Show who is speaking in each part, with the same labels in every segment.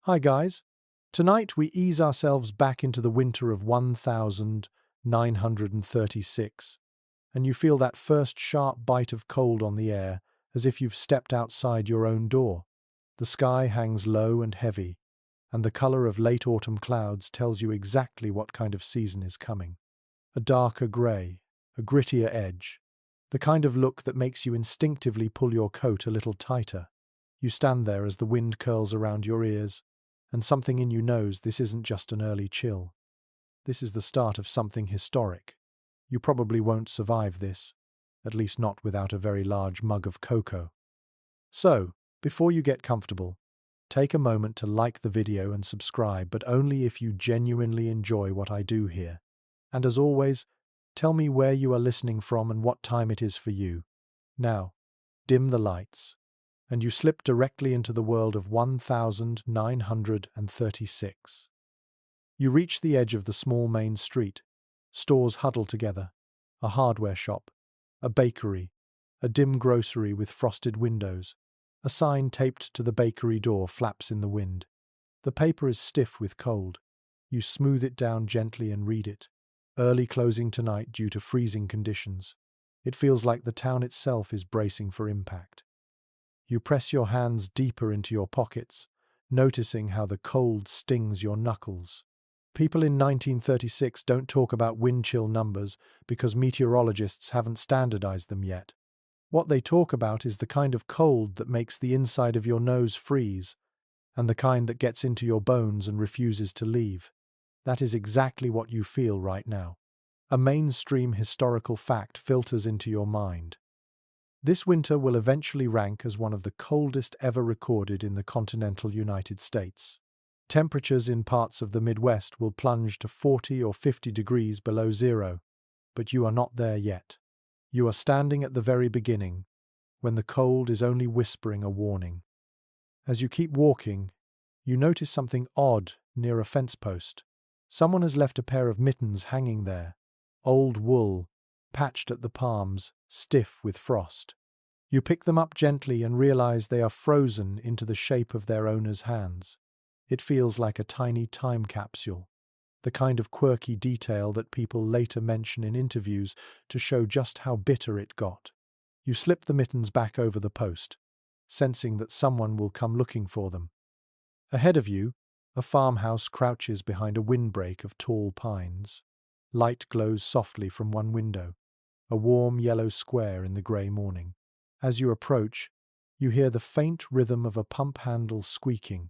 Speaker 1: Hi guys. Tonight we ease ourselves back into the winter of 1936, and you feel that first sharp bite of cold on the air, as if you've stepped outside your own door. The sky hangs low and heavy, and the color of late autumn clouds tells you exactly what kind of season is coming. A darker grey, a grittier edge, the kind of look that makes you instinctively pull your coat a little tighter. You stand there as the wind curls around your ears, and something in you knows this isn't just an early chill. This is the start of something historic. You probably won't survive this, at least not without a very large mug of cocoa. So, before you get comfortable, take a moment to like the video and subscribe, but only if you genuinely enjoy what I do here. And as always, tell me where you are listening from and what time it is for you. Now, dim the lights, and you slip directly into the world of 1936. You reach the edge of the small main street. Stores huddle together. A hardware shop, a bakery, a dim grocery with frosted windows. A sign taped to the bakery door flaps in the wind. The paper is stiff with cold. You smooth it down gently and read it. Early closing tonight due to freezing conditions. It feels like the town itself is bracing for impact. You press your hands deeper into your pockets, noticing how the cold stings your knuckles. People in 1936 don't talk about wind chill numbers because meteorologists haven't standardized them yet. What they talk about is the kind of cold that makes the inside of your nose freeze, and the kind that gets into your bones and refuses to leave. That is exactly what you feel right now. A mainstream historical fact filters into your mind. This winter will eventually rank as one of the coldest ever recorded in the continental United States. Temperatures in parts of the Midwest will plunge to 40 or 50 degrees below zero, but you are not there yet. You are standing at the very beginning, when the cold is only whispering a warning. As you keep walking, you notice something odd near a fence post. Someone has left a pair of mittens hanging there, old wool, patched at the palms, stiff with frost. You pick them up gently and realize they are frozen into the shape of their owner's hands. It feels like a tiny time capsule, the kind of quirky detail that people later mention in interviews to show just how bitter it got. You slip the mittens back over the post, sensing that someone will come looking for them. Ahead of you, a farmhouse crouches behind a windbreak of tall pines. Light glows softly from one window, a warm yellow square in the grey morning. As you approach, you hear the faint rhythm of a pump handle squeaking.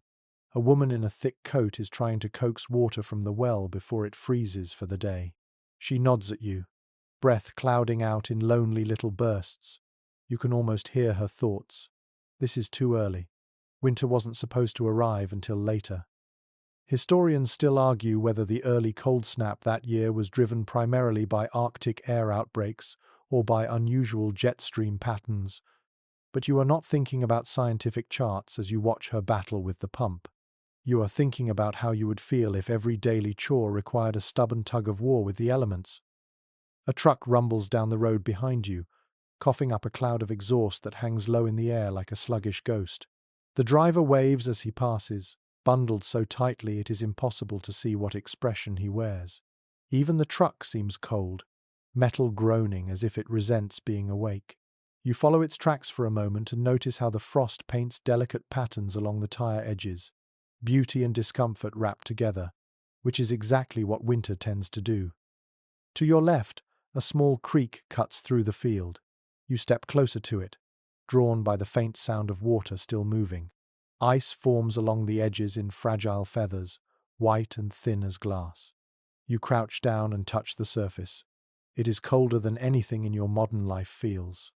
Speaker 1: A woman in a thick coat is trying to coax water from the well before it freezes for the day. She nods at you, breath clouding out in lonely little bursts. You can almost hear her thoughts. This is too early. Winter wasn't supposed to arrive until later. Historians still argue whether the early cold snap that year was driven primarily by Arctic air outbreaks or by unusual jet stream patterns. But you are not thinking about scientific charts as you watch her battle with the pump. You are thinking about how you would feel if every daily chore required a stubborn tug of war with the elements. A truck rumbles down the road behind you, coughing up a cloud of exhaust that hangs low in the air like a sluggish ghost. The driver waves as he passes, bundled so tightly it is impossible to see what expression he wears. Even the truck seems cold, metal groaning as if it resents being awake. You follow its tracks for a moment and notice how the frost paints delicate patterns along the tire edges. Beauty and discomfort wrapped together, which is exactly what winter tends to do. To your left, a small creek cuts through the field. You step closer to it, drawn by the faint sound of water still moving. Ice forms along the edges in fragile feathers, white and thin as glass. You crouch down and touch the surface. It is colder than anything in your modern life feels.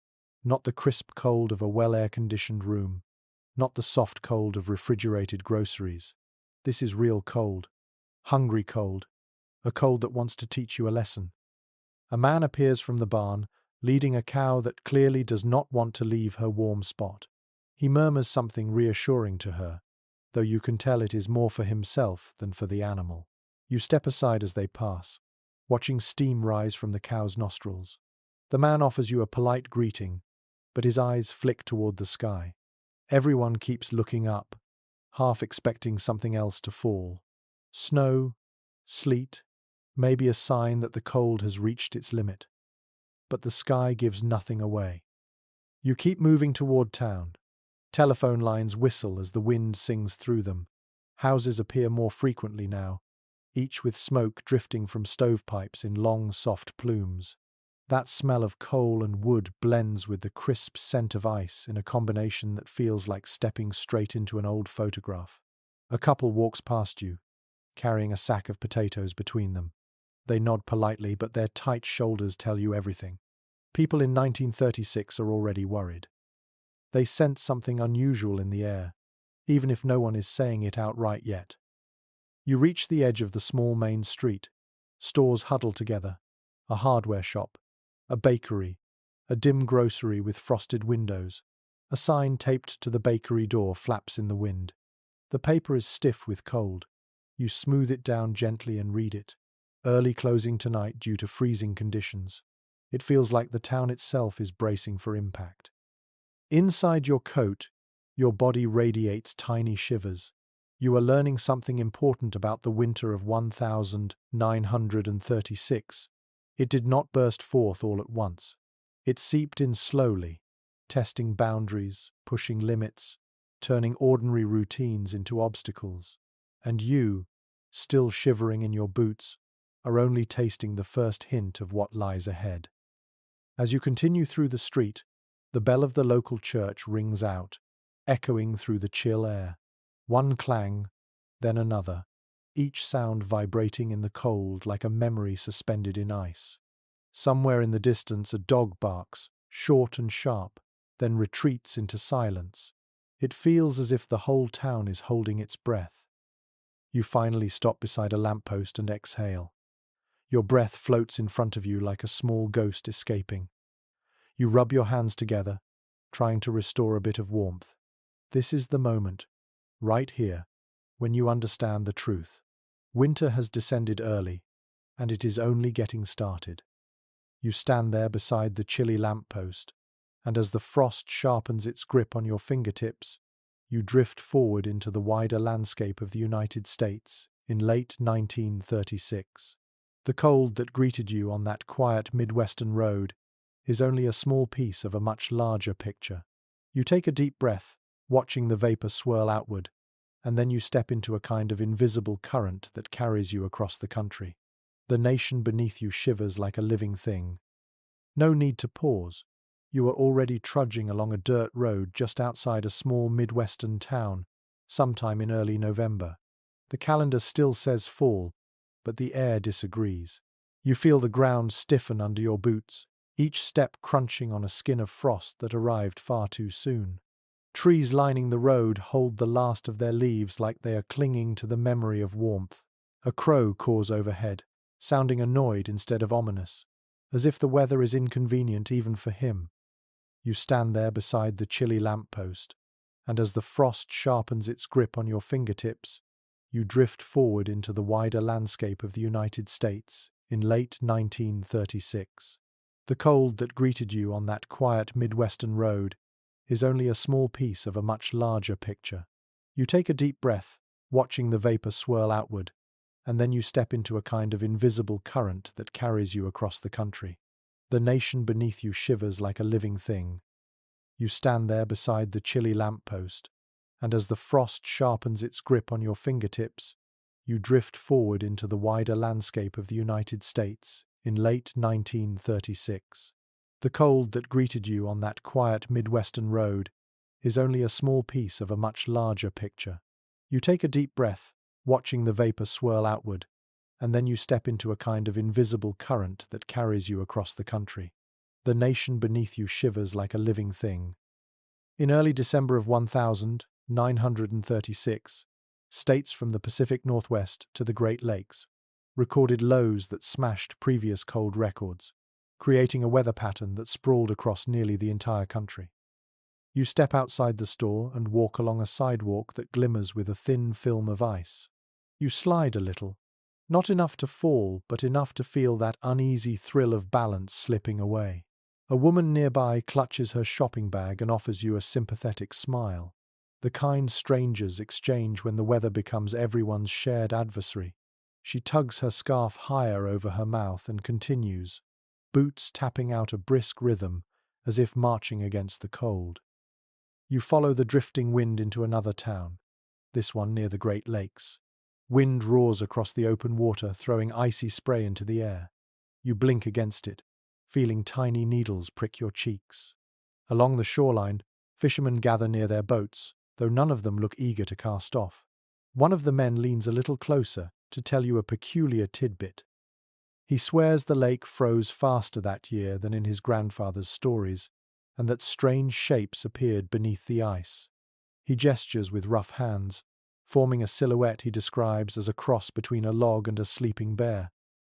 Speaker 1: Not the crisp cold of a well-air-conditioned room, not the soft cold of refrigerated groceries. This is real cold, hungry cold, a cold that wants to teach you a lesson. A man appears from the barn, leading a cow that clearly does not want to leave her warm spot. He murmurs something reassuring to her, though you can tell it is more for himself than for the animal. You step aside as they pass, watching steam rise from the cow's nostrils. The man offers you a polite greeting, but his eyes flick toward the sky. Everyone keeps looking up, half expecting something else to fall. Snow, sleet, maybe a sign that the cold has reached its limit. But the sky gives nothing away. You keep moving toward town. Telephone lines whistle as the wind sings through them. Houses appear more frequently now, each with smoke drifting from stovepipes in long, soft plumes. That smell of coal and wood blends with the crisp scent of ice in a combination that feels like stepping straight into an old photograph. A couple walks past you, carrying a sack of potatoes between them. They nod politely, but their tight shoulders tell you everything. People in 1936 are already worried. They sense something unusual in the air, even if no one is saying it outright yet. You reach the edge of the small main street. Stores huddle together. A hardware shop, a bakery, a dim grocery with frosted windows. A sign taped to the bakery door flaps in the wind. The paper is stiff with cold. You smooth it down gently and read it. Early closing tonight due to freezing conditions. It feels like the town itself is bracing for impact. Inside your coat, your body radiates tiny shivers. You are learning something important about the winter of 1936. It did not burst forth all at once. It seeped in slowly, testing boundaries, pushing limits, turning ordinary routines into obstacles. And you, still shivering in your boots, are only tasting the first hint of what lies ahead. As you continue through the street, the bell of the local church rings out, echoing through the chill air. One clang, then another, each sound vibrating in the cold like a memory suspended in ice. Somewhere in the distance a dog barks, short and sharp, then retreats into silence. It feels as if the whole town is holding its breath. You finally stop beside a lamppost and exhale. Your breath floats in front of you like a small ghost escaping. You rub your hands together, trying to restore a bit of warmth. This is the moment, right here, when you understand the truth. Winter has descended early, and it is only getting started. You stand there beside the chilly lamppost, and as the frost sharpens its grip on your fingertips, you drift forward into the wider landscape of the United States in late 1936. The cold that greeted you on that quiet Midwestern road is only a small piece of a much larger picture. You take a deep breath, watching the vapor swirl outward, and then you step into a kind of invisible current that carries you across the country. The nation beneath you shivers like a living thing. No need to pause. You are already trudging along a dirt road just outside a small Midwestern town, sometime in early November. The calendar still says fall, but the air disagrees. You feel the ground stiffen under your boots, each step crunching on a skin of frost that arrived far too soon. Trees lining the road hold the last of their leaves like they are clinging to the memory of warmth. A crow caws overhead, sounding annoyed instead of ominous, as if the weather is inconvenient even for him. You stand there beside the chilly lamppost, and as the frost sharpens its grip on your fingertips, you drift forward into the wider landscape of the United States in late 1936. The cold that greeted you on that quiet Midwestern road is only a small piece of a much larger picture. You take a deep breath, watching the vapor swirl outward, and then you step into a kind of invisible current that carries you across the country. The nation beneath you shivers like a living thing. You stand there beside the chilly lamppost, and as the frost sharpens its grip on your fingertips, you drift forward into the wider landscape of the United States in late 1936. The cold that greeted you on that quiet Midwestern road is only a small piece of a much larger picture. You take a deep breath, watching the vapor swirl outward, and then you step into a kind of invisible current that carries you across the country. The nation beneath you shivers like a living thing. In early December of 1936, states from the Pacific Northwest to the Great Lakes recorded lows that smashed previous cold records, creating a weather pattern that sprawled across nearly the entire country. You step outside the store and walk along a sidewalk that glimmers with a thin film of ice. You slide a little, not enough to fall, but enough to feel that uneasy thrill of balance slipping away. A woman nearby clutches her shopping bag and offers you a sympathetic smile. The kind strangers exchange when the weather becomes everyone's shared adversary. She tugs her scarf higher over her mouth and continues, boots tapping out a brisk rhythm, as if marching against the cold. You follow the drifting wind into another town, this one near the Great Lakes. Wind roars across the open water, throwing icy spray into the air. You blink against it, feeling tiny needles prick your cheeks. Along the shoreline, fishermen gather near their boats, though none of them look eager to cast off. One of the men leans a little closer to tell you a peculiar tidbit. He swears the lake froze faster that year than in his grandfather's stories, and that strange shapes appeared beneath the ice. He gestures with rough hands, forming a silhouette he describes as a cross between a log and a sleeping bear.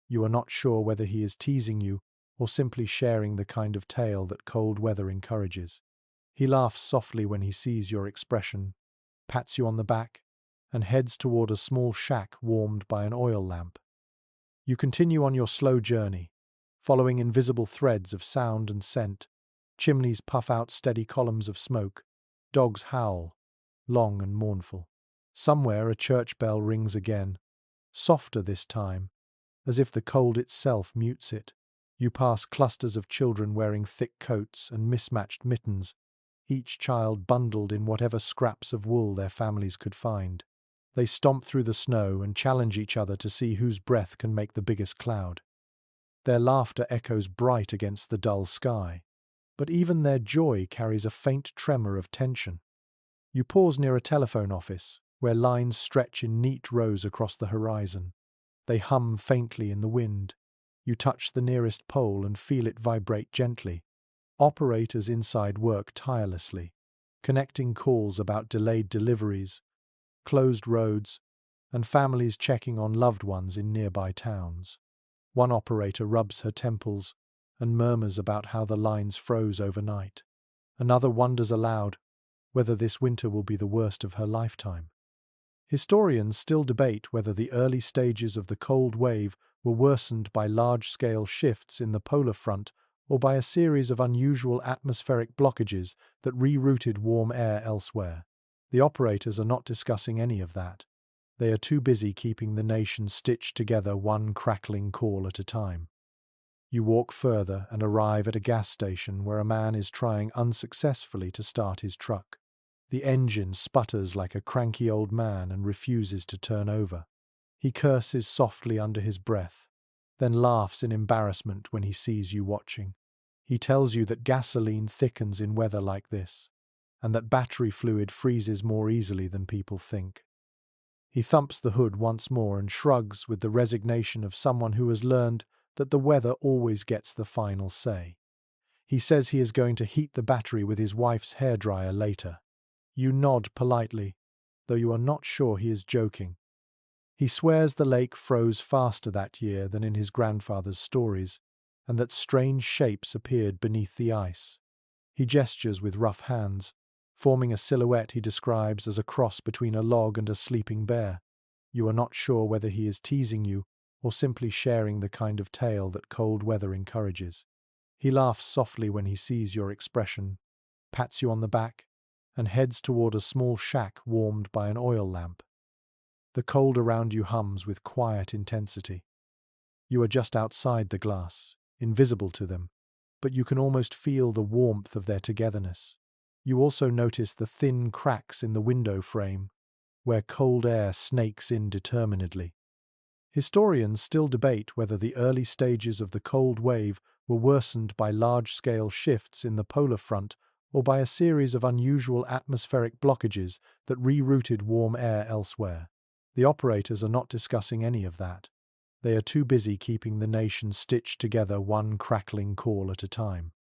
Speaker 1: You are not sure whether he is teasing you or simply sharing the kind of tale that cold weather encourages. He laughs softly when he sees your expression, pats you on the back, and heads toward a small shack warmed by an oil lamp. You continue on your slow journey, following invisible threads of sound and scent. Chimneys puff out steady columns of smoke. Dogs howl, long and mournful. Somewhere a church bell rings again, softer this time, as if the cold itself mutes it. You pass clusters of children wearing thick coats and mismatched mittens, each child bundled in whatever scraps of wool their families could find. They stomp through the snow and challenge each other to see whose breath can make the biggest cloud. Their laughter echoes bright against the dull sky, but even their joy carries a faint tremor of tension. You pause near a telephone office, where lines stretch in neat rows across the horizon. They hum faintly in the wind. You touch the nearest pole and feel it vibrate gently. Operators inside work tirelessly, connecting calls about delayed deliveries, closed roads, and families checking on loved ones in nearby towns. One operator rubs her temples and murmurs about how the lines froze overnight. Another wonders aloud whether this winter will be the worst of her lifetime. Historians still debate whether the early stages of the cold wave were worsened by large-scale shifts in the polar front or by a series of unusual atmospheric blockages that rerouted warm air elsewhere. The operators are not discussing any of that. They are too busy keeping the nation stitched together one crackling call at a time. You walk further and arrive at a gas station where a man is trying unsuccessfully to start his truck. The engine sputters like a cranky old man and refuses to turn over. He curses softly under his breath, then laughs in embarrassment when he sees you watching. He tells you that gasoline thickens in weather like this, and that battery fluid freezes more easily than people think. He thumps the hood once more and shrugs with the resignation of someone who has learned that the weather always gets the final say. He says he is going to heat the battery with his wife's hairdryer later. You nod politely, though you are not sure he is joking. He swears the lake froze faster that year than in his grandfather's stories, and that strange shapes appeared beneath the ice. He gestures with rough hands, forming a silhouette he describes as a cross between a log and a sleeping bear. You are not sure whether he is teasing you or simply sharing the kind of tale that cold weather encourages. He laughs softly when he sees your expression, pats you on the back, and heads toward a small shack warmed by an oil lamp. The cold around you hums with quiet intensity. You are just outside the glass, invisible to them, but you can almost feel the warmth of their togetherness. You also notice the thin cracks in the window frame, where cold air snakes in determinedly. Historians still debate whether the early stages of the cold wave were worsened by large-scale shifts in the polar front or by a series of unusual atmospheric blockages that rerouted warm air elsewhere. The operators are not discussing any of that. They are too busy keeping the nation stitched together one crackling call at a time.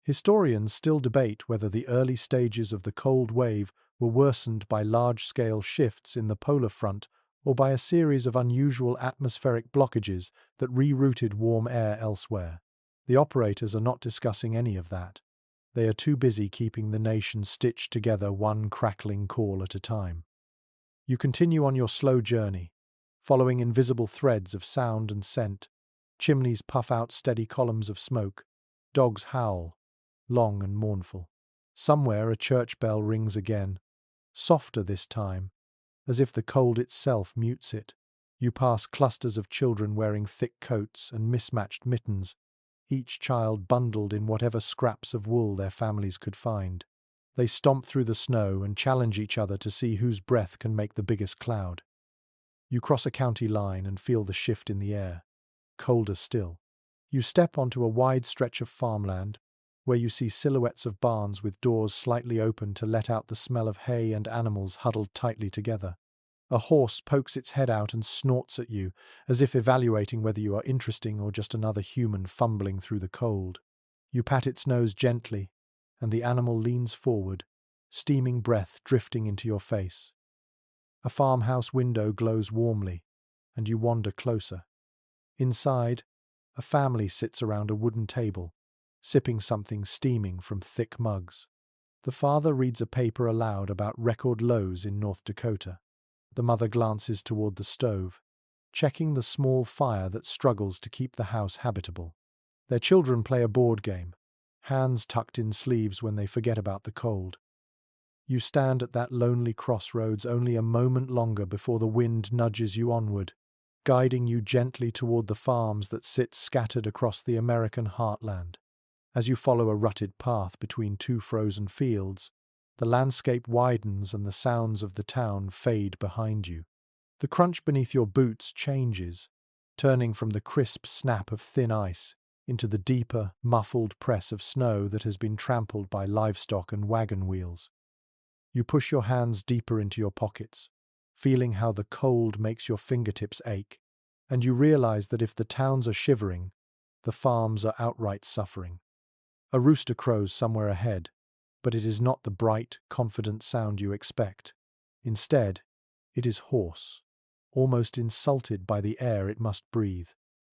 Speaker 1: Historians still debate whether the early stages of the cold wave were worsened by large-scale shifts in the polar front or by a series of unusual atmospheric blockages that rerouted warm air elsewhere. The operators are not discussing any of that. They are too busy keeping the nation stitched together one crackling call at a time. You continue on your slow journey, following invisible threads of sound and scent. Chimneys puff out steady columns of smoke. Dogs howl, long and mournful. Somewhere a church bell rings again, softer this time, as if the cold itself mutes it. You pass clusters of children wearing thick coats and mismatched mittens, each child bundled in whatever scraps of wool their families could find. They stomp through the snow and challenge each other to see whose breath can make the biggest cloud. You cross a county line and feel the shift in the air, colder still. You step onto a wide stretch of farmland, where you see silhouettes of barns with doors slightly open to let out the smell of hay and animals huddled tightly together. A horse pokes its head out and snorts at you, as if evaluating whether you are interesting or just another human fumbling through the cold. You pat its nose gently, and the animal leans forward, steaming breath drifting into your face. A farmhouse window glows warmly, and you wander closer. Inside, a family sits around a wooden table, sipping something steaming from thick mugs. The father reads a paper aloud about record lows in North Dakota. The mother glances toward the stove, checking the small fire that struggles to keep the house habitable. Their children play a board game, hands tucked in sleeves when they forget about the cold. You stand at that lonely crossroads only a moment longer before the wind nudges you onward, guiding you gently toward the farms that sit scattered across the American heartland. As you follow a rutted path between two frozen fields, the landscape widens and the sounds of the town fade behind you. The crunch beneath your boots changes, turning from the crisp snap of thin ice into the deeper, muffled press of snow that has been trampled by livestock and wagon wheels. You push your hands deeper into your pockets, feeling how the cold makes your fingertips ache, and you realize that if the towns are shivering, the farms are outright suffering. A rooster crows somewhere ahead, but it is not the bright, confident sound you expect. Instead, it is hoarse, almost insulted by the air it must breathe.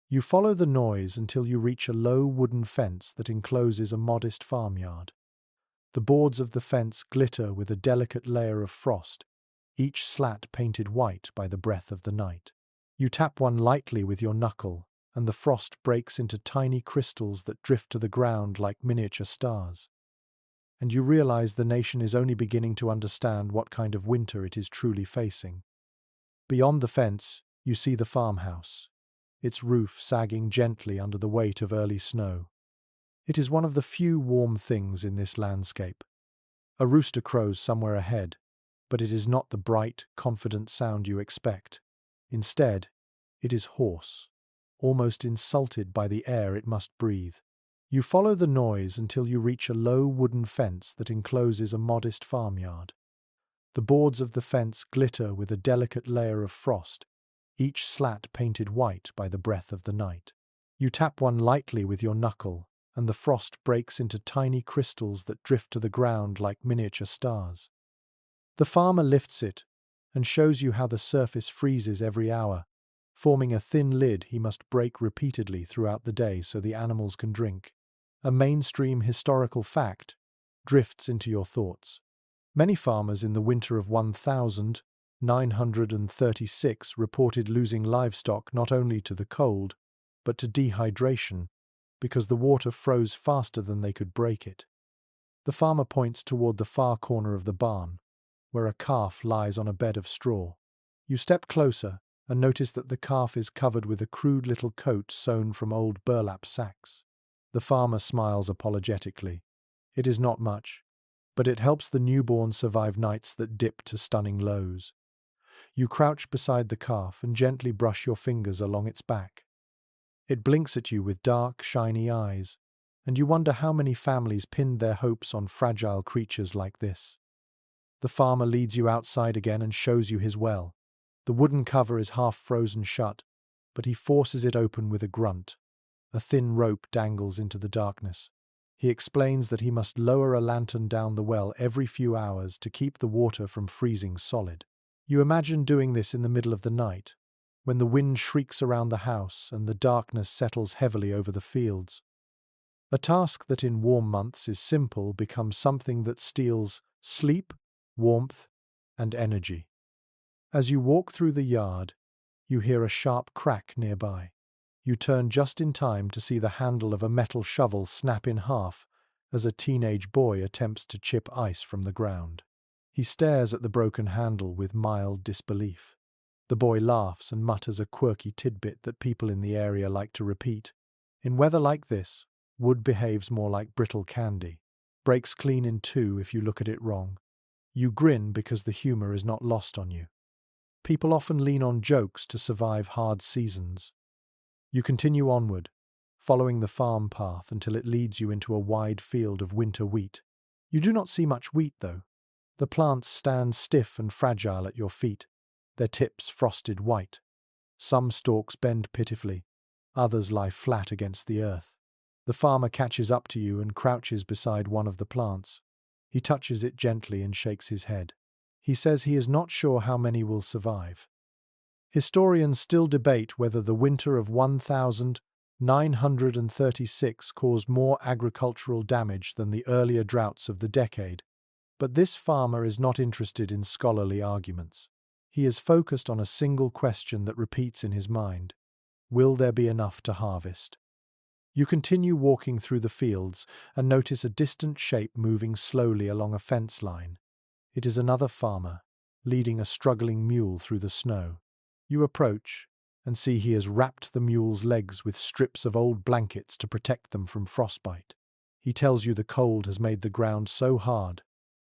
Speaker 1: You follow the noise until you reach a low wooden fence that encloses a modest farmyard. The boards of the fence glitter with a delicate layer of frost, each slat painted white by the breath of the night. You tap one lightly with your knuckle, and the frost breaks into tiny crystals that drift to the ground like miniature stars. And you realize the nation is only beginning to understand what kind of winter it is truly facing. Beyond the fence, you see the farmhouse, its roof sagging gently under the weight of early snow. It is one of the few warm things in this landscape. A rooster crows somewhere ahead, but it is not the bright, confident sound you expect. Instead, it is hoarse, almost insulted by the air it must breathe. You follow the noise until you reach a low wooden fence that encloses a modest farmyard. The boards of the fence glitter with a delicate layer of frost, each slat painted white by the breath of the night. You tap one lightly with your knuckle, and the frost breaks into tiny crystals that drift to the ground like miniature stars. The farmer lifts it and shows you how the surface freezes every hour, forming a thin lid he must break repeatedly throughout the day so the animals can drink. A mainstream historical fact drifts into your thoughts. Many farmers in the winter of 1936 reported losing livestock not only to the cold, but to dehydration, because the water froze faster than they could break it. The farmer points toward the far corner of the barn, where a calf lies on a bed of straw. You step closer and notice that the calf is covered with a crude little coat sewn from old burlap sacks. The farmer smiles apologetically. It is not much, but it helps the newborn survive nights that dip to stunning lows. You crouch beside the calf and gently brush your fingers along its back. It blinks at you with dark, shiny eyes, and you wonder how many families pinned their hopes on fragile creatures like this. The farmer leads you outside again and shows you his well. The wooden cover is half frozen shut, but he forces it open with a grunt. A thin rope dangles into the darkness. He explains that he must lower a lantern down the well every few hours to keep the water from freezing solid. You imagine doing this in the middle of the night, when the wind shrieks around the house and the darkness settles heavily over the fields. A task that in warm months is simple becomes something that steals sleep, warmth, and energy. As you walk through the yard, you hear a sharp crack nearby. You turn just in time to see the handle of a metal shovel snap in half as a teenage boy attempts to chip ice from the ground. He stares at the broken handle with mild disbelief. The boy laughs and mutters a quirky tidbit that people in the area like to repeat. In weather like this, wood behaves more like brittle candy. Breaks clean in two if you look at it wrong. You grin because the humor is not lost on you. People often lean on jokes to survive hard seasons. You continue onward, following the farm path until it leads you into a wide field of winter wheat. You do not see much wheat, though. The plants stand stiff and fragile at your feet, their tips frosted white. Some stalks bend pitifully, others lie flat against the earth. The farmer catches up to you and crouches beside one of the plants. He touches it gently and shakes his head. He says he is not sure how many will survive. Historians still debate whether the winter of 1936 caused more agricultural damage than the earlier droughts of the decade. But this farmer is not interested in scholarly arguments. He is focused on a single question that repeats in his mind. Will there be enough to harvest? You continue walking through the fields and notice a distant shape moving slowly along a fence line. It is another farmer, leading a struggling mule through the snow. You approach and see he has wrapped the mule's legs with strips of old blankets to protect them from frostbite. He tells you the cold has made the ground so hard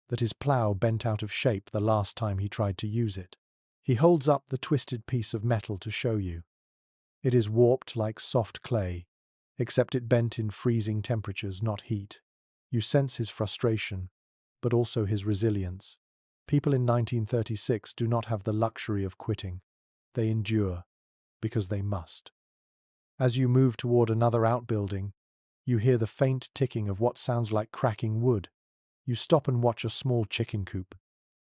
Speaker 1: that his plough bent out of shape the last time he tried to use it. He holds up the twisted piece of metal to show you. It is warped like soft clay, except it bent in freezing temperatures, not heat. You sense his frustration, but also his resilience. People in 1936 do not have the luxury of quitting. They endure, because they must. As you move toward another outbuilding, you hear the faint ticking of what sounds like cracking wood. You stop and watch a small chicken coop.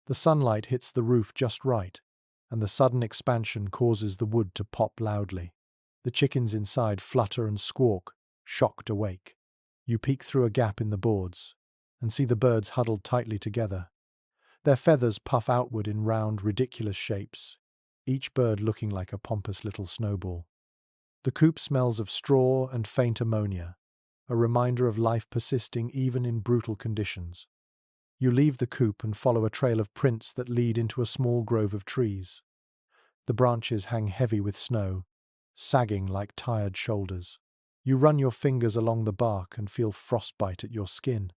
Speaker 1: The sunlight hits the roof just right, and the sudden expansion causes the wood to pop loudly. The chickens inside flutter and squawk, shocked awake. You peek through a gap in the boards and see the birds huddled tightly together. Their feathers puff outward in round, ridiculous shapes, each bird looking like a pompous little snowball. The coop smells of straw and faint ammonia, a reminder of life persisting even in brutal conditions. You leave the coop and follow a trail of prints that lead into a small grove of trees. The branches hang heavy with snow, sagging like tired shoulders. You run your fingers along the bark and feel frostbite at your skin.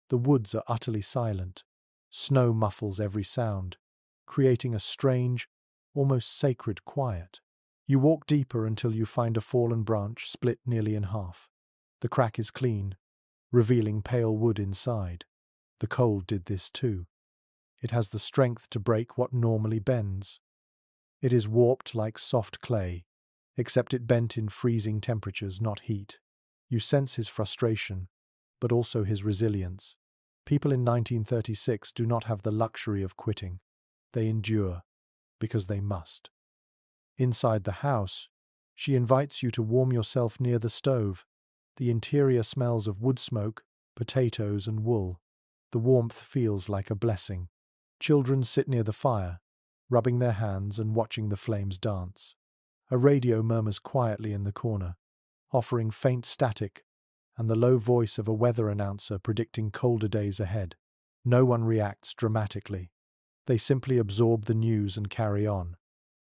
Speaker 1: The woods are utterly silent. Snow muffles every sound, creating a strange, almost sacred quiet. You walk deeper until you find a fallen branch split nearly in half. The crack is clean, revealing pale wood inside. The cold did this too. It has the strength to break what normally bends. It is warped like soft clay, except it bent in freezing temperatures, not heat. You sense his frustration, but also his resilience. People in 1936 do not have the luxury of quitting. They endure, because they must. Inside the house, she invites you to warm yourself near the stove. The interior smells of wood smoke, potatoes, and wool. The warmth feels like a blessing. Children sit near the fire, rubbing their hands and watching the flames dance. A radio murmurs quietly in the corner, offering faint static and the low voice of a weather announcer predicting colder days ahead. No one reacts dramatically. They simply absorb the news and carry on,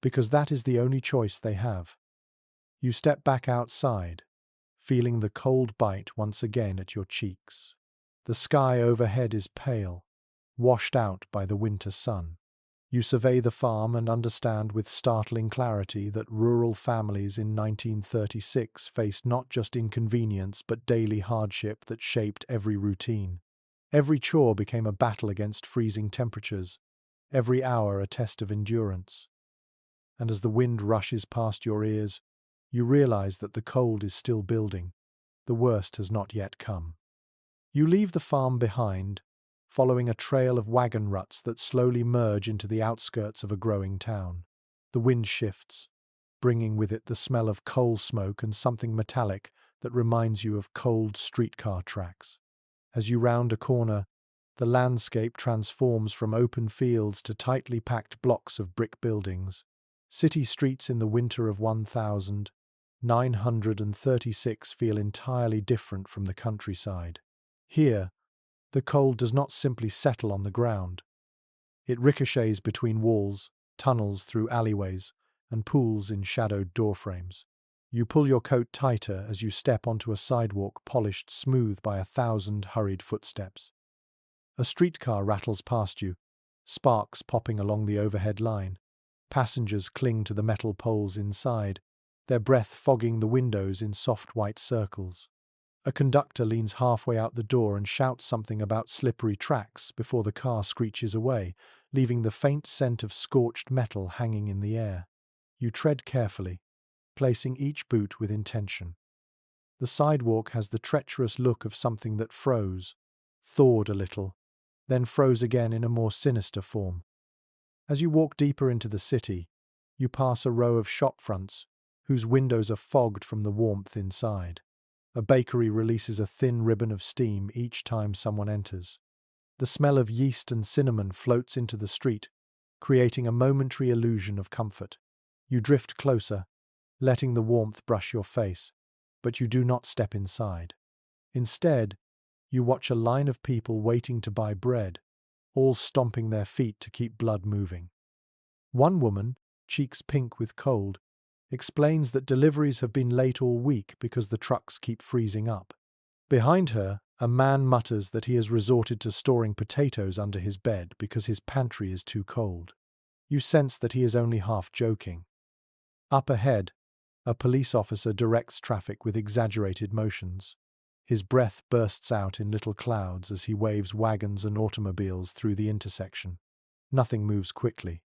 Speaker 1: because that is the only choice they have. You step back outside, feeling the cold bite once again at your cheeks. The sky overhead is pale, washed out by the winter sun. You survey the farm and understand with startling clarity that rural families in 1936 faced not just inconvenience but daily hardship that shaped every routine. Every chore became a battle against freezing temperatures, every hour a test of endurance. And as the wind rushes past your ears, you realize that the cold is still building. The worst has not yet come. You leave the farm behind, following a trail of wagon ruts that slowly merge into the outskirts of a growing town. The wind shifts, bringing with it the smell of coal smoke and something metallic that reminds you of cold streetcar tracks. As you round a corner, the landscape transforms from open fields to tightly packed blocks of brick buildings. City streets in the winter of 1936 feel entirely different from the countryside. Here, the cold does not simply settle on the ground. It ricochets between walls, tunnels through alleyways, and pools in shadowed doorframes. You pull your coat tighter as you step onto a sidewalk polished smooth by 1,000 hurried footsteps. A streetcar rattles past you, sparks popping along the overhead line. Passengers cling to the metal poles inside, their breath fogging the windows in soft white circles. A conductor leans halfway out the door and shouts something about slippery tracks before the car screeches away, leaving the faint scent of scorched metal hanging in the air. You tread carefully, placing each boot with intention. The sidewalk has the treacherous look of something that froze, thawed a little, then froze again in a more sinister form. As you walk deeper into the city, you pass a row of shop fronts whose windows are fogged from the warmth inside. A bakery releases a thin ribbon of steam each time someone enters. The smell of yeast and cinnamon floats into the street, creating a momentary illusion of comfort. You drift closer, letting the warmth brush your face, but you do not step inside. Instead, you watch a line of people waiting to buy bread, all stomping their feet to keep blood moving. One woman, cheeks pink with cold, explains that deliveries have been late all week because the trucks keep freezing up. Behind her, a man mutters that he has resorted to storing potatoes under his bed because his pantry is too cold. You sense that he is only half joking. Up ahead, a police officer directs traffic with exaggerated motions. His breath bursts out in little clouds as he waves wagons and automobiles through the intersection. Nothing moves quickly.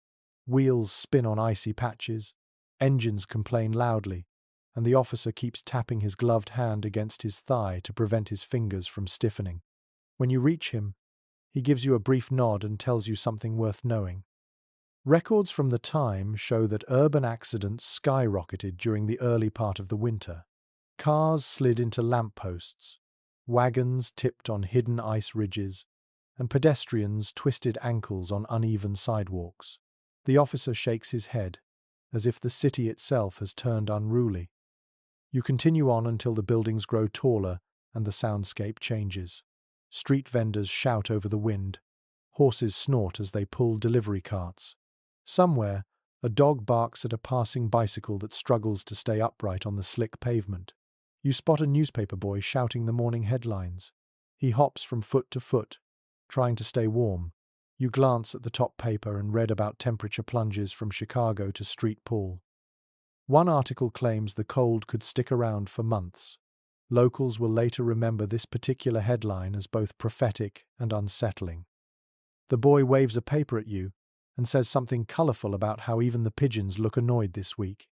Speaker 1: Wheels spin on icy patches, engines complain loudly, and the officer keeps tapping his gloved hand against his thigh to prevent his fingers from stiffening. When you reach him, he gives you a brief nod and tells you something worth knowing. Records from the time show that urban accidents skyrocketed during the early part of the winter. Cars slid into lampposts, wagons tipped on hidden ice ridges, and pedestrians twisted ankles on uneven sidewalks. The officer shakes his head, as if the city itself has turned unruly. You continue on until the buildings grow taller and the soundscape changes. Street vendors shout over the wind. Horses snort as they pull delivery carts. Somewhere, a dog barks at a passing bicycle that struggles to stay upright on the slick pavement. You spot a newspaper boy shouting the morning headlines. He hops from foot to foot, trying to stay warm. You glance at the top paper and read about temperature plunges from Chicago to St. Paul. One article claims the cold could stick around for months. Locals will later remember this particular headline as both prophetic and unsettling. The boy waves a paper at you and says something colourful about how even the pigeons look annoyed this week.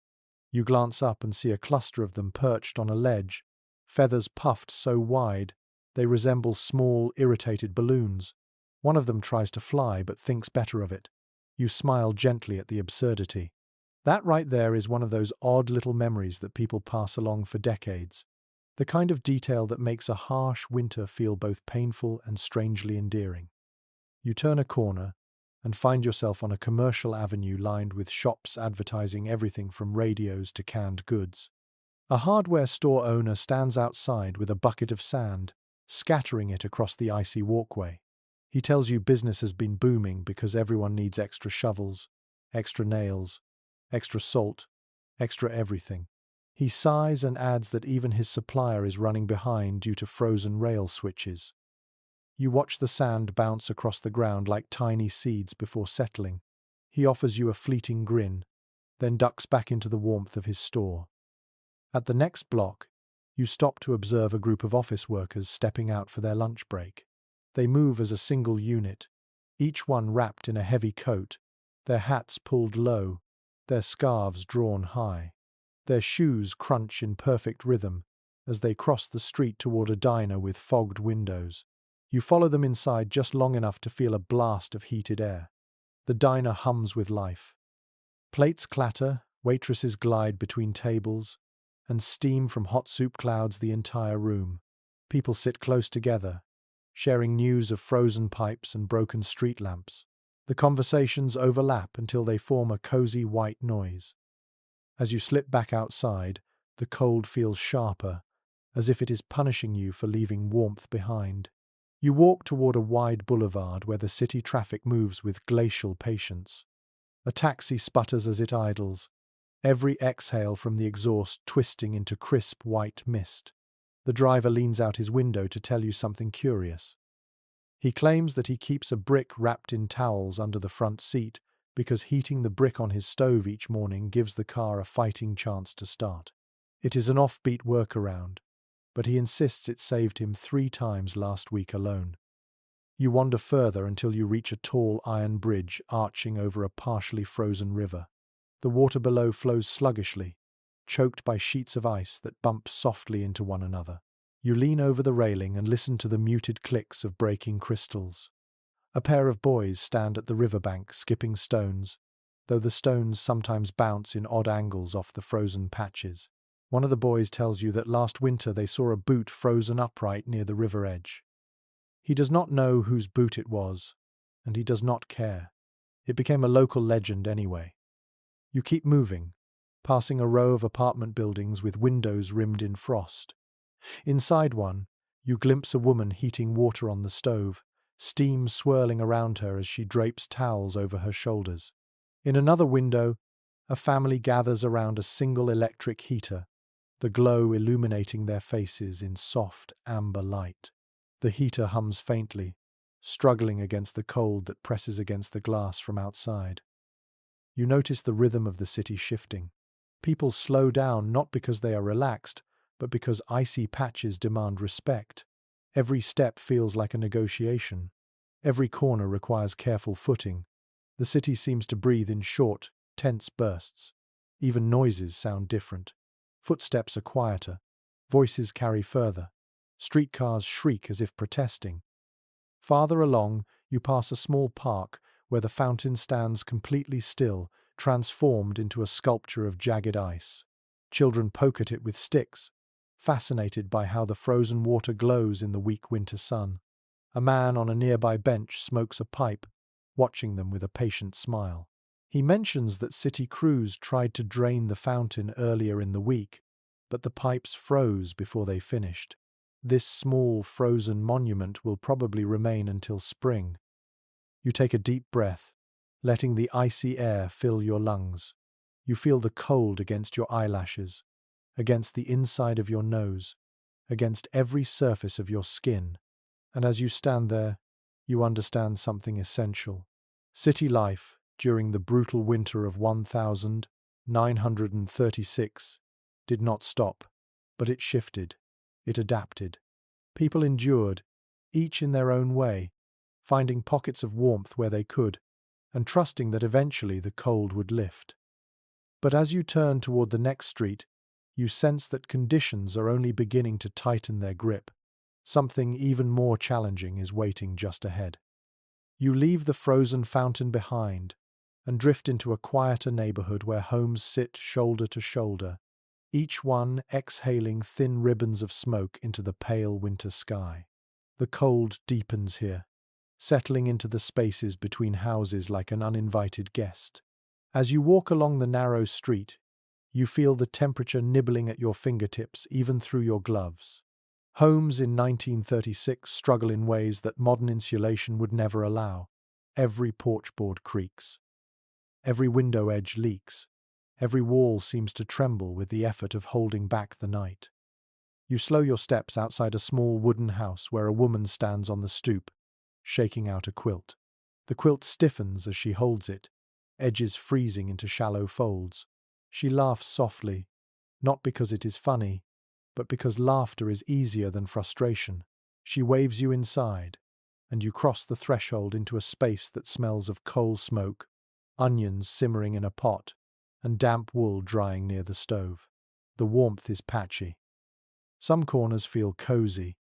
Speaker 1: You glance up and see a cluster of them perched on a ledge, feathers puffed so wide they resemble small, irritated balloons. One of them tries to fly but thinks better of it. You smile gently at the absurdity. That right there is one of those odd little memories that people pass along for decades. The kind of detail that makes a harsh winter feel both painful and strangely endearing. You turn a corner and find yourself on a commercial avenue lined with shops advertising everything from radios to canned goods. A hardware store owner stands outside with a bucket of sand, scattering it across the icy walkway. He tells you business has been booming because everyone needs extra shovels, extra nails, extra salt, extra everything. He sighs and adds that even his supplier is running behind due to frozen rail switches. You watch the sand bounce across the ground like tiny seeds before settling. He offers you a fleeting grin, then ducks back into the warmth of his store. At the next block, you stop to observe a group of office workers stepping out for their lunch break. They move as a single unit, each one wrapped in a heavy coat, their hats pulled low, their scarves drawn high. Their shoes crunch in perfect rhythm as they cross the street toward a diner with fogged windows. You follow them inside just long enough to feel a blast of heated air. The diner hums with life. Plates clatter, waitresses glide between tables, and steam from hot soup clouds the entire room. People sit close together, sharing news of frozen pipes and broken street lamps. The conversations overlap until they form a cozy white noise. As you slip back outside, the cold feels sharper, as if it is punishing you for leaving warmth behind. You walk toward a wide boulevard where the city traffic moves with glacial patience. A taxi sputters as it idles, every exhale from the exhaust twisting into crisp white mist. The driver leans out his window to tell you something curious. He claims that he keeps a brick wrapped in towels under the front seat because heating the brick on his stove each morning gives the car a fighting chance to start. It is an offbeat workaround, but he insists it saved him 3 times last week alone. You wander further until you reach a tall iron bridge arching over a partially frozen river. The water below flows sluggishly, choked by sheets of ice that bump softly into one another. You lean over the railing and listen to the muted clicks of breaking crystals. A pair of boys stand at the riverbank skipping stones, though the stones sometimes bounce in odd angles off the frozen patches. One of the boys tells you that last winter they saw a boot frozen upright near the river edge. He does not know whose boot it was, and he does not care. It became a local legend anyway. You keep moving, passing a row of apartment buildings with windows rimmed in frost. Inside one, you glimpse a woman heating water on the stove, steam swirling around her as she drapes towels over her shoulders. In another window, a family gathers around a single electric heater, the glow illuminating their faces in soft amber light. The heater hums faintly, struggling against the cold that presses against the glass from outside. You notice the rhythm of the city shifting. People slow down not because they are relaxed, but because icy patches demand respect. Every step feels like a negotiation. Every corner requires careful footing. The city seems to breathe in short, tense bursts. Even noises sound different. Footsteps are quieter. Voices carry further. Streetcars shriek as if protesting. Farther along, you pass a small park where the fountain stands completely still, transformed into a sculpture of jagged ice. Children poke at it with sticks, fascinated by how the frozen water glows in the weak winter sun. A man on a nearby bench smokes a pipe, watching them with a patient smile. He mentions that city crews tried to drain the fountain earlier in the week, but the pipes froze before they finished. This small frozen monument will probably remain until spring. You take a deep breath, letting the icy air fill your lungs. You feel the cold against your eyelashes, against the inside of your nose, against every surface of your skin. And as you stand there, you understand something essential. City life, during the brutal winter of 1936, did not stop, but it shifted. It adapted. People endured, each in their own way, finding pockets of warmth where they could, and trusting that eventually the cold would lift. But as you turn toward the next street, you sense that conditions are only beginning to tighten their grip. Something even more challenging is waiting just ahead. You leave the frozen fountain behind and drift into a quieter neighborhood where homes sit shoulder to shoulder, each one exhaling thin ribbons of smoke into the pale winter sky. The cold deepens here, settling into the spaces between houses like an uninvited guest. As you walk along the narrow street, you feel the temperature nibbling at your fingertips even through your gloves. Homes in 1936 struggle in ways that modern insulation would never allow. Every porchboard creaks. Every window edge leaks. Every wall seems to tremble with the effort of holding back the night. You slow your steps outside a small wooden house where a woman stands on the stoop, shaking out a quilt. The quilt stiffens as she holds it, edges freezing into shallow folds. She laughs softly, not because it is funny, but because laughter is easier than frustration. She waves you inside, and you cross the threshold into a space that smells of coal smoke, onions simmering in a pot, and damp wool drying near the stove. The warmth is patchy. Some corners feel cozy,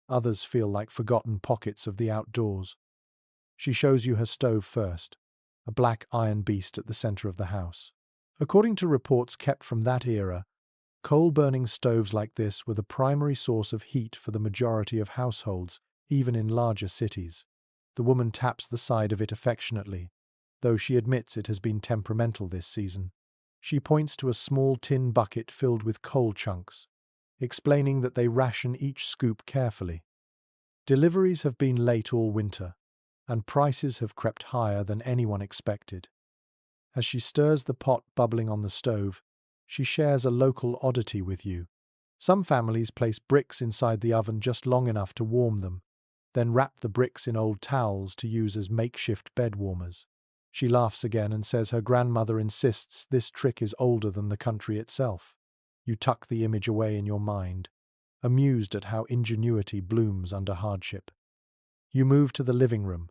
Speaker 1: others feel like forgotten pockets of the outdoors. She shows you her stove first, a black iron beast at the center of the house. According to reports kept from that era, coal-burning stoves like this were the primary source of heat for the majority of households, even in larger cities. The woman taps the side of it affectionately, though she admits it has been temperamental this season. She points to a small tin bucket filled with coal chunks, explaining that they ration each scoop carefully. Deliveries have been late all winter, and prices have crept higher than anyone expected. As she stirs the pot bubbling on the stove, she shares a local oddity with you. Some families place bricks inside the oven just long enough to warm them, then wrap the bricks in old towels to use as makeshift bed warmers. She laughs again and says her grandmother insists this trick is older than the country itself. You tuck the image away in your mind, amused at how ingenuity blooms under hardship. You move to the living room,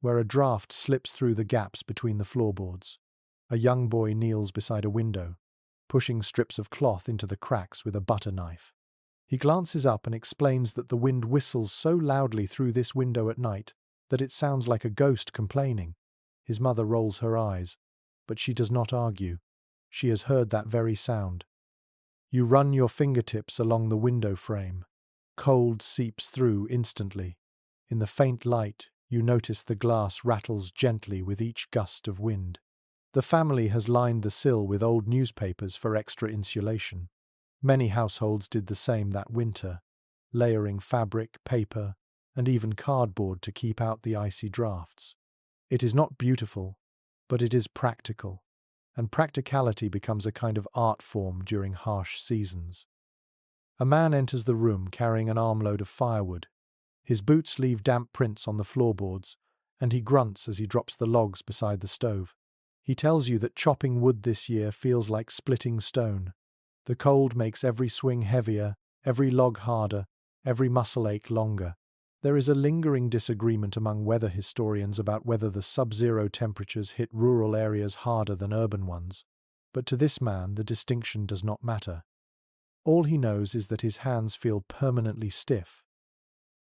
Speaker 1: where a draught slips through the gaps between the floorboards. A young boy kneels beside a window, pushing strips of cloth into the cracks with a butter knife. He glances up and explains that the wind whistles so loudly through this window at night that it sounds like a ghost complaining. His mother rolls her eyes, but she does not argue. She has heard that very sound. You run your fingertips along the window frame. Cold seeps through instantly. In the faint light, you notice the glass rattles gently with each gust of wind. The family has lined the sill with old newspapers for extra insulation. Many households did the same that winter, layering fabric, paper, and even cardboard to keep out the icy drafts. It is not beautiful, but it is practical, and practicality becomes a kind of art form during harsh seasons. A man enters the room carrying an armload of firewood. His boots leave damp prints on the floorboards, and he grunts as he drops the logs beside the stove. He tells you that chopping wood this year feels like splitting stone. The cold makes every swing heavier, every log harder, every muscle ache longer. There is a lingering disagreement among weather historians about whether the sub-zero temperatures hit rural areas harder than urban ones. But to this man, the distinction does not matter. All he knows is that his hands feel permanently stiff.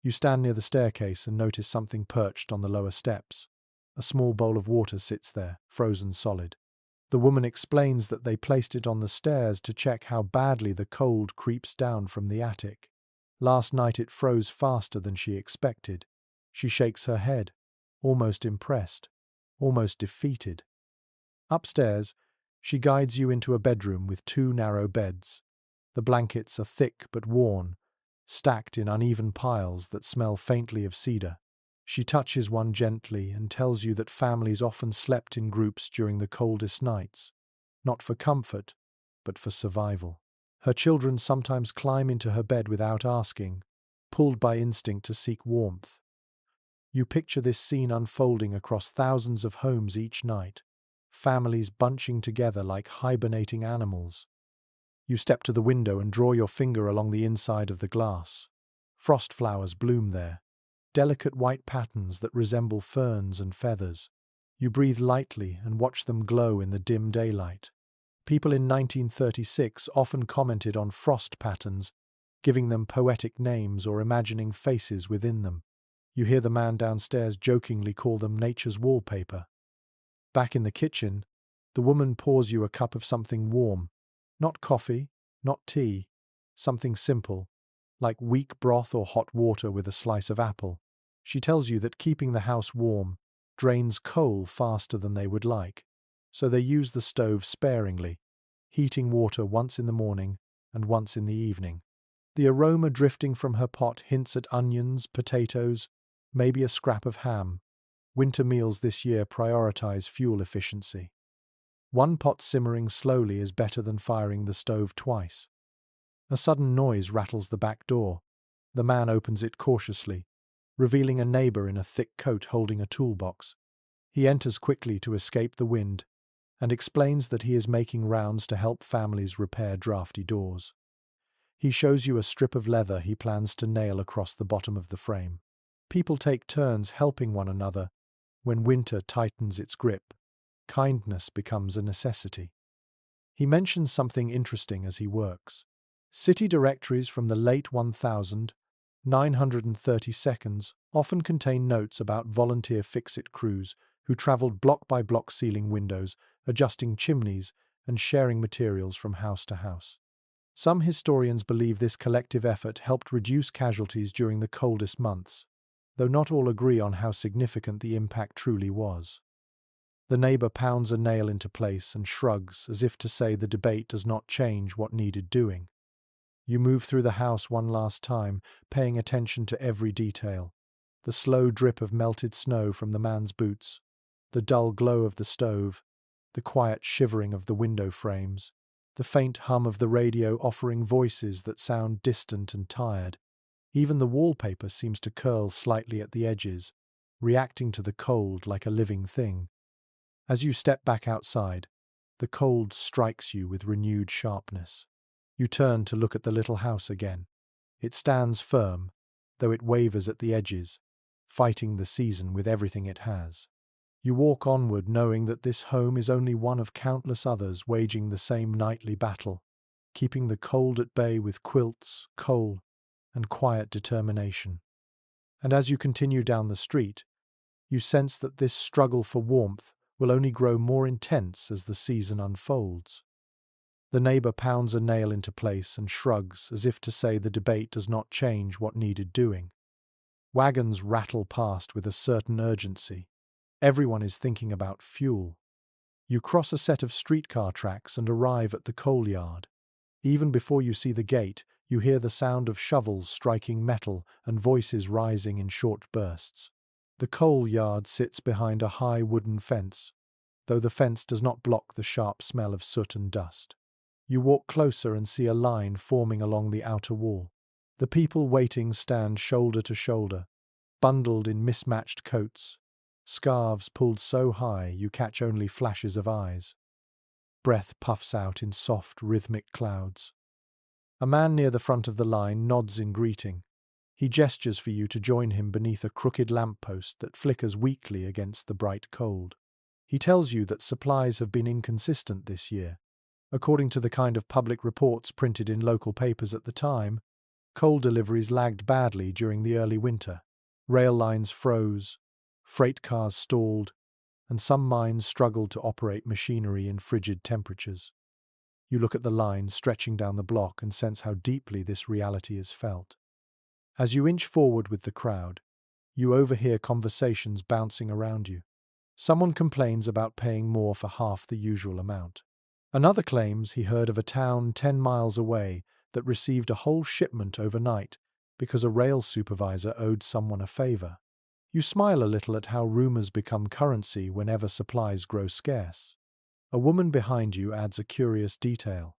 Speaker 1: You stand near the staircase and notice something perched on the lower steps. A small bowl of water sits there, frozen solid. The woman explains that they placed it on the stairs to check how badly the cold creeps down from the attic. Last night it froze faster than she expected. She shakes her head, almost impressed, almost defeated. Upstairs, she guides you into a bedroom with two narrow beds. The blankets are thick but worn, stacked in uneven piles that smell faintly of cedar. She touches one gently and tells you that families often slept in groups during the coldest nights, not for comfort, but for survival. Her children sometimes climb into her bed without asking, pulled by instinct to seek warmth. You picture this scene unfolding across thousands of homes each night, families bunching together like hibernating animals. You step to the window and draw your finger along the inside of the glass. Frost flowers bloom there, delicate white patterns that resemble ferns and feathers. You breathe lightly and watch them glow in the dim daylight. People in 1936 often commented on frost patterns, giving them poetic names or imagining faces within them. You hear the man downstairs jokingly call them nature's wallpaper. Back in the kitchen, the woman pours you a cup of something warm. Not coffee, not tea, something simple, like weak broth or hot water with a slice of apple. She tells you that keeping the house warm drains coal faster than they would like, so they use the stove sparingly, heating water once in the morning and once in the evening. The aroma drifting from her pot hints at onions, potatoes, maybe a scrap of ham. Winter meals this year prioritize fuel efficiency. One pot simmering slowly is better than firing the stove twice. A sudden noise rattles the back door. The man opens it cautiously, revealing a neighbor in a thick coat holding a toolbox. He enters quickly to escape the wind and explains that he is making rounds to help families repair drafty doors. He shows you a strip of leather he plans to nail across the bottom of the frame. People take turns helping one another when winter tightens its grip. Kindness becomes a necessity. He mentions something interesting as he works. City directories from the late 1932 often contain notes about volunteer fix-it crews who traveled block by block sealing windows, adjusting chimneys, and sharing materials from house to house. Some historians believe this collective effort helped reduce casualties during the coldest months, though not all agree on how significant the impact truly was. The neighbor pounds a nail into place and shrugs as if to say the debate does not change what needed doing. You move through the house one last time, paying attention to every detail. The slow drip of melted snow from the man's boots, the dull glow of the stove, the quiet shivering of the window frames, the faint hum of the radio offering voices that sound distant and tired. Even the wallpaper seems to curl slightly at the edges, reacting to the cold like a living thing. As you step back outside, the cold strikes you with renewed sharpness. You turn to look at the little house again. It stands firm, though it wavers at the edges, fighting the season with everything it has. You walk onward knowing that this home is only one of countless others waging the same nightly battle, keeping the cold at bay with quilts, coal, and quiet determination. And as you continue down the street, you sense that this struggle for warmth will only grow more intense as the season unfolds. The neighbor pounds a nail into place and shrugs as if to say the debate does not change what needed doing. Wagons rattle past with a certain urgency. Everyone is thinking about fuel. You cross a set of streetcar tracks and arrive at the coal yard. Even before you see the gate, you hear the sound of shovels striking metal and voices rising in short bursts. The coal yard sits behind a high wooden fence, though the fence does not block the sharp smell of soot and dust. You walk closer and see a line forming along the outer wall. The people waiting stand shoulder to shoulder, bundled in mismatched coats, scarves pulled so high you catch only flashes of eyes. Breath puffs out in soft, rhythmic clouds. A man near the front of the line nods in greeting. He gestures for you to join him beneath a crooked lamppost that flickers weakly against the bright cold. He tells you that supplies have been inconsistent this year. According to the kind of public reports printed in local papers at the time, coal deliveries lagged badly during the early winter. Rail lines froze, freight cars stalled, and some mines struggled to operate machinery in frigid temperatures. You look at the line stretching down the block and sense how deeply this reality is felt. As you inch forward with the crowd, you overhear conversations bouncing around you. Someone complains about paying more for half the usual amount. Another claims he heard of a town 10 miles away that received a whole shipment overnight because a rail supervisor owed someone a favor. You smile a little at how rumors become currency whenever supplies grow scarce. A woman behind you adds a curious detail.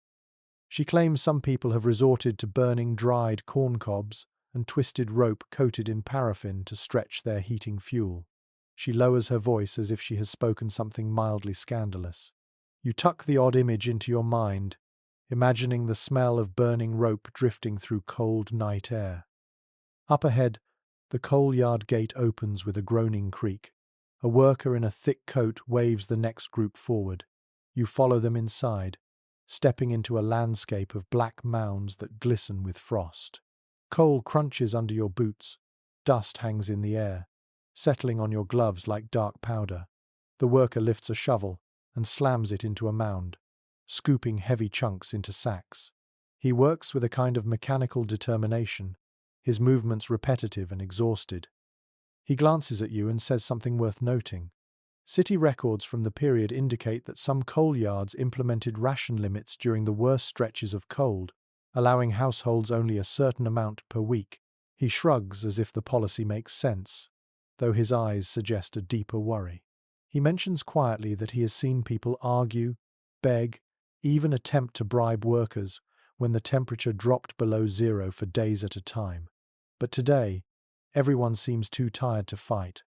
Speaker 1: She claims some people have resorted to burning dried corn cobs and twisted rope coated in paraffin to stretch their heating fuel. She lowers her voice as if she has spoken something mildly scandalous. You tuck the odd image into your mind, imagining the smell of burning rope drifting through cold night air. Up ahead, the coal yard gate opens with a groaning creak. A worker in a thick coat waves the next group forward. You follow them inside, stepping into a landscape of black mounds that glisten with frost. Coal crunches under your boots. Dust hangs in the air, settling on your gloves like dark powder. The worker lifts a shovel and slams it into a mound, scooping heavy chunks into sacks. He works with a kind of mechanical determination, his movements repetitive and exhausted. He glances at you and says something worth noting. City records from the period indicate that some coal yards implemented ration limits during the worst stretches of cold, allowing households only a certain amount per week. He shrugs as if the policy makes sense, though his eyes suggest a deeper worry. He mentions quietly that he has seen people argue, beg, even attempt to bribe workers when the temperature dropped below zero for days at a time. But today, everyone seems too tired to fight.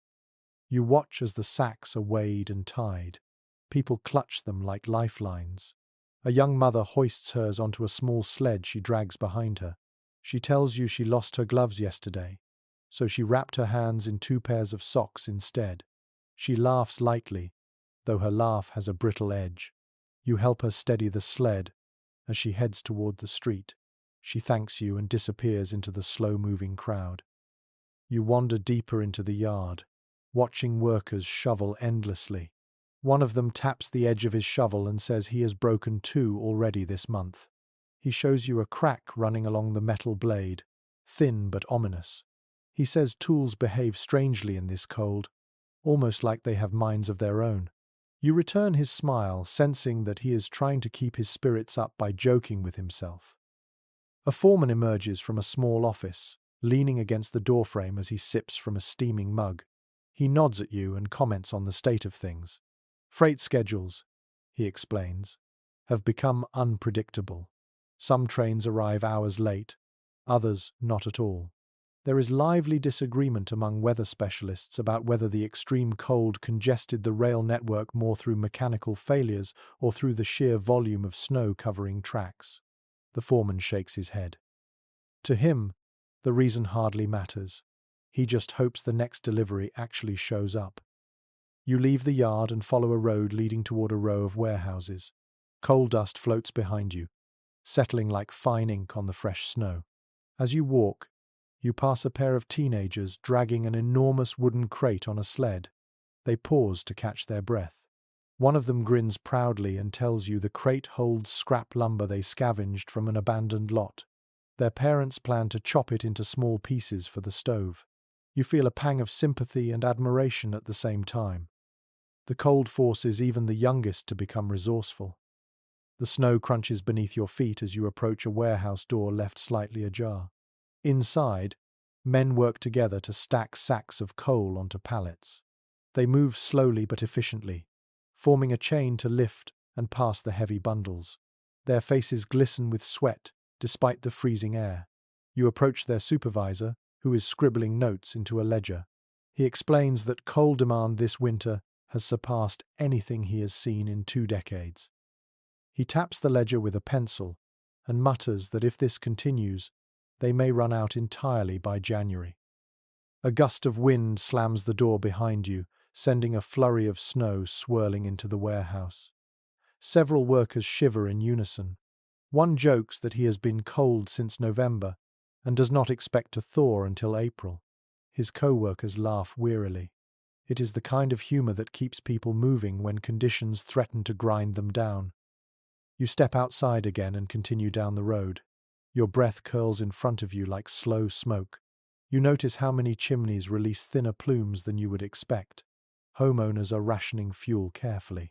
Speaker 1: You watch as the sacks are weighed and tied. People clutch them like lifelines. A young mother hoists hers onto a small sled she drags behind her. She tells you she lost her gloves yesterday, so she wrapped her hands in 2 pairs of socks instead. She laughs lightly, though her laugh has a brittle edge. You help her steady the sled as she heads toward the street. She thanks you and disappears into the slow-moving crowd. You wander deeper into the yard, watching workers shovel endlessly. One of them taps the edge of his shovel and says he has broken 2 already this month. He shows you a crack running along the metal blade, thin but ominous. He says tools behave strangely in this cold, almost like they have minds of their own. You return his smile, sensing that he is trying to keep his spirits up by joking with himself. A foreman emerges from a small office, leaning against the doorframe as he sips from a steaming mug. He nods at you and comments on the state of things. Freight schedules, he explains, have become unpredictable. Some trains arrive hours late, others not at all. There is lively disagreement among weather specialists about whether the extreme cold congested the rail network more through mechanical failures or through the sheer volume of snow covering tracks. The foreman shakes his head. To him, the reason hardly matters. He just hopes the next delivery actually shows up. You leave the yard and follow a road leading toward a row of warehouses. Coal dust floats behind you, settling like fine ink on the fresh snow. As you walk, you pass a pair of teenagers dragging an enormous wooden crate on a sled. They pause to catch their breath. One of them grins proudly and tells you the crate holds scrap lumber they scavenged from an abandoned lot. Their parents plan to chop it into small pieces for the stove. You feel a pang of sympathy and admiration at the same time. The cold forces even the youngest to become resourceful. The snow crunches beneath your feet as you approach a warehouse door left slightly ajar. Inside, men work together to stack sacks of coal onto pallets. They move slowly but efficiently, forming a chain to lift and pass the heavy bundles. Their faces glisten with sweat despite the freezing air. You approach their supervisor, who is scribbling notes into a ledger. He explains that coal demand this winter has surpassed anything he has seen in 2 decades. He taps the ledger with a pencil and mutters that if this continues, they may run out entirely by January. A gust of wind slams the door behind you, sending a flurry of snow swirling into the warehouse. Several workers shiver in unison. One jokes that he has been cold since November and does not expect to thaw until April. His co-workers laugh wearily. It is the kind of humor that keeps people moving when conditions threaten to grind them down. You step outside again and continue down the road. Your breath curls in front of you like slow smoke. You notice how many chimneys release thinner plumes than you would expect. Homeowners are rationing fuel carefully.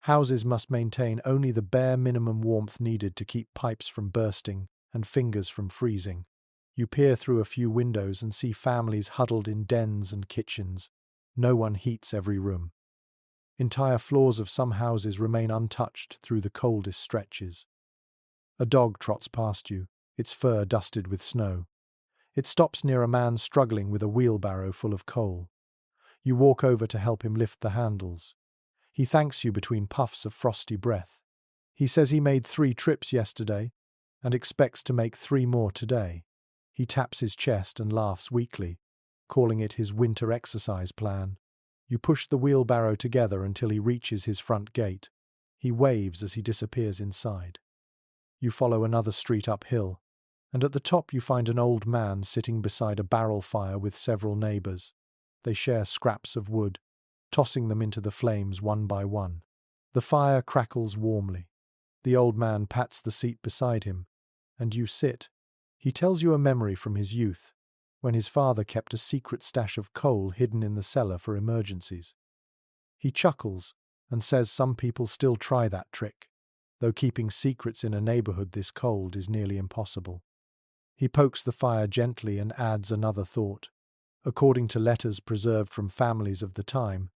Speaker 1: Houses must maintain only the bare minimum warmth needed to keep pipes from bursting and fingers from freezing. You peer through a few windows and see families huddled in dens and kitchens. No one heats every room. Entire floors of some houses remain untouched through the coldest stretches. A dog trots past you, its fur dusted with snow. It stops near a man struggling with a wheelbarrow full of coal. You walk over to help him lift the handles. He thanks you between puffs of frosty breath. He says he made 3 trips yesterday and expects to make 3 more today. He taps his chest and laughs weakly, calling it his winter exercise plan. You push the wheelbarrow together until he reaches his front gate. He waves as he disappears inside. You follow another street uphill, and at the top you find an old man sitting beside a barrel fire with several neighbors. They share scraps of wood, tossing them into the flames one by one. The fire crackles warmly. The old man pats the seat beside him, and you sit. He tells you a memory from his youth, when his father kept a secret stash of coal hidden in the cellar for emergencies. He chuckles and says some people still try that trick, though keeping secrets in a neighborhood this cold is nearly impossible. He pokes the fire gently and adds another thought. According to letters preserved from families of the time,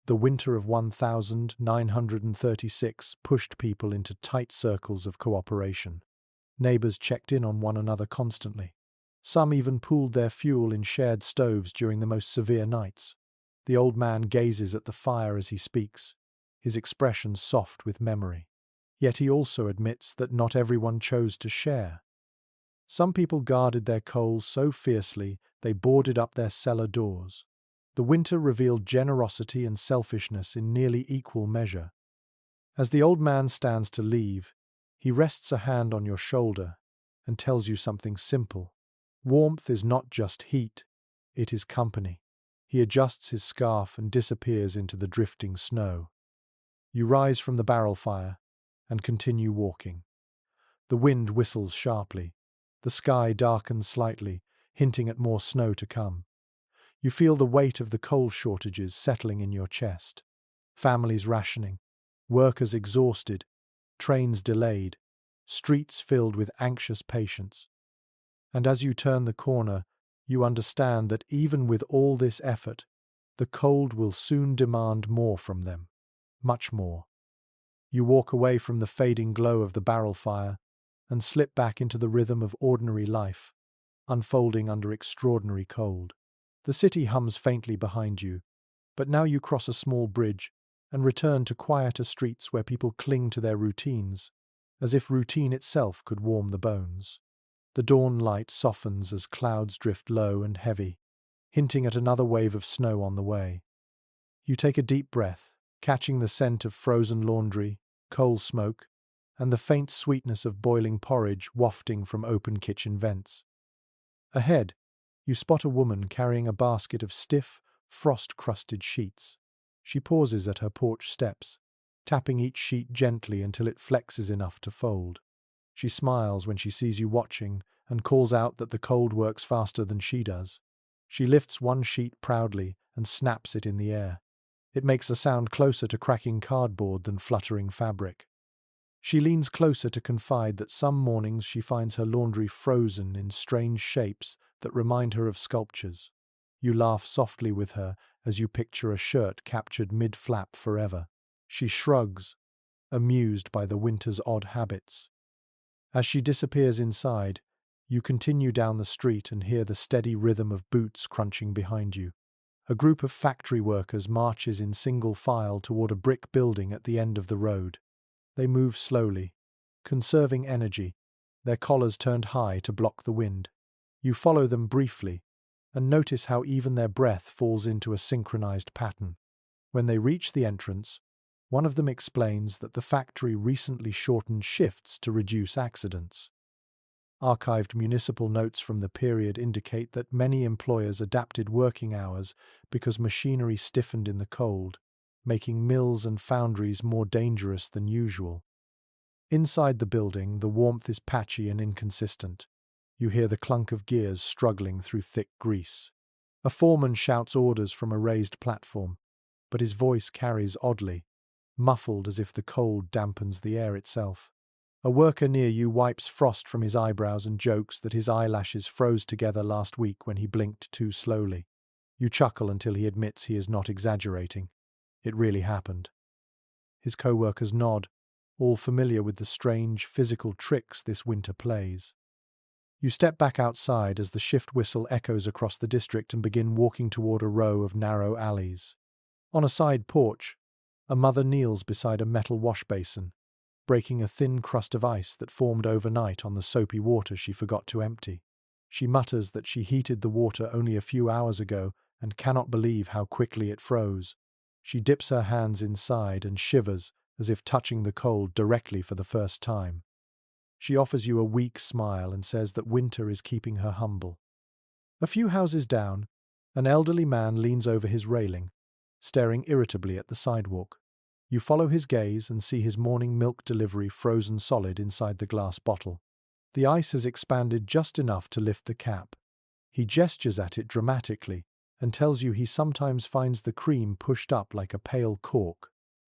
Speaker 1: the winter of 1936 pushed people into tight circles of cooperation. Neighbors checked in on one another constantly. Some even pooled their fuel in shared stoves during the most severe nights. The old man gazes at the fire as he speaks, his expression soft with memory. Yet he also admits that not everyone chose to share. Some people guarded their coal so fiercely they boarded up their cellar doors. The winter revealed generosity and selfishness in nearly equal measure. As the old man stands to leave, he rests a hand on your shoulder and tells you something simple. Warmth is not just heat, it is company. He adjusts his scarf and disappears into the drifting snow. You rise from the barrel fire and continue walking. The wind whistles sharply. The sky darkens slightly, hinting at more snow to come. You feel the weight of the coal shortages settling in your chest. Families rationing, workers exhausted, trains delayed, streets filled with anxious patients. And as you turn the corner, you understand that even with all this effort, the cold will soon demand more from them. Much more. You walk away from the fading glow of the barrel fire and slip back into the rhythm of ordinary life, unfolding under extraordinary cold. The city hums faintly behind you, but now you cross a small bridge and return to quieter streets where people cling to their routines, as if routine itself could warm the bones. The dawn light softens as clouds drift low and heavy, hinting at another wave of snow on the way. You take a deep breath, catching the scent of frozen laundry, coal smoke, and the faint sweetness of boiling porridge wafting from open kitchen vents. Ahead, you spot a woman carrying a basket of stiff, frost-crusted sheets. She pauses at her porch steps, tapping each sheet gently until it flexes enough to fold. She smiles when she sees you watching and calls out that the cold works faster than she does. She lifts one sheet proudly and snaps it in the air. It makes a sound closer to cracking cardboard than fluttering fabric. She leans closer to confide that some mornings she finds her laundry frozen in strange shapes that remind her of sculptures. You laugh softly with her as you picture a shirt captured mid-flap forever. She shrugs, amused by the winter's odd habits. As she disappears inside, you continue down the street and hear the steady rhythm of boots crunching behind you. A group of factory workers marches in single file toward a brick building at the end of the road. They move slowly, conserving energy, their collars turned high to block the wind. You follow them briefly and notice how even their breath falls into a synchronized pattern. When they reach the entrance, one of them explains that the factory recently shortened shifts to reduce accidents. Archived municipal notes from the period indicate that many employers adapted working hours because machinery stiffened in the cold, making mills and foundries more dangerous than usual. Inside the building, the warmth is patchy and inconsistent. You hear the clunk of gears struggling through thick grease. A foreman shouts orders from a raised platform, but his voice carries oddly, muffled as if the cold dampens the air itself. A worker near you wipes frost from his eyebrows and jokes that his eyelashes froze together last week when he blinked too slowly. You chuckle until he admits he is not exaggerating. It really happened. His co-workers nod, all familiar with the strange physical tricks this winter plays. You step back outside as the shift whistle echoes across the district and begin walking toward a row of narrow alleys. On a side porch, a mother kneels beside a metal wash basin, breaking a thin crust of ice that formed overnight on the soapy water she forgot to empty. She mutters that she heated the water only a few hours ago and cannot believe how quickly it froze. She dips her hands inside and shivers as if touching the cold directly for the first time. She offers you a weak smile and says that winter is keeping her humble. A few houses down, an elderly man leans over his railing, staring irritably at the sidewalk. You follow his gaze and see his morning milk delivery frozen solid inside the glass bottle. The ice has expanded just enough to lift the cap. He gestures at it dramatically and tells you he sometimes finds the cream pushed up like a pale cork.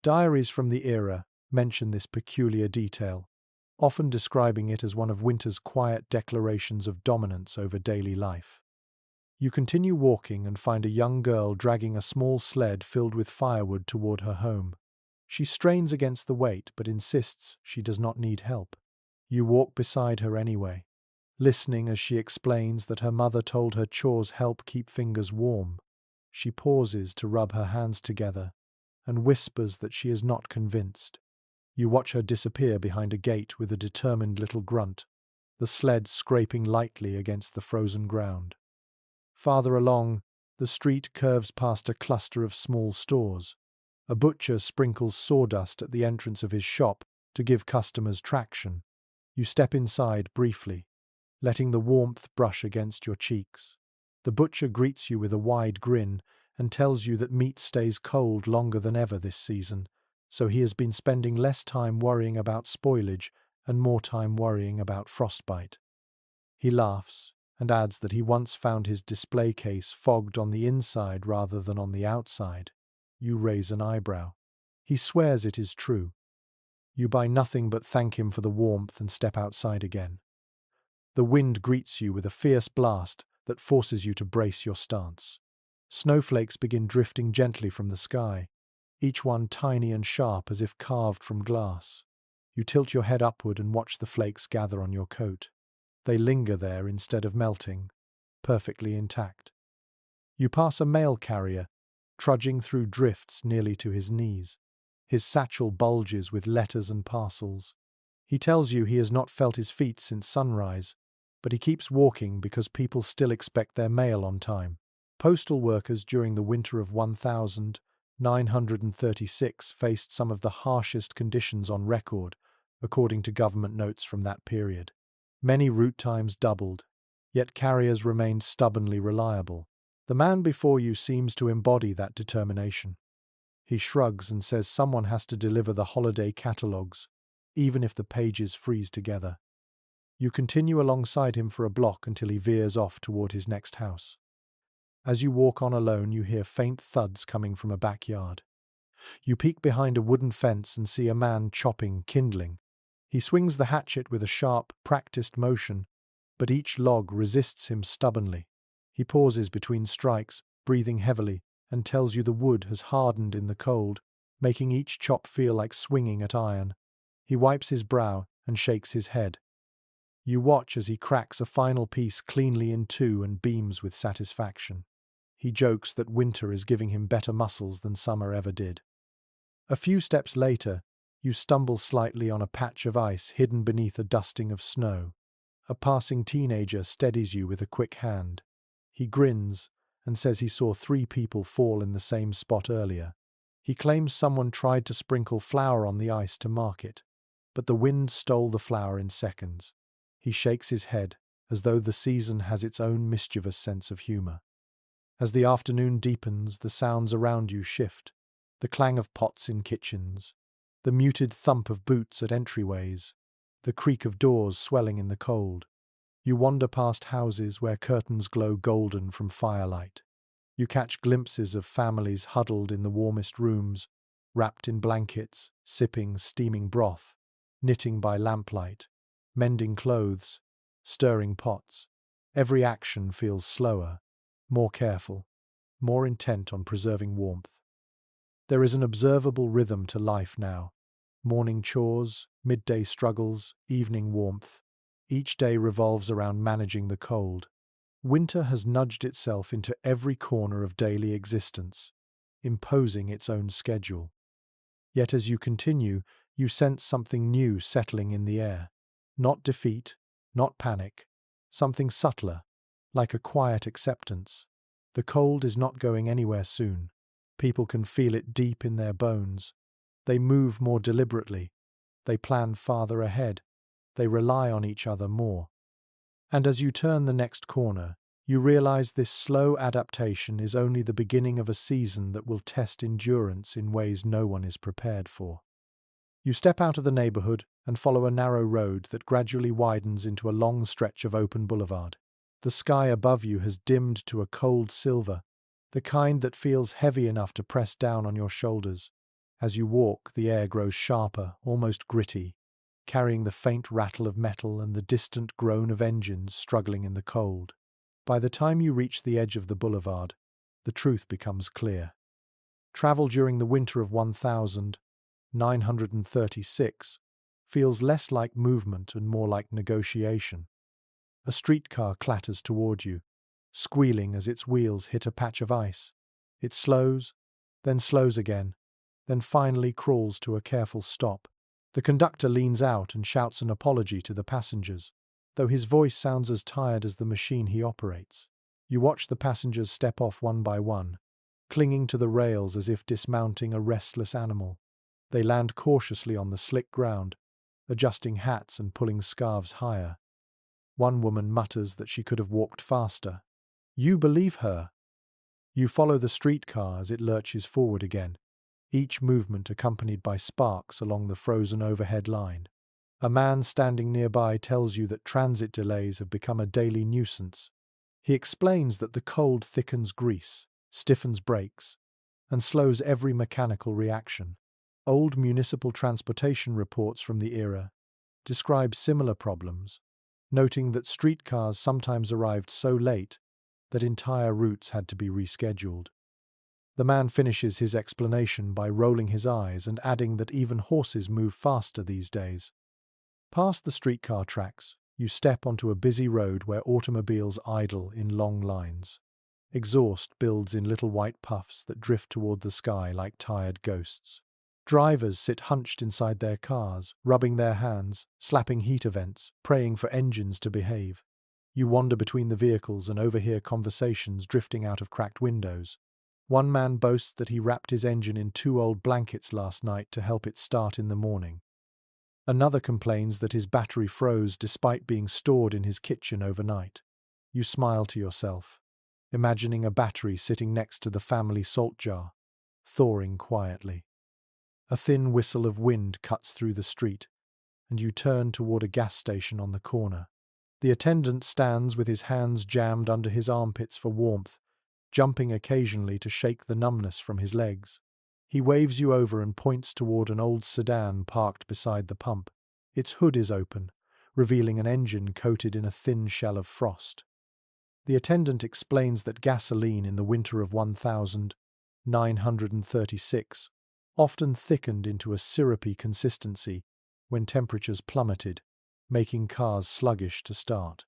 Speaker 1: Diaries from the era mention this peculiar detail, often describing it as one of winter's quiet declarations of dominance over daily life. You continue walking and find a young girl dragging a small sled filled with firewood toward her home. She strains against the weight but insists she does not need help. You walk beside her anyway, listening as she explains that her mother told her chores help keep fingers warm. She pauses to rub her hands together and whispers that she is not convinced. You watch her disappear behind a gate with a determined little grunt, the sled scraping lightly against the frozen ground. Farther along, the street curves past a cluster of small stores. A butcher sprinkles sawdust at the entrance of his shop to give customers traction. You step inside briefly, letting the warmth brush against your cheeks. The butcher greets you with a wide grin and tells you that meat stays cold longer than ever this season, so he has been spending less time worrying about spoilage and more time worrying about frostbite. He laughs and adds that he once found his display case fogged on the inside rather than on the outside. You raise an eyebrow. He swears it is true. You buy nothing but thank him for the warmth and step outside again. The wind greets you with a fierce blast that forces you to brace your stance. Snowflakes begin drifting gently from the sky, each one tiny and sharp as if carved from glass. You tilt your head upward and watch the flakes gather on your coat. They linger there instead of melting, perfectly intact. You pass a mail carrier, trudging through drifts nearly to his knees. His satchel bulges with letters and parcels. He tells you he has not felt his feet since sunrise, but he keeps walking because people still expect their mail on time. Postal workers during the winter of 1936 faced some of the harshest conditions on record, according to government notes from that period. Many route times doubled, yet carriers remained stubbornly reliable. The man before you seems to embody that determination. He shrugs and says someone has to deliver the holiday catalogues, even if the pages freeze together. You continue alongside him for a block until he veers off toward his next house. As you walk on alone, you hear faint thuds coming from a backyard. You peek behind a wooden fence and see a man chopping kindling. He swings the hatchet with a sharp, practiced motion, but each log resists him stubbornly. He pauses between strikes, breathing heavily, and tells you the wood has hardened in the cold, making each chop feel like swinging at iron. He wipes his brow and shakes his head. You watch as he cracks a final piece cleanly in two and beams with satisfaction. He jokes that winter is giving him better muscles than summer ever did. A few steps later, you stumble slightly on a patch of ice hidden beneath a dusting of snow. A passing teenager steadies you with a quick hand. He grins and says he saw 3 people fall in the same spot earlier. He claims someone tried to sprinkle flour on the ice to mark it, but the wind stole the flour in seconds. He shakes his head, as though the season has its own mischievous sense of humor. As the afternoon deepens, the sounds around you shift. The clang of pots in kitchens, the muted thump of boots at entryways, the creak of doors swelling in the cold. You wander past houses where curtains glow golden from firelight. You catch glimpses of families huddled in the warmest rooms, wrapped in blankets, sipping steaming broth, knitting by lamplight, mending clothes, stirring pots. Every action feels slower, more careful, more intent on preserving warmth. There is an observable rhythm to life now. Morning chores, midday struggles, evening warmth. Each day revolves around managing the cold. Winter has nudged itself into every corner of daily existence, imposing its own schedule. Yet as you continue, you sense something new settling in the air. Not defeat, not panic, something subtler, like a quiet acceptance. The cold is not going anywhere soon. People can feel it deep in their bones. They move more deliberately. They plan farther ahead. They rely on each other more. And as you turn the next corner, you realize this slow adaptation is only the beginning of a season that will test endurance in ways no one is prepared for. You step out of the neighborhood and follow a narrow road that gradually widens into a long stretch of open boulevard. The sky above you has dimmed to a cold silver, the kind that feels heavy enough to press down on your shoulders. As you walk, the air grows sharper, almost gritty, carrying the faint rattle of metal and the distant groan of engines struggling in the cold. By the time you reach the edge of the boulevard, the truth becomes clear. Travel during the winter of 1936 feels less like movement and more like negotiation. A streetcar clatters toward you, squealing as its wheels hit a patch of ice. It slows, then slows again, then finally crawls to a careful stop. The conductor leans out and shouts an apology to the passengers, though his voice sounds as tired as the machine he operates. You watch the passengers step off one by one, clinging to the rails as if dismounting a restless animal. They land cautiously on the slick ground, adjusting hats and pulling scarves higher. One woman mutters that she could have walked faster. You believe her. You follow the streetcar as it lurches forward again, each movement accompanied by sparks along the frozen overhead line. A man standing nearby tells you that transit delays have become a daily nuisance. He explains that the cold thickens grease, stiffens brakes, and slows every mechanical reaction. Old municipal transportation reports from the era describe similar problems. noting that streetcars sometimes arrived so late that entire routes had to be rescheduled. The man finishes his explanation by rolling his eyes and adding that even horses move faster these days. Past the streetcar tracks, you step onto a busy road where automobiles idle in long lines. Exhaust builds in little white puffs that drift toward the sky like tired ghosts. Drivers sit hunched inside their cars, rubbing their hands, slapping heater vents, praying for engines to behave. You wander between the vehicles and overhear conversations drifting out of cracked windows. One man boasts that he wrapped his engine in 2 old blankets last night to help it start in the morning. Another complains that his battery froze despite being stored in his kitchen overnight. You smile to yourself, imagining a battery sitting next to the family salt jar, thawing quietly. A thin whistle of wind cuts through the street, and you turn toward a gas station on the corner. The attendant stands with his hands jammed under his armpits for warmth, jumping occasionally to shake the numbness from his legs. He waves you over and points toward an old sedan parked beside the pump. Its hood is open, revealing an engine coated in a thin shell of frost. The attendant explains that gasoline in the winter of 1936 often thickened into a syrupy consistency when temperatures plummeted, making cars sluggish to start.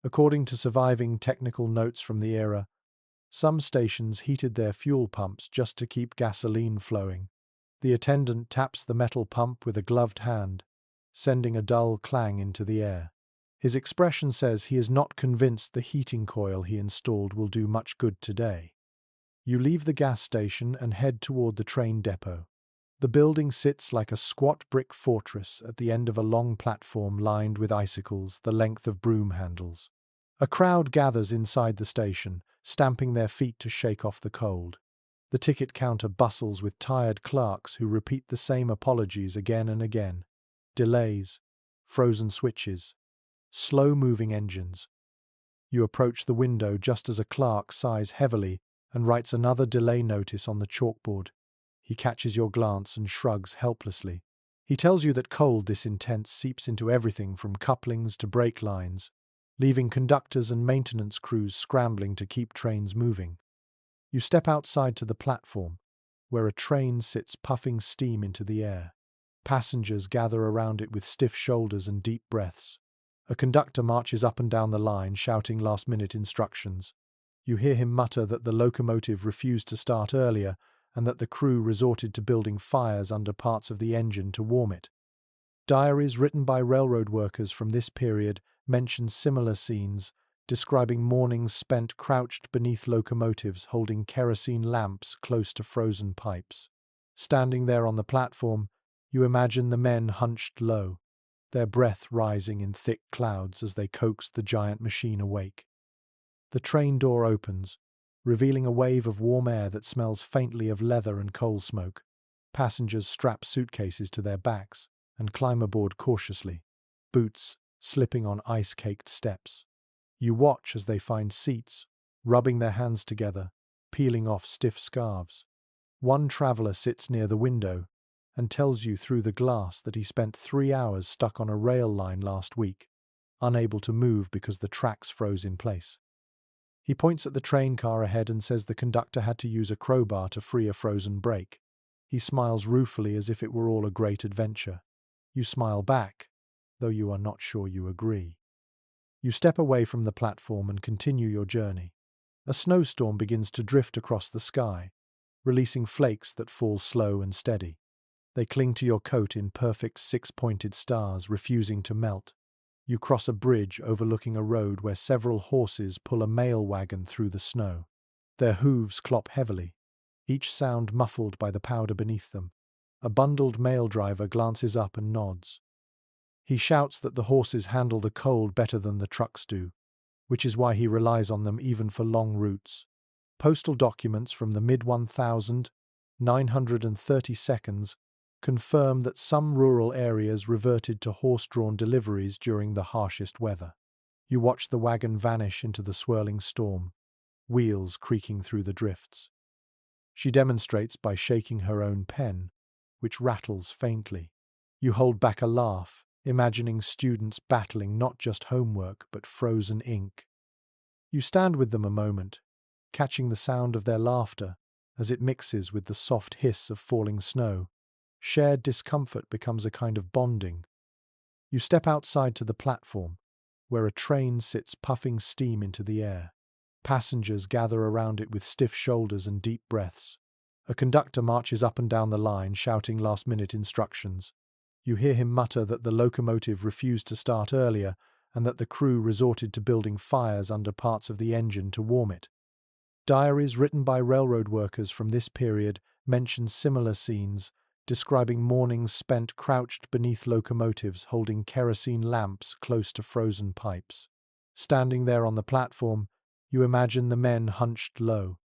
Speaker 1: According to surviving technical notes from the era, some stations heated their fuel pumps just to keep gasoline flowing. The attendant taps the metal pump with a gloved hand, sending a dull clang into the air. His expression says he is not convinced the heating coil he installed will do much good today. You leave the gas station and head toward the train depot. The building sits like a squat brick fortress at the end of a long platform lined with icicles the length of broom handles. A crowd gathers inside the station, stamping their feet to shake off the cold. The ticket counter bustles with tired clerks who repeat the same apologies again and again. Delays, frozen switches, slow-moving engines. You approach the window just as a clerk sighs heavily and writes another delay notice on the chalkboard. He catches your glance and shrugs helplessly. He tells you that cold this intense seeps into everything from couplings to brake lines, leaving conductors and maintenance crews scrambling to keep trains moving. You step outside to the platform, where a train sits puffing steam into the air. Passengers gather around it with stiff shoulders and deep breaths. A conductor marches up and down the line shouting last-minute instructions. You hear him mutter that the locomotive refused to start earlier and that the crew resorted to building fires under parts of the engine to warm it. Diaries written by railroad workers from this period mention similar scenes, describing mornings spent crouched beneath locomotives holding kerosene lamps close to frozen pipes. Standing there on the platform, you imagine the men hunched low, their breath rising in thick clouds as they coaxed the giant machine awake. The train door opens, revealing a wave of warm air that smells faintly of leather and coal smoke. Passengers strap suitcases to their backs and climb aboard cautiously, boots slipping on ice-caked steps. You watch as they find seats, rubbing their hands together, peeling off stiff scarves. One traveler sits near the window and tells you through the glass that he spent 3 hours stuck on a rail line last week, unable to move because the tracks froze in place. He points at the train car ahead and says the conductor had to use a crowbar to free a frozen brake. He smiles ruefully as if it were all a great adventure. You smile back, though you are not sure you agree. You step away from the platform and continue your journey. A snowstorm begins to drift across the sky, releasing flakes that fall slow and steady. They cling to your coat in perfect six-pointed stars, refusing to melt. You cross a bridge overlooking a road where several horses pull a mail wagon through the snow. Their hooves clop heavily, each sound muffled by the powder beneath them. A bundled mail driver glances up and nods. He shouts that the horses handle the cold better than the trucks do, which is why he relies on them even for long routes. Postal documents from the mid-1932 confirm that some rural areas reverted to horse-drawn deliveries during the harshest weather. You watch the wagon vanish into the swirling storm, wheels creaking through the drifts. She demonstrates by shaking her own pen, which rattles faintly. You hold back a laugh, imagining students battling not just homework but frozen ink. You stand with them a moment, catching the sound of their laughter as it mixes with the soft hiss of falling snow. Shared discomfort becomes a kind of bonding. You step outside to the platform, where a train sits puffing steam into the air. Passengers gather around it with stiff shoulders and deep breaths. A conductor marches up and down the line, shouting last-minute instructions. You hear him mutter that the locomotive refused to start earlier and that the crew resorted to building fires under parts of the engine to warm it. Diaries written by railroad workers from this period mention similar scenes, describing mornings spent crouched beneath locomotives holding kerosene lamps close to frozen pipes. Standing there on the platform, you imagine the men hunched low,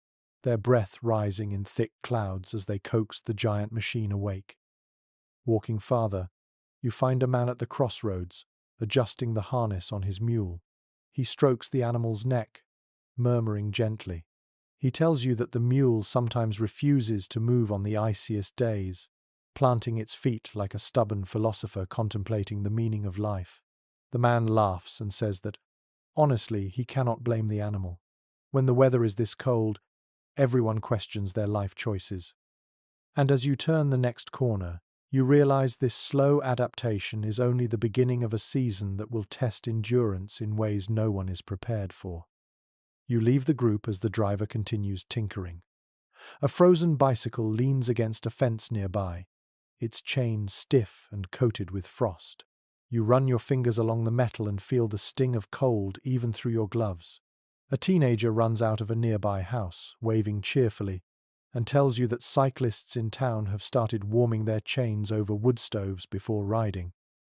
Speaker 1: their breath rising in thick clouds as they coaxed the giant machine awake. Walking farther, you find a man at the crossroads, adjusting the harness on his mule. He strokes the animal's neck, murmuring gently. He tells you that the mule sometimes refuses to move on the iciest days, planting its feet like a stubborn philosopher contemplating the meaning of life. The man laughs and says that, honestly, he cannot blame the animal. When the weather is this cold, everyone questions their life choices. And as you turn the next corner, you realize this slow adaptation is only the beginning of a season that will test endurance in ways no one is prepared for. You leave the group as the driver continues tinkering. A frozen bicycle leans against a fence nearby, its chain stiff and coated with frost. You run your fingers along the metal and feel the sting of cold even through your gloves. A teenager runs out of a nearby house, waving cheerfully, and tells you that cyclists in town have started warming their chains over wood stoves before riding.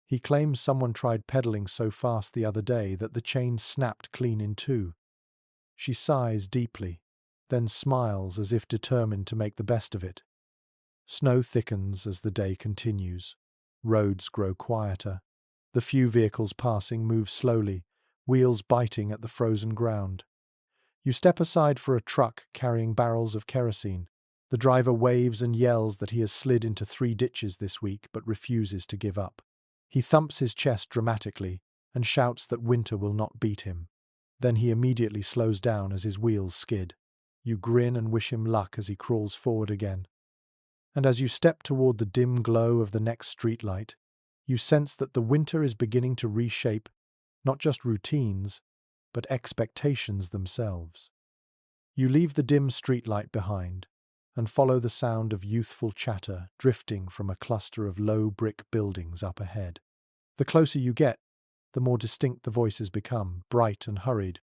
Speaker 1: He claims someone tried pedaling so fast the other day that the chain snapped clean in two. She sighs deeply, then smiles as if determined to make the best of it. Snow thickens as the day continues. Roads grow quieter. The few vehicles passing move slowly, wheels biting at the frozen ground. You step aside for a truck carrying barrels of kerosene. The driver waves and yells that he has slid into 3 ditches this week but refuses to give up. He thumps his chest dramatically and shouts that winter will not beat him. Then he immediately slows down as his wheels skid. You grin and wish him luck as he crawls forward again. And as you step toward the dim glow of the next streetlight, you sense that the winter is beginning to reshape not just routines, but expectations themselves. You leave the dim streetlight behind and follow the sound of youthful chatter drifting from a cluster of low brick buildings up ahead. The closer you get, the more distinct the voices become, bright and hurried,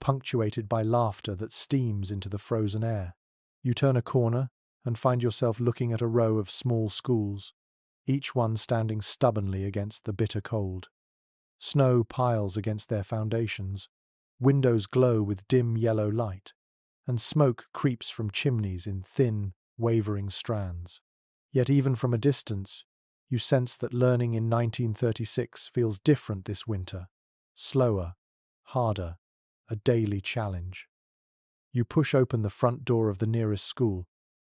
Speaker 1: punctuated by laughter that steams into the frozen air. You turn a corner and find yourself looking at a row of small schools, each one standing stubbornly against the bitter cold. Snow piles against their foundations, windows glow with dim yellow light, and smoke creeps from chimneys in thin, wavering strands. Yet even from a distance, you sense that learning in 1936 feels different this winter, slower, harder, a daily challenge. You push open the front door of the nearest school,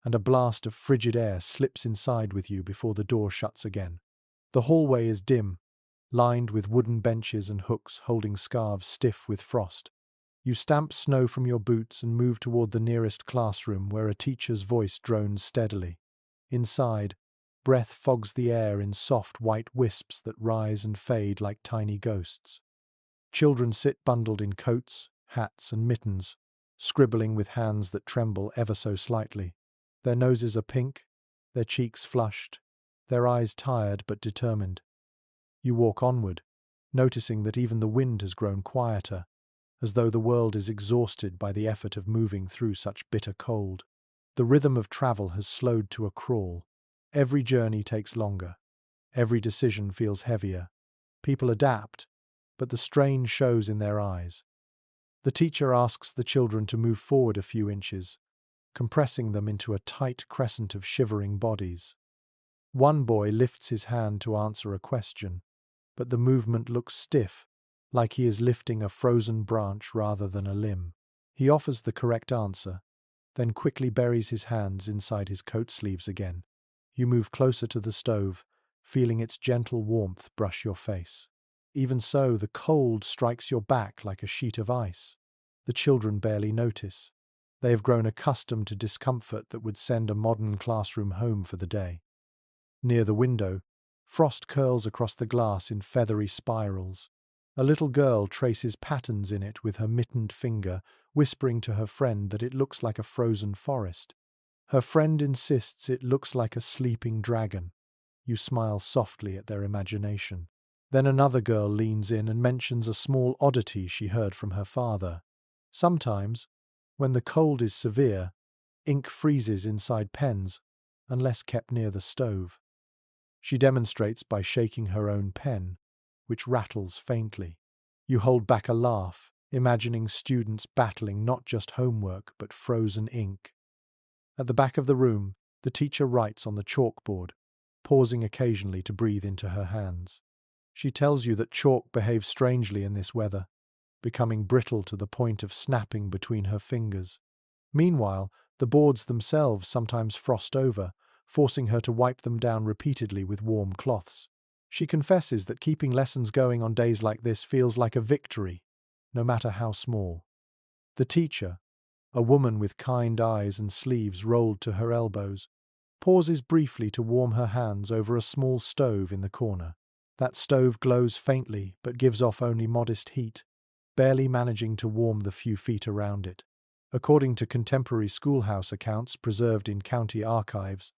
Speaker 1: and a blast of frigid air slips inside with you before the door shuts again. The hallway is dim, lined with wooden benches and hooks holding scarves stiff with frost. You stamp snow from your boots and move toward the nearest classroom where a teacher's voice drones steadily. Inside, breath fogs the air in soft white wisps that rise and fade like tiny ghosts. Children sit bundled in coats, hats, and mittens, scribbling with hands that tremble ever so slightly. Their noses are pink, their cheeks flushed, their eyes tired but determined. You walk onward, noticing that even the wind has grown quieter, as though the world is exhausted by the effort of moving through such bitter cold. The rhythm of travel has slowed to a crawl. Every journey takes longer. Every decision feels heavier. People adapt, but the strain shows in their eyes. The teacher asks the children to move forward a few inches, compressing them into a tight crescent of shivering bodies. One boy lifts his hand to answer a question, but the movement looks stiff, like he is lifting a frozen branch rather than a limb. He offers the correct answer, then quickly buries his hands inside his coat sleeves again. You move closer to the stove, feeling its gentle warmth brush your face. Even so, the cold strikes your back like a sheet of ice. The children barely notice. They have grown accustomed to discomfort that would send a modern classroom home for the day. Near the window, frost curls across the glass in feathery spirals. A little girl traces patterns in it with her mittened finger, whispering to her friend that it looks like a frozen forest. Her friend insists it looks like a sleeping dragon. You smile softly at their imagination. Then another girl leans in and mentions a small oddity she heard from her father. Sometimes, when the cold is severe, ink freezes inside pens, unless kept near the stove. She demonstrates by shaking her own pen, which rattles faintly. You hold back a laugh, imagining students battling not just homework but frozen ink. At the back of the room, the teacher writes on the chalkboard, pausing occasionally to breathe into her hands. She tells you that chalk behaves strangely in this weather, becoming brittle to the point of snapping between her fingers. Meanwhile, the boards themselves sometimes frost over, forcing her to wipe them down repeatedly with warm cloths. She confesses that keeping lessons going on days like this feels like a victory, no matter how small. The teacher, a woman with kind eyes and sleeves rolled to her elbows, pauses briefly to warm her hands over a small stove in the corner. That stove glows faintly but gives off only modest heat, barely managing to warm the few feet around it. According to contemporary schoolhouse accounts preserved in county archives,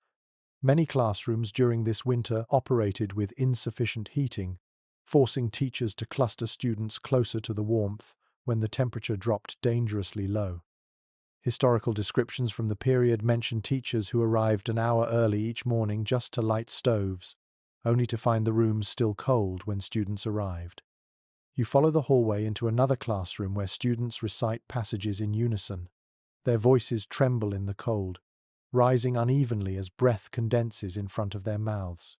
Speaker 1: many classrooms during this winter operated with insufficient heating, forcing teachers to cluster students closer to the warmth when the temperature dropped dangerously low. Historical descriptions from the period mention teachers who arrived an hour early each morning just to light stoves, only to find the rooms still cold when students arrived. You follow the hallway into another classroom where students recite passages in unison. Their voices tremble in the cold, rising unevenly as breath condenses in front of their mouths.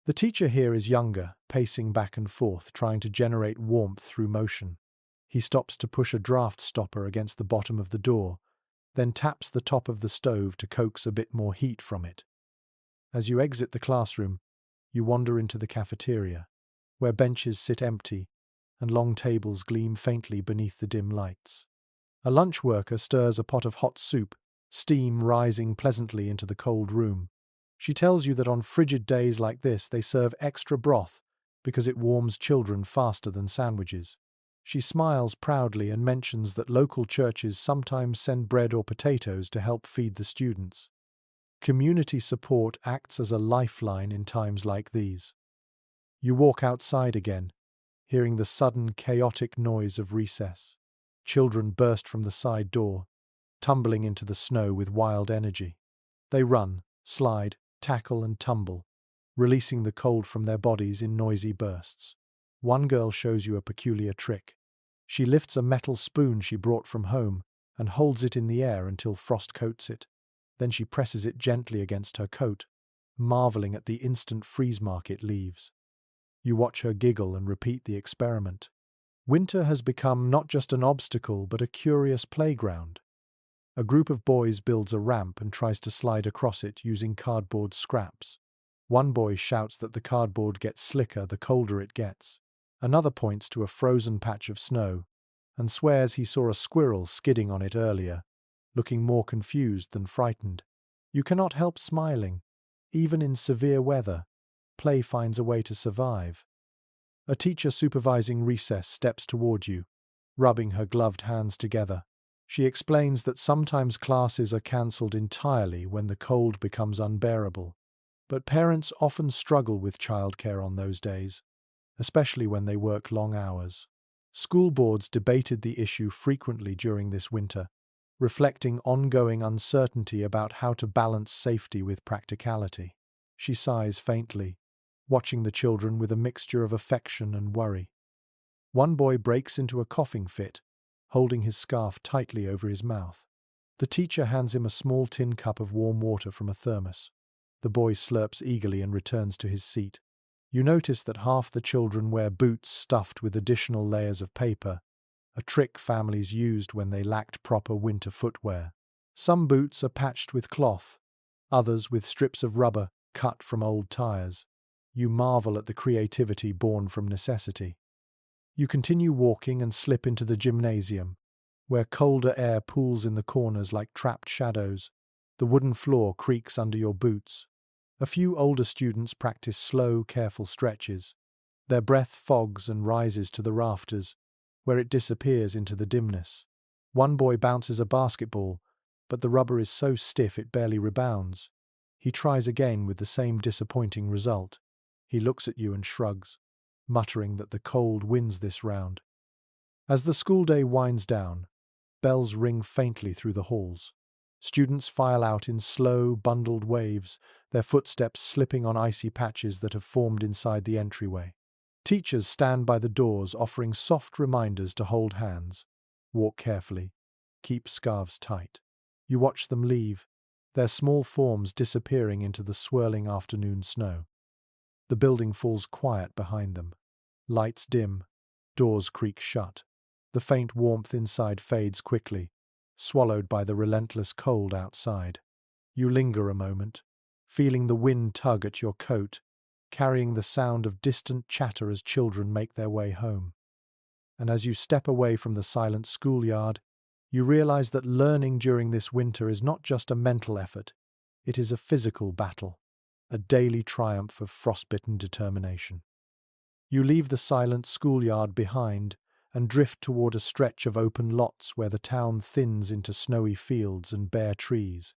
Speaker 1: The teacher here is younger, pacing back and forth, trying to generate warmth through motion. He stops to push a draft stopper against the bottom of the door, then taps the top of the stove to coax a bit more heat from it. As you exit the classroom, you wander into the cafeteria, where benches sit empty and long tables gleam faintly beneath the dim lights. A lunch worker stirs a pot of hot soup, steam rising pleasantly into the cold room. She tells you that on frigid days like this they serve extra broth because it warms children faster than sandwiches. She smiles proudly and mentions that local churches sometimes send bread or potatoes to help feed the students. Community support acts as a lifeline in times like these. You walk outside again, hearing the sudden chaotic noise of recess. Children burst from the side door, tumbling into the snow with wild energy. They run, slide, tackle and tumble, releasing the cold from their bodies in noisy bursts. One girl shows you a peculiar trick. She lifts a metal spoon she brought from home and holds it in the air until frost coats it. Then she presses it gently against her coat, marveling at the instant freeze mark it leaves. You watch her giggle and repeat the experiment. Winter has become not just an obstacle but a curious playground. A group of boys builds a ramp and tries to slide across it using cardboard scraps. One boy shouts that the cardboard gets slicker the colder it gets. Another points to a frozen patch of snow and swears he saw a squirrel skidding on it earlier, looking more confused than frightened. You cannot help smiling. Even in severe weather, play finds a way to survive. A teacher supervising recess steps toward you, rubbing her gloved hands together. She explains that sometimes classes are cancelled entirely when the cold becomes unbearable, but parents often struggle with childcare on those days, especially when they work long hours. School boards debated the issue frequently during this winter, reflecting ongoing uncertainty about how to balance safety with practicality. She sighs faintly, watching the children with a mixture of affection and worry. One boy breaks into a coughing fit, holding his scarf tightly over his mouth. The teacher hands him a small tin cup of warm water from a thermos. The boy slurps eagerly and returns to his seat. You notice that half the children wear boots stuffed with additional layers of paper, a trick families used when they lacked proper winter footwear. Some boots are patched with cloth, others with strips of rubber cut from old tires. You marvel at the creativity born from necessity. You continue walking and slip into the gymnasium, where colder air pools in the corners like trapped shadows. The wooden floor creaks under your boots. A few older students practice slow, careful stretches. Their breath fogs and rises to the rafters, where it disappears into the dimness. One boy bounces a basketball, but the rubber is so stiff it barely rebounds. He tries again with the same disappointing result. He looks at you and shrugs, muttering that the cold wins this round. As the school day winds down, bells ring faintly through the halls. Students file out in slow, bundled waves, their footsteps slipping on icy patches that have formed inside the entryway. Teachers stand by the doors offering soft reminders to hold hands, walk carefully, keep scarves tight. You watch them leave, their small forms disappearing into the swirling afternoon snow. The building falls quiet behind them. Lights dim, doors creak shut. The faint warmth inside fades quickly, swallowed by the relentless cold outside. You linger a moment, feeling the wind tug at your coat, carrying the sound of distant chatter as children make their way home. And as you step away from the silent schoolyard, you realize that learning during this winter is not just a mental effort, it is a physical battle, a daily triumph of frostbitten determination. You leave the silent schoolyard behind and drift toward a stretch of open lots where the town thins into snowy fields and bare trees.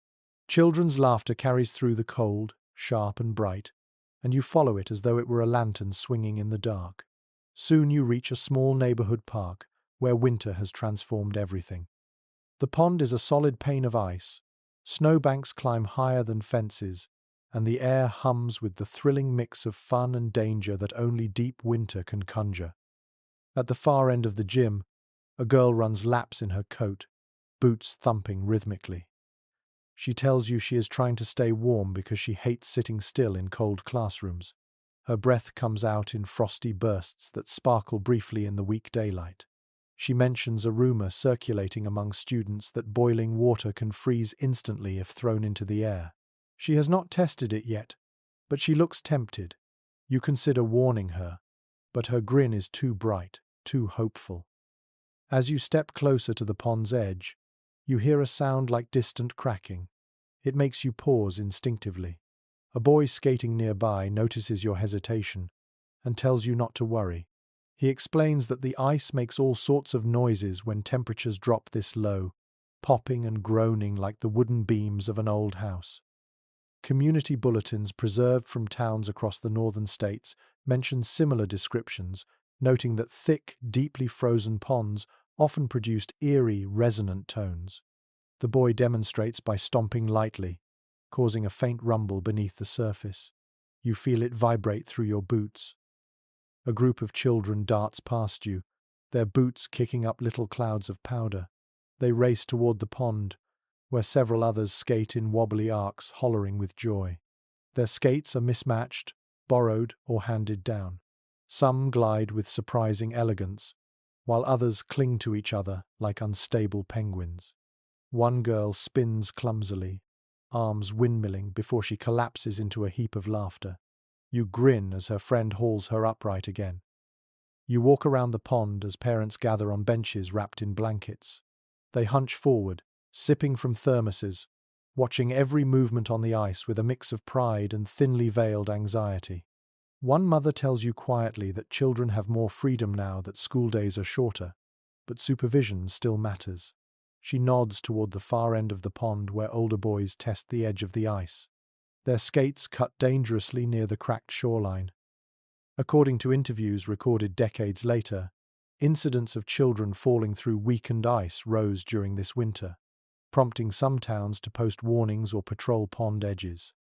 Speaker 1: Children's laughter carries through the cold, sharp and bright, and you follow it as though it were a lantern swinging in the dark. Soon you reach a small neighborhood park where winter has transformed everything. The pond is a solid pane of ice, snowbanks climb higher than fences, and the air hums with the thrilling mix of fun and danger that only deep winter can conjure. At the far end of the gym, a girl runs laps in her coat, boots thumping rhythmically. She tells you she is trying to stay warm because she hates sitting still in cold classrooms. Her breath comes out in frosty bursts that sparkle briefly in the weak daylight. She mentions a rumor circulating among students that boiling water can freeze instantly if thrown into the air. She has not tested it yet, but she looks tempted. You consider warning her, but her grin is too bright, too hopeful. As you step closer to the pond's edge, you hear a sound like distant cracking. It makes you pause instinctively. A boy skating nearby notices your hesitation and tells you not to worry. He explains that the ice makes all sorts of noises when temperatures drop this low, popping and groaning like the wooden beams of an old house. Community bulletins preserved from towns across the northern states mention similar descriptions, noting that thick, deeply frozen ponds often produced eerie, resonant tones. The boy demonstrates by stomping lightly, causing a faint rumble beneath the surface. You feel it vibrate through your boots. A group of children darts past you, their boots kicking up little clouds of powder. They race toward the pond, where several others skate in wobbly arcs, hollering with joy. Their skates are mismatched, borrowed, or handed down. Some glide with surprising elegance, while others cling to each other like unstable penguins. One girl spins clumsily, arms windmilling before she collapses into a heap of laughter. You grin as her friend hauls her upright again. You walk around the pond as parents gather on benches wrapped in blankets. They hunch forward, sipping from thermoses, watching every movement on the ice with a mix of pride and thinly veiled anxiety. One mother tells you quietly that children have more freedom now that school days are shorter, but supervision still matters. She nods toward the far end of the pond where older boys test the edge of the ice. Their skates cut dangerously near the cracked shoreline. According to interviews recorded decades later, incidents of children falling through weakened ice rose during this winter, prompting some towns to post warnings or patrol pond edges.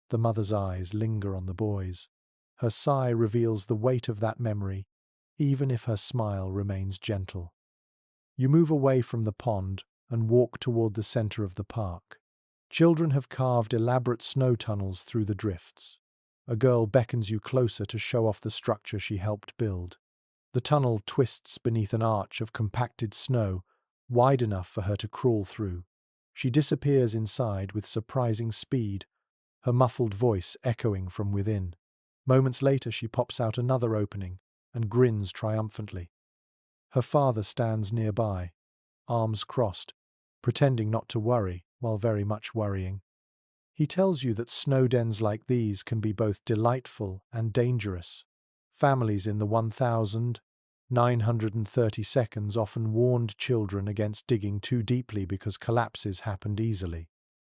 Speaker 1: The mother's eyes linger on the boys. Her sigh reveals the weight of that memory, even if her smile remains gentle. You move away from the pond and walk toward the center of the park. Children have carved elaborate snow tunnels through the drifts. A girl beckons you closer to show off the structure she helped build. The tunnel twists beneath an arch of compacted snow, wide enough for her to crawl through. She disappears inside with surprising speed, her muffled voice echoing from within. Moments later, she pops out another opening and grins triumphantly. Her father stands nearby, arms crossed, pretending not to worry while very much worrying. He tells you that snow dens like these can be both delightful and dangerous. Families in the 1930 seconds often warned children against digging too deeply because collapses happened easily.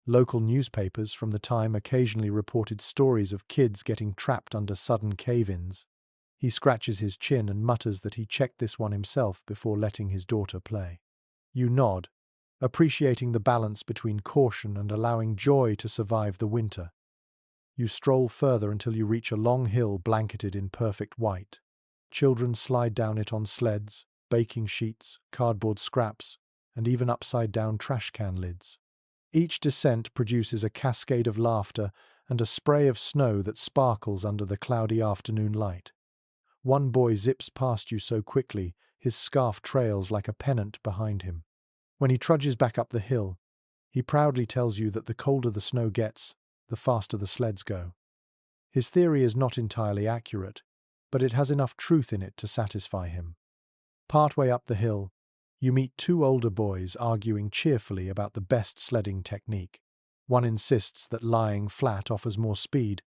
Speaker 1: Local newspapers from the time occasionally reported stories of kids getting trapped under sudden cave-ins. He scratches his chin and mutters that he checked this one himself before letting his daughter play. You nod, appreciating the balance between caution and allowing joy to survive the winter. You stroll further until you reach a long hill blanketed in perfect white. Children slide down it on sleds, baking sheets, cardboard scraps, and even upside-down trash can lids. Each descent produces a cascade of laughter and a spray of snow that sparkles under the cloudy afternoon light. One boy zips past you so quickly, his scarf trails like a pennant behind him. When he trudges back up the hill, he proudly tells you that the colder the snow gets, the faster the sleds go. His theory is not entirely accurate, but it has enough truth in it to satisfy him. Partway up the hill, you meet two older boys arguing cheerfully about the best sledding technique. One insists that lying flat offers more speed,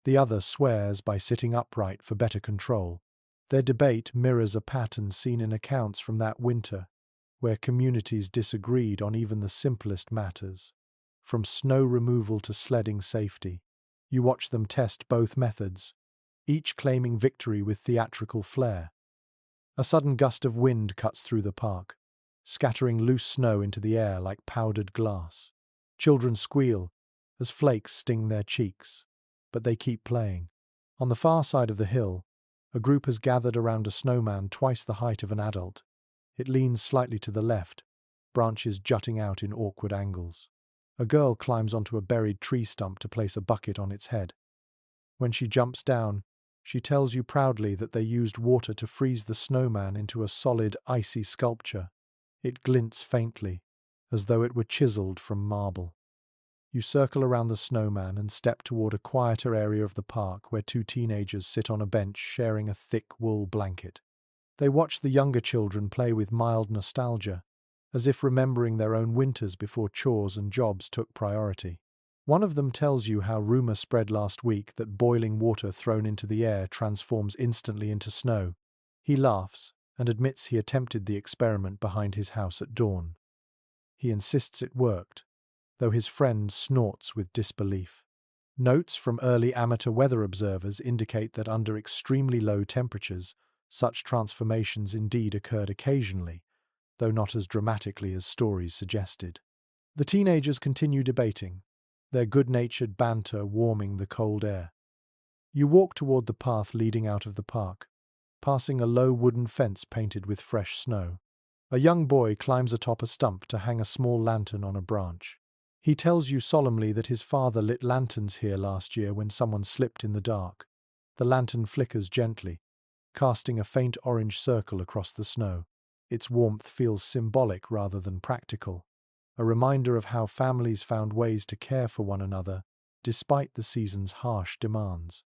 Speaker 1: the other swears by sitting upright for better control. Their debate mirrors a pattern seen in accounts from that winter, where communities disagreed on even the simplest matters. From snow removal to sledding safety, you watch them test both methods, each claiming victory with theatrical flair. A sudden gust of wind cuts through the park, scattering loose snow into the air like powdered glass. Children squeal as flakes sting their cheeks, but they keep playing. On the far side of the hill, a group has gathered around a snowman twice the height of an adult. It leans slightly to the left, branches jutting out in awkward angles. A girl climbs onto a buried tree stump to place a bucket on its head. When she jumps down, she tells you proudly that they used water to freeze the snowman into a solid, icy sculpture. It glints faintly, as though it were chiseled from marble. You circle around the snowman and step toward a quieter area of the park where two teenagers sit on a bench sharing a thick wool blanket. They watch the younger children play with mild nostalgia, as if remembering their own winters before chores and jobs took priority. One of them tells you how rumor spread last week that boiling water thrown into the air transforms instantly into snow. He laughs and admits he attempted the experiment behind his house at dawn. He insists it worked, though his friend snorts with disbelief. Notes from early amateur weather observers indicate that under extremely low temperatures, such transformations indeed occurred occasionally, though not as dramatically as stories suggested. The teenagers continue debating, their good-natured banter warming the cold air. You walk toward the path leading out of the park, passing a low wooden fence painted with fresh snow. A young boy climbs atop a stump to hang a small lantern on a branch. He tells you solemnly that his father lit lanterns here last year when someone slipped in the dark. The lantern flickers gently, casting a faint orange circle across the snow. Its warmth feels symbolic rather than practical, a reminder of how families found ways to care for one another despite the season's harsh demands.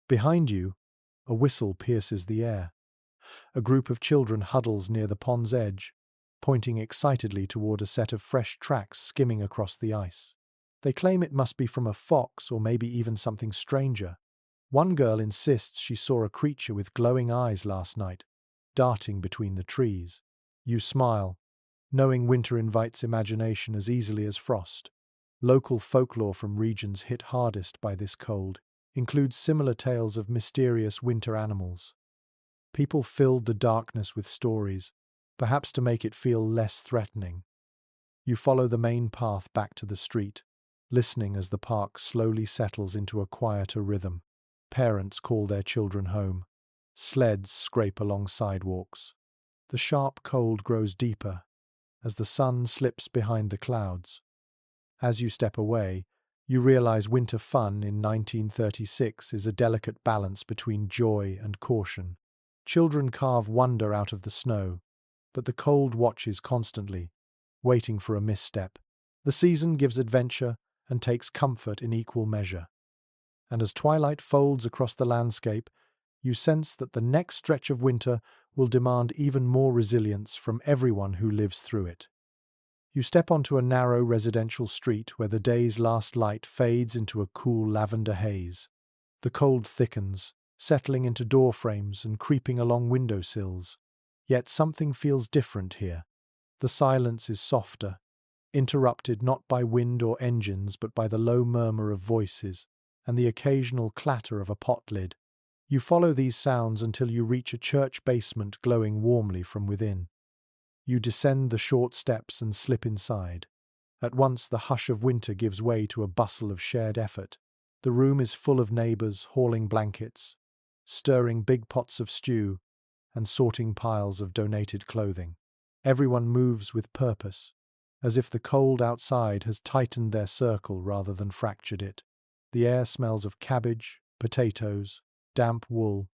Speaker 1: Behind you, a whistle pierces the air. A group of children huddles near the pond's edge, pointing excitedly toward a set of fresh tracks skimming across the ice. They claim it must be from a fox or maybe even something stranger. One girl insists she saw a creature with glowing eyes last night, darting between the trees. You smile, knowing winter invites imagination as easily as frost. Local folklore from regions hit hardest by this cold includes similar tales of mysterious winter animals. People filled the darkness with stories, perhaps to make it feel less threatening. You follow the main path back to the street, listening as the park slowly settles into a quieter rhythm. Parents call their children home. Sleds scrape along sidewalks. The sharp cold grows deeper as the sun slips behind the clouds. As you step away, you realize winter fun in 1936 is a delicate balance between joy and caution. Children carve wonder out of the snow, but the cold watches constantly, waiting for a misstep. The season gives adventure and takes comfort in equal measure. and as twilight folds across the landscape, you sense that the next stretch of winter will demand even more resilience from everyone who lives through it. You step onto a narrow residential street where the day's last light fades into a cool lavender haze. The cold thickens, settling into door frames and creeping along windowsills. Yet something feels different here. The silence is softer, interrupted not by wind or engines but by the low murmur of voices and the occasional clatter of a pot lid. You follow these sounds until you reach a church basement glowing warmly from within. You descend the short steps and slip inside. At once the hush of winter gives way to a bustle of shared effort. The room is full of neighbours hauling blankets, stirring big pots of stew, and sorting piles of donated clothing. Everyone moves with purpose, as if the cold outside has tightened their circle rather than fractured it. The air smells of cabbage, potatoes, damp wool,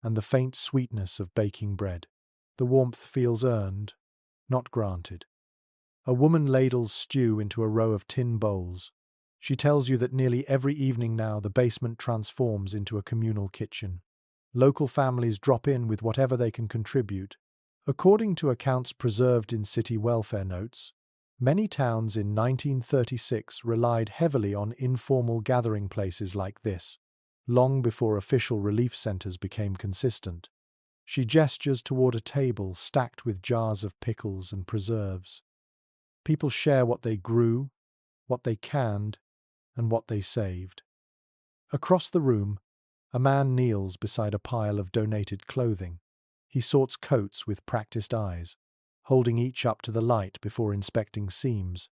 Speaker 1: and the faint sweetness of baking bread. The warmth feels earned, not granted. A woman ladles stew into a row of tin bowls. She tells you that nearly every evening now the basement transforms into a communal kitchen. Local families drop in with whatever they can contribute. According to accounts preserved in city welfare notes, many towns in 1936 relied heavily on informal gathering places like this, long before official relief centers became consistent. She gestures toward a table stacked with jars of pickles and preserves. People share what they grew, what they canned, and what they saved. Across the room, a man kneels beside a pile of donated clothing. He sorts coats with practiced eyes, holding each up to the light before inspecting seams.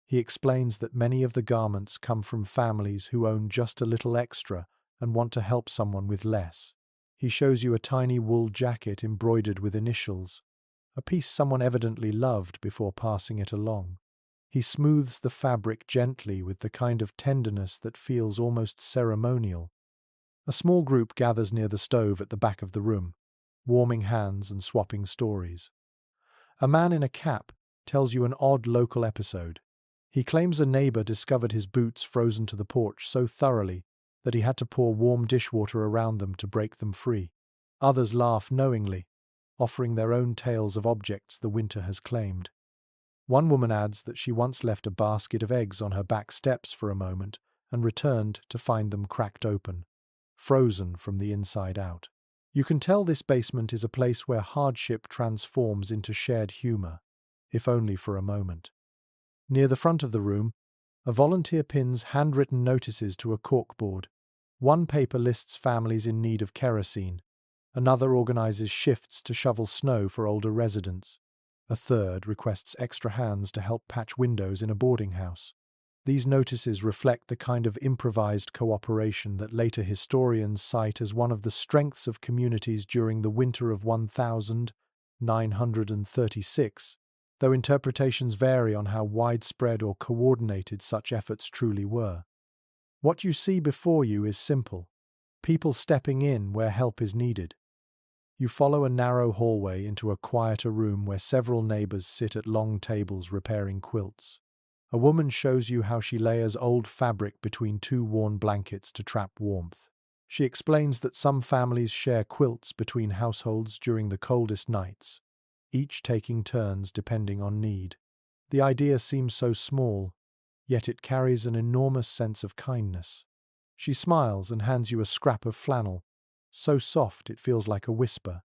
Speaker 1: He explains that many of the garments come from families who own just a little extra and want to help someone with less. He shows you a tiny wool jacket embroidered with initials, a piece someone evidently loved before passing it along. He smooths the fabric gently with the kind of tenderness that feels almost ceremonial. A small group gathers near the stove at the back of the room, warming hands and swapping stories. A man in a cap tells you an odd local episode. He claims a neighbor discovered his boots frozen to the porch so thoroughly that he had to pour warm dishwater around them to break them free. Others laugh knowingly, offering their own tales of objects the winter has claimed. One woman adds that she once left a basket of eggs on her back steps for a moment and returned to find them cracked open, frozen from the inside out. You can tell this basement is a place where hardship transforms into shared humor, if only for a moment. Near the front of the room, a volunteer pins handwritten notices to a corkboard. One paper lists families in need of kerosene. Another organizes shifts to shovel snow for older residents. A third requests extra hands to help patch windows in a boarding house. These notices reflect the kind of improvised cooperation that later historians cite as one of the strengths of communities during the winter of 1936, though interpretations vary on how widespread or coordinated such efforts truly were. What you see before you is simple: people stepping in where help is needed. You follow a narrow hallway into a quieter room where several neighbors sit at long tables repairing quilts. A woman shows you how she layers old fabric between two worn blankets to trap warmth. She explains that some families share quilts between households during the coldest nights, each taking turns depending on need. The idea seems so small, yet it carries an enormous sense of kindness. She smiles and hands you a scrap of flannel, so soft it feels like a whisper.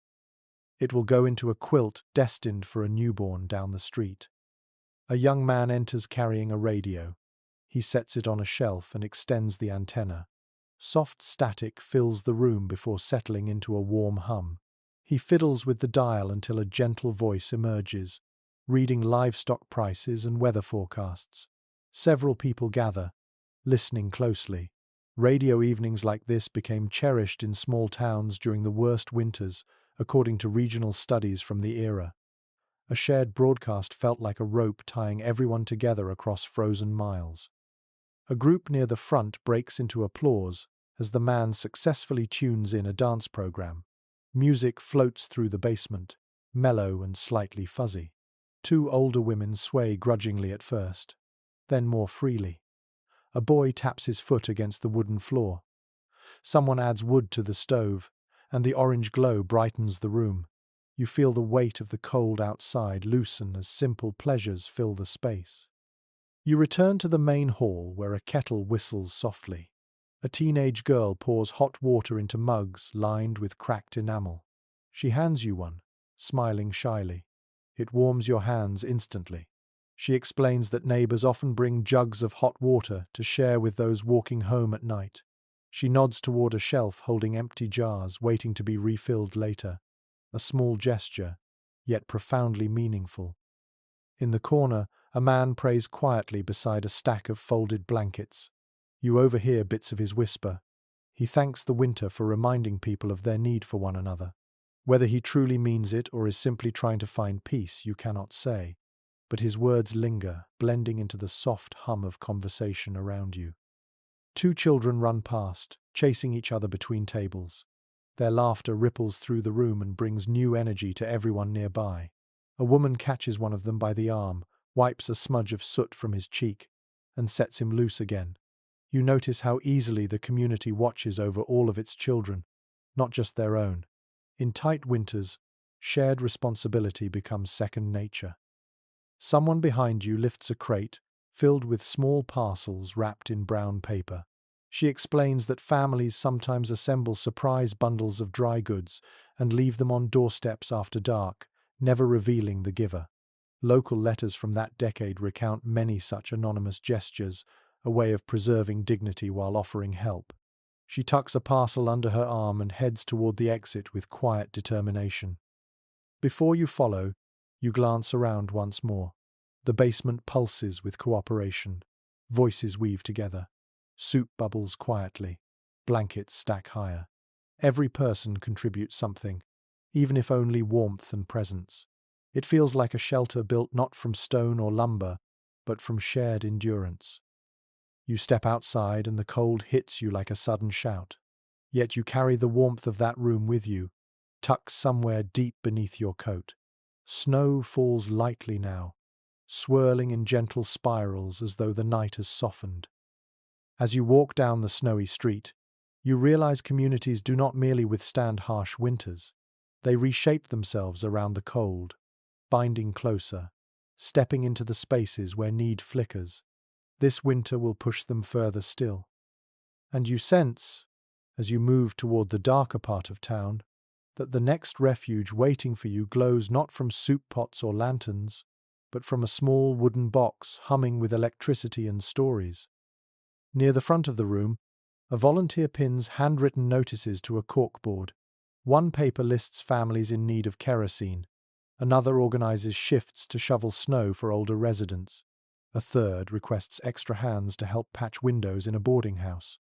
Speaker 1: It will go into a quilt destined for a newborn down the street. A young man enters carrying a radio. He sets it on a shelf and extends the antenna. Soft static fills the room before settling into a warm hum. He fiddles with the dial until a gentle voice emerges, reading livestock prices and weather forecasts. Several people gather, listening closely. Radio evenings like this became cherished in small towns during the worst winters, according to regional studies from the era. A shared broadcast felt like a rope tying everyone together across frozen miles. A group near the front breaks into applause as the man successfully tunes in a dance program. Music floats through the basement, mellow and slightly fuzzy. Two older women sway grudgingly at first, then more freely. A boy taps his foot against the wooden floor. Someone adds wood to the stove, and the orange glow brightens the room. You feel the weight of the cold outside loosen as simple pleasures fill the space. You return to the main hall where a kettle whistles softly. A teenage girl pours hot water into mugs lined with cracked enamel. She hands you one, smiling shyly. It warms your hands instantly. She explains that neighbors often bring jugs of hot water to share with those walking home at night. She nods toward a shelf holding empty jars waiting to be refilled later. A small gesture, yet profoundly meaningful. In the corner, a man prays quietly beside a stack of folded blankets. You overhear bits of his whisper. He thanks the winter for reminding people of their need for one another. Whether he truly means it or is simply trying to find peace, you cannot say. But his words linger, blending into the soft hum of conversation around you. Two children run past, chasing each other between tables. Their laughter ripples through the room and brings new energy to everyone nearby. A woman catches one of them by the arm, wipes a smudge of soot from his cheek, and sets him loose again. You notice how easily the community watches over all of its children, not just their own. In tight winters, shared responsibility becomes second nature. Someone behind you lifts a crate filled with small parcels wrapped in brown paper. She explains that families sometimes assemble surprise bundles of dry goods and leave them on doorsteps after dark, never revealing the giver. Local letters from that decade recount many such anonymous gestures, a way of preserving dignity while offering help. She tucks a parcel under her arm and heads toward the exit with quiet determination. Before you follow, you glance around once more. The basement pulses with cooperation. Voices weave together. Soup bubbles quietly. Blankets stack higher. Every person contributes something, even if only warmth and presence. It feels like a shelter built not from stone or lumber, but from shared endurance. You step outside and the cold hits you like a sudden shout. Yet you carry the warmth of that room with you, tucked somewhere deep beneath your coat. Snow falls lightly now, swirling in gentle spirals as though the night has softened. As you walk down the snowy street, you realize communities do not merely withstand harsh winters. They reshape themselves around the cold, binding closer, stepping into the spaces where need flickers. This winter will push them further still. And you sense, as you move toward the darker part of town, that the next refuge waiting for you glows not from soup pots or lanterns, but from a small wooden box humming with electricity and stories. Near the front of the room, a volunteer pins handwritten notices to a corkboard. One paper lists families in need of kerosene. Another organizes shifts to shovel snow for older residents. A third requests extra hands to help patch windows in a boarding house.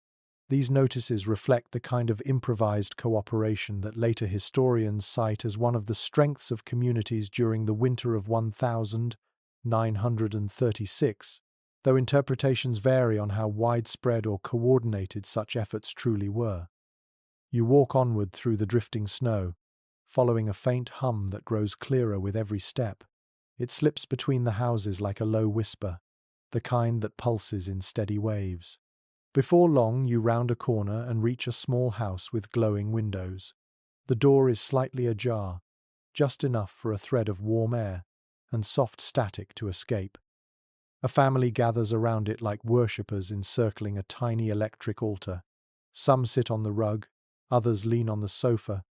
Speaker 1: These notices reflect the kind of improvised cooperation that later historians cite as one of the strengths of communities during the winter of 1936, though interpretations vary on how widespread or coordinated such efforts truly were. You walk onward through the drifting snow, following a faint hum that grows clearer with every step. It slips between the houses like a low whisper, the kind that pulses in steady waves. Before long, you round a corner and reach a small house with glowing windows. The door is slightly ajar, just enough for a thread of warm air and soft static to escape. A family gathers around it like worshippers encircling a tiny electric altar. Some sit on the rug, others lean on the sofa,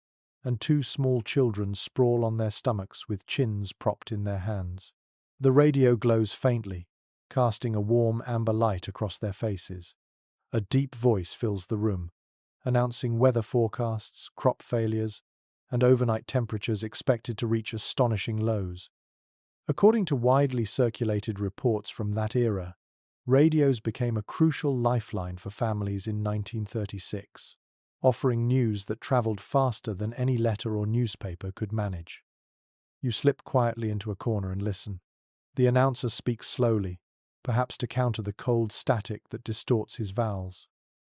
Speaker 1: and two small children sprawl on their stomachs with chins propped in their hands. The radio glows faintly, casting a warm amber light across their faces. A deep voice fills the room, announcing weather forecasts, crop failures, and overnight temperatures expected to reach astonishing lows. According to widely circulated reports from that era, radios became a crucial lifeline for families in 1936, offering news that traveled faster than any letter or newspaper could manage. You slip quietly into a corner and listen. The announcer speaks slowly, perhaps to counter the cold static that distorts his vowels.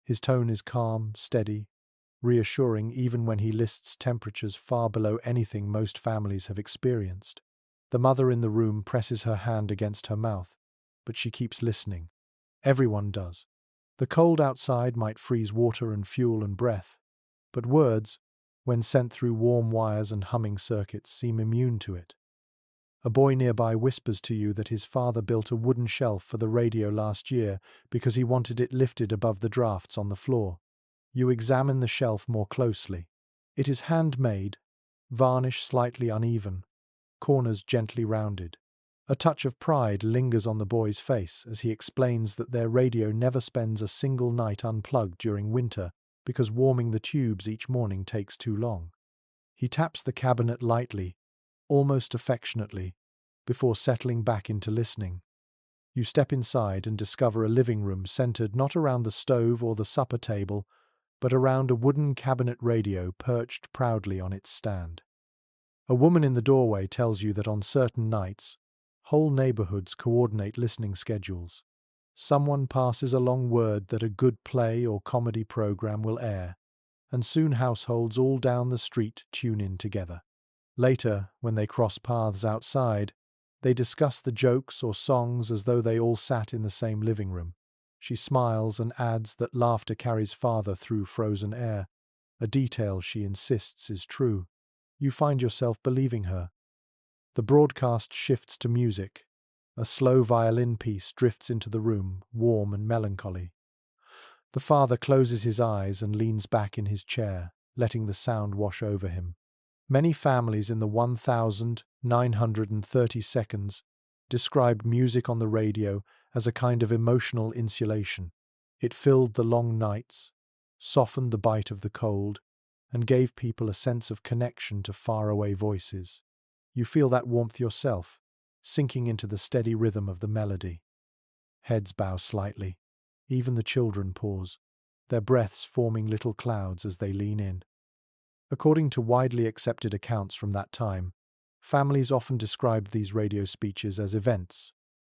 Speaker 1: His tone is calm, steady, reassuring even when he lists temperatures far below anything most families have experienced. The mother in the room presses her hand against her mouth, but she keeps listening. Everyone does. The cold outside might freeze water and fuel and breath, but words, when sent through warm wires and humming circuits, seem immune to it. A boy nearby whispers to you that his father built a wooden shelf for the radio last year because he wanted it lifted above the drafts on the floor. You examine the shelf more closely. It is handmade, varnish slightly uneven, corners gently rounded. A touch of pride lingers on the boy's face as he explains that their radio never spends a single night unplugged during winter because warming the tubes each morning takes too long. He taps the cabinet lightly, almost affectionately, before settling back into listening. You step inside and discover a living room centered not around the stove or the supper table, but around a wooden cabinet radio perched proudly on its stand. A woman in the doorway tells you that on certain nights, whole neighborhoods coordinate listening schedules. Someone passes along word that a good play or comedy program will air, and soon households all down the street tune in together. Later, when they cross paths outside, they discuss the jokes or songs as though they all sat in the same living room. She smiles and adds that laughter carries farther through frozen air, a detail she insists is true. You find yourself believing her. The broadcast shifts to music. A slow violin piece drifts into the room, warm and melancholy. The father closes his eyes and leans back in his chair, letting the sound wash over him. Many families in the 1930 seconds described music on the radio as a kind of emotional insulation. It filled the long nights, softened the bite of the cold, and gave people a sense of connection to faraway voices. You feel that warmth yourself, sinking into the steady rhythm of the melody. Heads bow slightly. Even the children pause, their breaths forming little clouds as they lean in. According to widely accepted accounts from that time, families often described these radio speeches as events,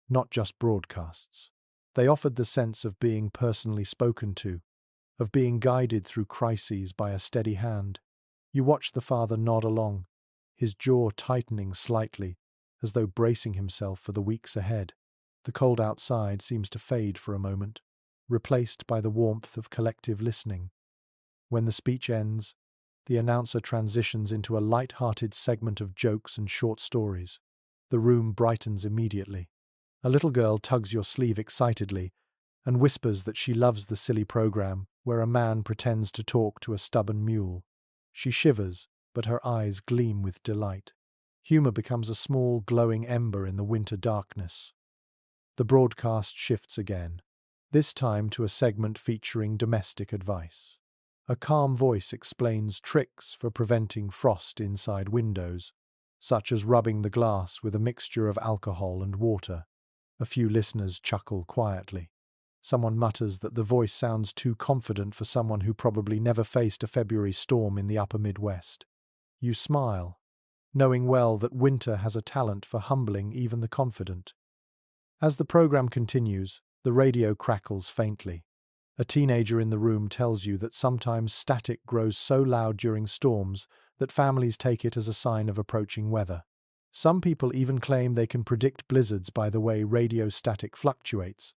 Speaker 1: not just broadcasts. They offered the sense of being personally spoken to, of being guided through crises by a steady hand. You watch the father nod along, his jaw tightening slightly, as though bracing himself for the weeks ahead. The cold outside seems to fade for a moment, replaced by the warmth of collective listening. When the speech ends, the announcer transitions into a light-hearted segment of jokes and short stories. The room brightens immediately. A little girl tugs your sleeve excitedly and whispers that she loves the silly program where a man pretends to talk to a stubborn mule. She shivers, but her eyes gleam with delight. Humor becomes a small, glowing ember in the winter darkness. The broadcast shifts again, this time to a segment featuring domestic advice. A calm voice explains tricks for preventing frost inside windows, such as rubbing the glass with a mixture of alcohol and water. A few listeners chuckle quietly. Someone mutters that the voice sounds too confident for someone who probably never faced a February storm in the upper Midwest. You smile, knowing well that winter has a talent for humbling even the confident. As the program continues, the radio crackles faintly. A teenager in the room tells you that sometimes static grows so loud during storms that families take it as a sign of approaching weather. Some people even claim they can predict blizzards by the way radio static fluctuates,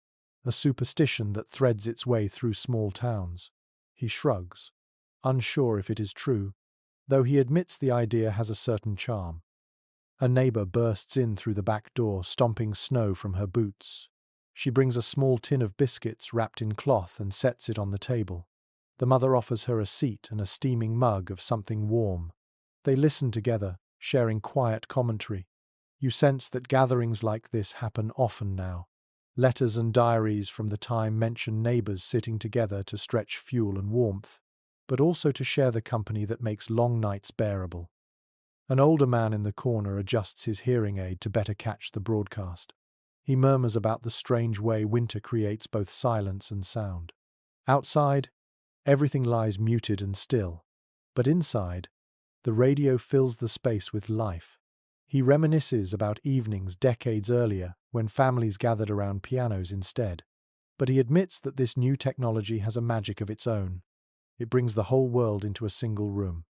Speaker 1: a superstition that threads its way through small towns. He shrugs, unsure if it is true, though he admits the idea has a certain charm. A neighbor bursts in through the back door, stomping snow from her boots. She brings a small tin of biscuits wrapped in cloth and sets it on the table. The mother offers her a seat and a steaming mug of something warm. They listen together, sharing quiet commentary. You sense that gatherings like this happen often now. Letters and diaries from the time mention neighbors sitting together to stretch fuel and warmth, but also to share the company that makes long nights bearable. An older man in the corner adjusts his hearing aid to better catch the broadcast. He murmurs about the strange way winter creates both silence and sound. Outside, everything lies muted and still, but inside, the radio fills the space with life. He reminisces about evenings decades earlier when families gathered around pianos instead, but he admits that this new technology has a magic of its own. It brings the whole world into a single room.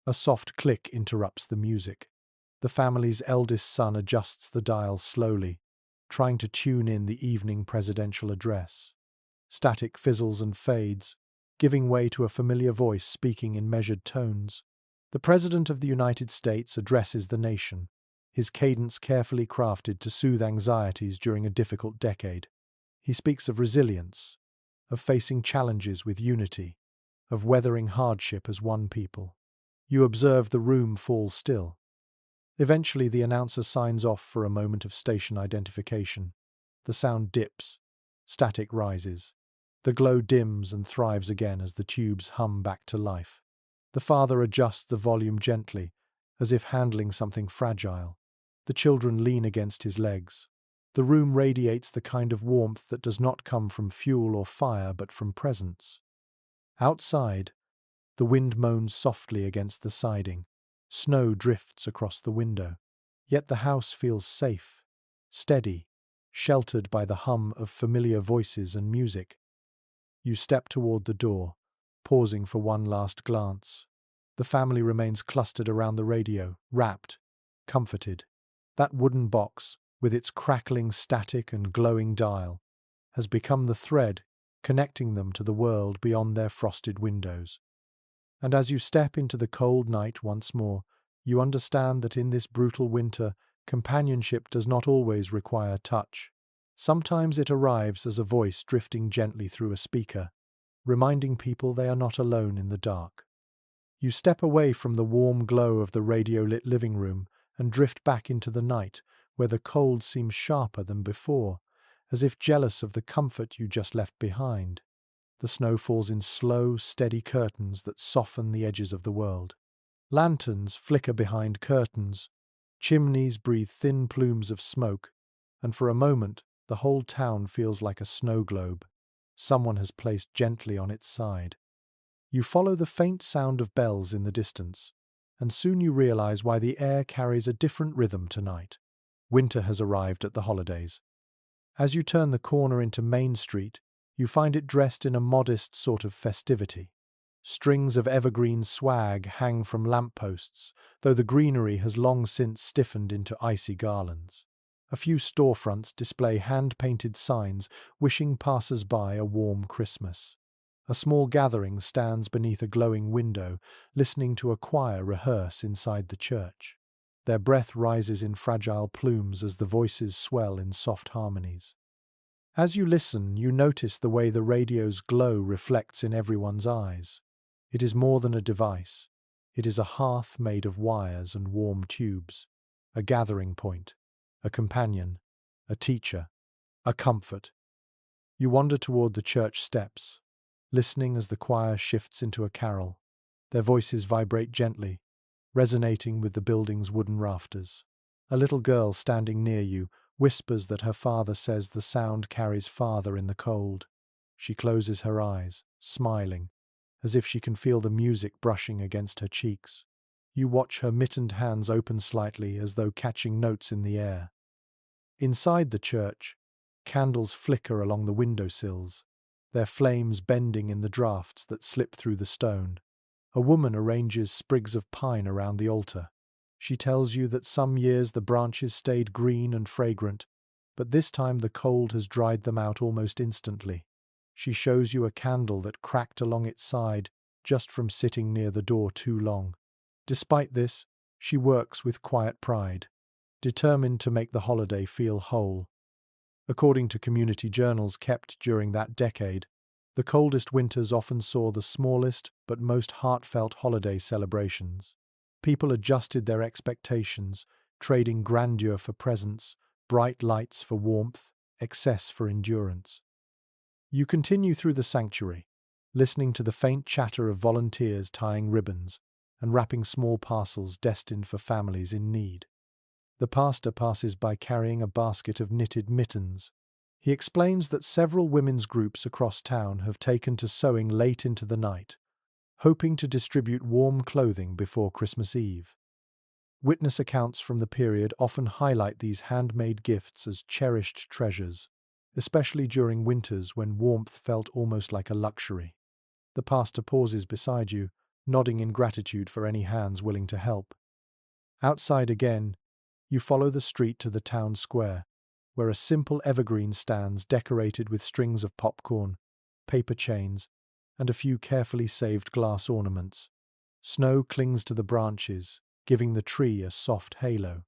Speaker 1: A soft click interrupts the music. The family's eldest son adjusts the dial slowly, trying to tune in the evening presidential address. Static fizzles and fades, giving way to a familiar voice speaking in measured tones. The President of the United States addresses the nation, his cadence carefully crafted to soothe anxieties during a difficult decade. He speaks of resilience, of facing challenges with unity, of weathering hardship as one people. You observe the room fall still. Eventually, the announcer signs off for a moment of station identification. The sound dips, static rises. The glow dims and thrives again as the tubes hum back to life. The father adjusts the volume gently, as if handling something fragile. The children lean against his legs. The room radiates the kind of warmth that does not come from fuel or fire but from presence. Outside, the wind moans softly against the siding. Snow drifts across the window. Yet the house feels safe, steady, sheltered by the hum of familiar voices and music. You step toward the door, pausing for one last glance. The family remains clustered around the radio, wrapped, comforted. That wooden box, with its crackling static and glowing dial, has become the thread connecting them to the world beyond their frosted windows. And as you step into the cold night once more, you understand that in this brutal winter, companionship does not always require touch. Sometimes it arrives as a voice drifting gently through a speaker, reminding people they are not alone in the dark. You step away from the warm glow of the radio-lit living room and drift back into the night, where the cold seems sharper than before, as if jealous of the comfort you just left behind. The snow falls in slow, steady curtains that soften the edges of the world. Lanterns flicker behind curtains, chimneys breathe thin plumes of smoke, and for a moment the whole town feels like a snow globe someone has placed gently on its side. You follow the faint sound of bells in the distance, and soon you realize why the air carries a different rhythm tonight. Winter has arrived at the holidays. As you turn the corner into Main Street, you find it dressed in a modest sort of festivity. Strings of evergreen swag hang from lampposts, though the greenery has long since stiffened into icy garlands. A few storefronts display hand-painted signs wishing passers-by a warm Christmas. A small gathering stands beneath a glowing window, listening to a choir rehearse inside the church. Their breath rises in fragile plumes as the voices swell in soft harmonies. As you listen, you notice the way the radio's glow reflects in everyone's eyes. It is more than a device. It is a hearth made of wires and warm tubes, a gathering point, a companion, a teacher, a comfort. You wander toward the church steps, listening as the choir shifts into a carol. Their voices vibrate gently, resonating with the building's wooden rafters. A little girl standing near you whispers that her father says the sound carries farther in the cold. She closes her eyes, smiling, as if she can feel the music brushing against her cheeks. You watch her mittened hands open slightly as though catching notes in the air. Inside the church, candles flicker along the windowsills, their flames bending in the drafts that slip through the stone. A woman arranges sprigs of pine around the altar. She tells you that some years the branches stayed green and fragrant, but this time the cold has dried them out almost instantly. She shows you a candle that cracked along its side just from sitting near the door too long. Despite this, she works with quiet pride, determined to make the holiday feel whole. According to community journals kept during that decade, the coldest winters often saw the smallest but most heartfelt holiday celebrations. People adjusted their expectations, trading grandeur for presence, bright lights for warmth, excess for endurance. You continue through the sanctuary, listening to the faint chatter of volunteers tying ribbons and wrapping small parcels destined for families in need. The pastor passes by carrying a basket of knitted mittens. He explains that several women's groups across town have taken to sewing late into the night, hoping to distribute warm clothing before Christmas Eve. Witness accounts from the period often highlight these handmade gifts as cherished treasures, especially during winters when warmth felt almost like a luxury. The pastor pauses beside you, nodding in gratitude for any hands willing to help. Outside again, you follow the street to the town square, where a simple evergreen stands decorated with strings of popcorn, paper chains, and a few carefully saved glass ornaments. Snow clings to the branches, giving the tree a soft halo.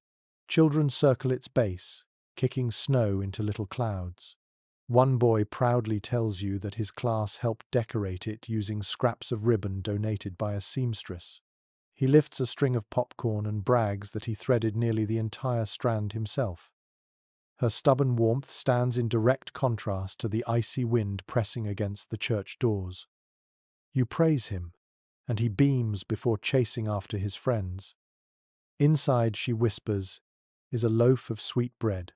Speaker 1: Children circle its base, kicking snow into little clouds. One boy proudly tells you that his class helped decorate it using scraps of ribbon donated by a seamstress. He lifts a string of popcorn and brags that he threaded nearly the entire strand himself. Her stubborn warmth stands in direct contrast to the icy wind pressing against the church doors. You praise him, and he beams before chasing after his friends. Inside, she whispers, is a loaf of sweet bread,